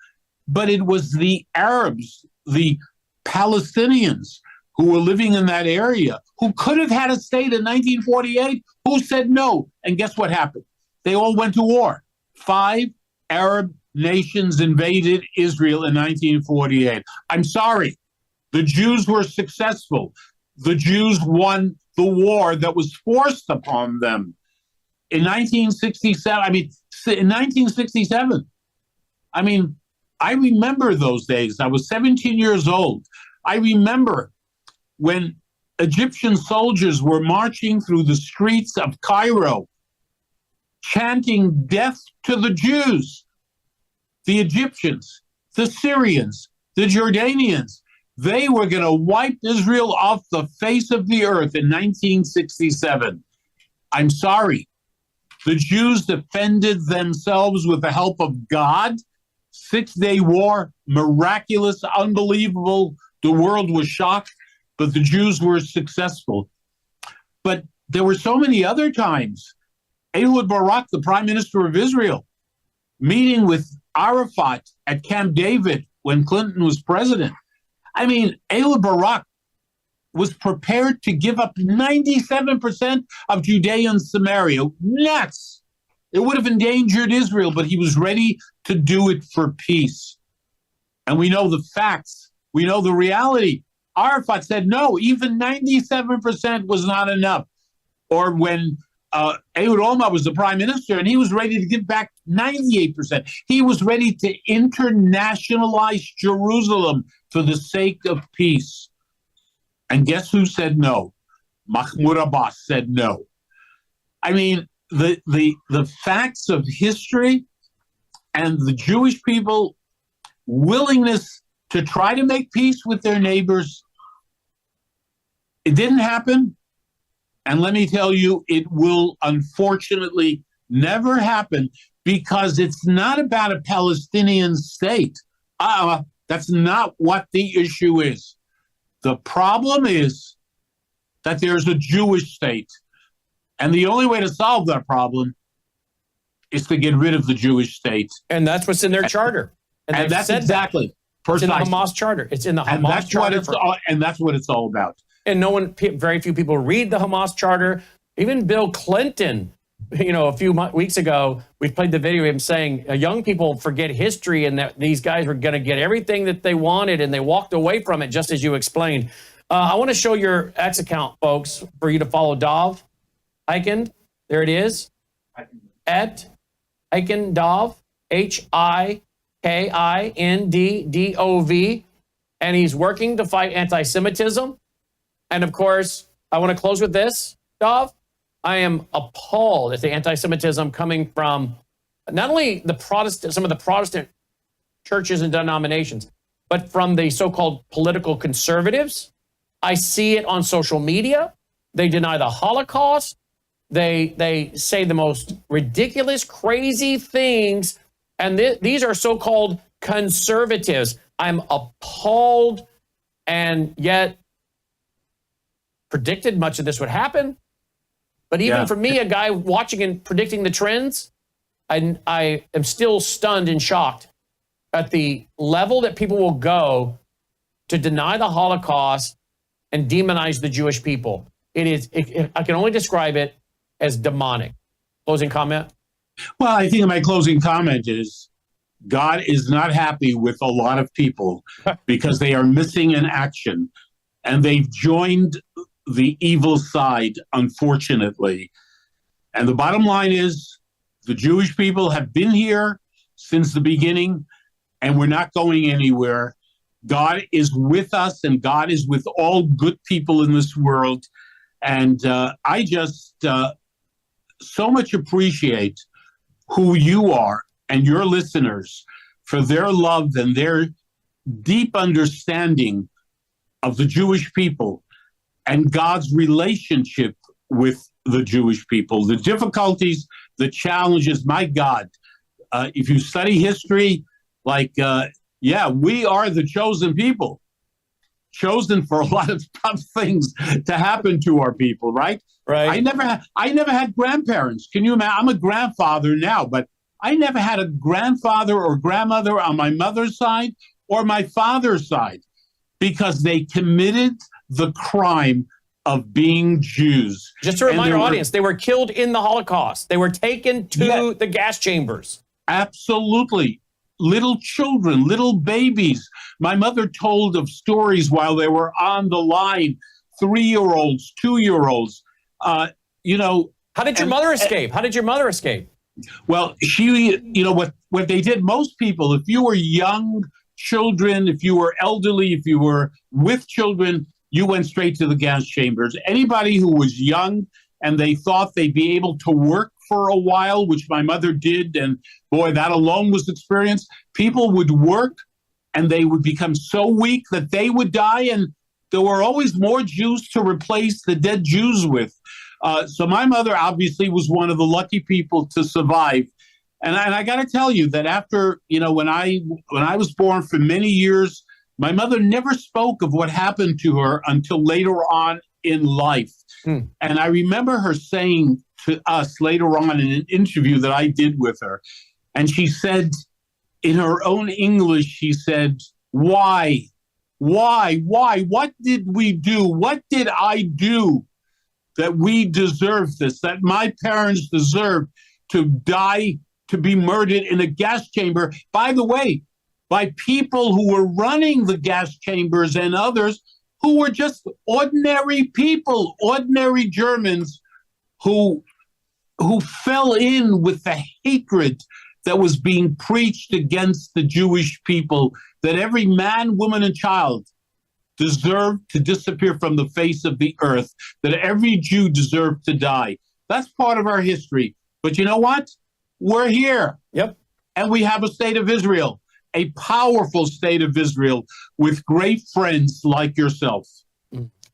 But it was the Arabs, the Palestinians who were living in that area, who could have had a state in 1948, who said no. And guess what happened? They all went to war. 5 Arab nations invaded Israel in 1948. I'm sorry. The Jews were successful. The Jews won the war that was forced upon them. In 1967, I remember those days. I was 17 years old. I remember when Egyptian soldiers were marching through the streets of Cairo, chanting death to the Jews. The Egyptians, the Syrians, the Jordanians, They were going to wipe Israel off the face of the earth in 1967. I'm sorry. The Jews defended themselves with the help of God. 6-day war, miraculous, unbelievable. The world was shocked, but the Jews were successful. But there were so many other times. Ehud Barak, the prime minister of Israel, meeting with Arafat at Camp David when Clinton was president. I mean, Ehud Barak was prepared to give up 97% of Judea and Samaria. Nuts! It would have endangered Israel, but he was ready to do it for peace. And we know the facts. We know the reality. Arafat said, no, even 97% was not enough. Or when Ehud Olmert was the prime minister and he was ready to give back 98%. He was ready to internationalize Jerusalem for the sake of peace. And guess who said no? Mahmoud Abbas said no. I mean, the facts of history and the Jewish people willingness to try to make peace with their neighbors, it didn't happen. And let me tell you, it will unfortunately never happen because it's not about a Palestinian state. That's not what the issue is. The problem is that there's a Jewish state. And the only way to solve that problem is to get rid of the Jewish state. And that's what's in their charter. And that's exactly. It's in the Hamas charter. It's in the Hamas charter. And that's what it's all about. And very few people read the Hamas charter. Even Bill Clinton, a few weeks ago, we played the video of him saying young people forget history and that these guys were going to get everything that they wanted and they walked away from it, just as you explained. I want to show your X account, folks, for you to follow Dov Hikind. There it is. At Hikind Dov, HIKINDDOV. And he's working to fight anti-Semitism. And of course, I want to close with this, Dov. I am appalled at the anti-Semitism coming from not only some of the Protestant churches and denominations, but from the so-called political conservatives. I see it on social media. They deny the Holocaust. They say the most ridiculous, crazy things. And these are so-called conservatives. I'm appalled, and yet predicted much of this would happen. But even for me, a guy watching and predicting the trends, I am still stunned and shocked at the level that people will go to deny the Holocaust and demonize the Jewish people. I can only describe it as demonic. Closing comment? Well, I think my closing comment is God is not happy with a lot of people because they are missing in action and they've joined the evil side, unfortunately. And the bottom line is the Jewish people have been here since the beginning and we're not going anywhere. God is with us and God is with all good people in this world. And I just so much appreciate who you are and your listeners for their love and their deep understanding of the Jewish people and God's relationship with the Jewish people. The difficulties, the challenges, my God, if you study history, we are the chosen people, chosen for a lot of tough things to happen to our people, right? Right. I never had grandparents. Can you imagine? I'm a grandfather now, but I never had a grandfather or grandmother on my mother's side or my father's side because they committed the crime of being Jews. Just to remind our audience, they were killed in the Holocaust. They were taken to the gas chambers. Absolutely. Little children, little babies. My mother told of stories while they were on the line, 3-year-olds, 2-year-olds. How did your mother escape? How did your mother escape? Well, what they did, most people, if you were young children, if you were elderly, if you were with children, you went straight to the gas chambers. Anybody who was young and they thought they'd be able to work for a while, which my mother did, and boy, that alone was experience. People would work and they would become so weak that they would die, and there were always more Jews to replace the dead Jews with. So my mother obviously was one of the lucky people to survive. And I got to tell you that after, when I was born, for many years, my mother never spoke of what happened to her until later on in life. And I remember her saying to us later on in an interview that I did with her, and she said, in her own English, she said, why? What did we do? What did I do that we deserve this, that my parents deserve to die, to be murdered in a gas chamber? By the way, by people who were running the gas chambers and others who were just ordinary people, ordinary Germans who fell in with the hatred that was being preached against the Jewish people, that every man, woman, and child deserved to disappear from the face of the earth, that every Jew deserved to die. That's part of our history. But you know what? We're here. Yep. And we have a state of Israel, a powerful state of Israel with great friends like yourself.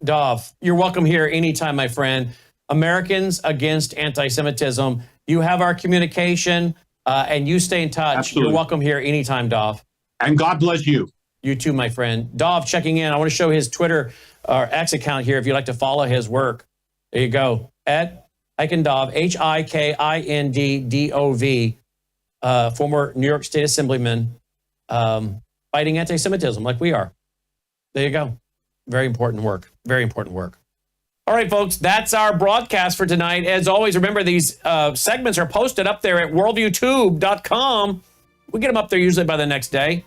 Dov, you're welcome here anytime, my friend. Americans Against Anti-Semitism. You have our communication, and you stay in touch. Absolutely. You're welcome here anytime, Dov. And God bless you. You too, my friend. Dov checking in. I want to show his Twitter or X account here if you'd like to follow his work. There you go. At Hikindov, Hikindov, former New York State Assemblyman, fighting anti-Semitism like we are. There you go. Very important work. Very important work. All right, folks, that's our broadcast for tonight. As always, remember these segments are posted up there at worldviewtube.com. We get them up there usually by the next day.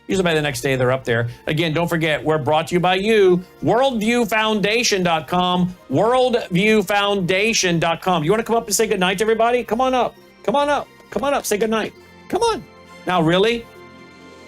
Usually by the next day, they're up there. Again, don't forget, we're brought to you by you, worldviewfoundation.com, worldviewfoundation.com. You want to come up and say goodnight to everybody? Come on up. Come on up. Come on up. Say goodnight. Come on. Now, really?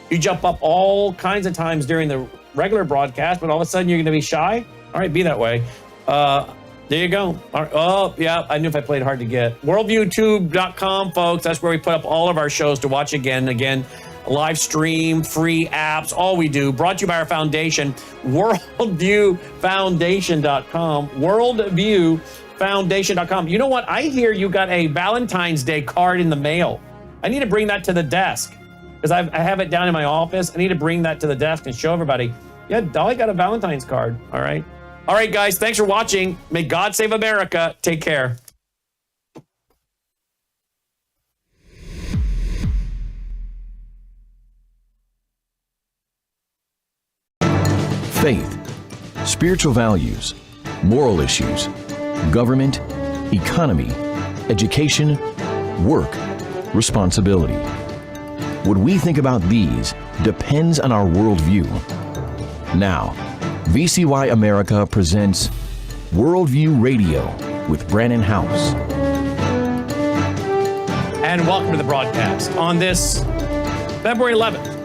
You jump up all kinds of times during the regular broadcast, but all of a sudden you're going to be shy? All right, be that way. There you go. All right. Oh, yeah, I knew if I played hard to get. Worldviewtube.com, folks. That's where we put up all of our shows to watch again. Again, live stream, free apps, all we do. Brought to you by our foundation, worldviewfoundation.com, worldviewfoundation.com. You know what? I hear you got a Valentine's Day card in the mail. I need to bring that to the desk because I have it down in my office. I need to bring that to the desk and show everybody. Yeah, Dolly got a Valentine's card. All right. All right, guys. Thanks for watching. May God save America. Take care. Faith, spiritual values, moral issues, government, economy, education, work, responsibility. What we think about these depends on our worldview. Now, VCY America presents Worldview Radio with Brannon House. And welcome to the broadcast on this February 11th.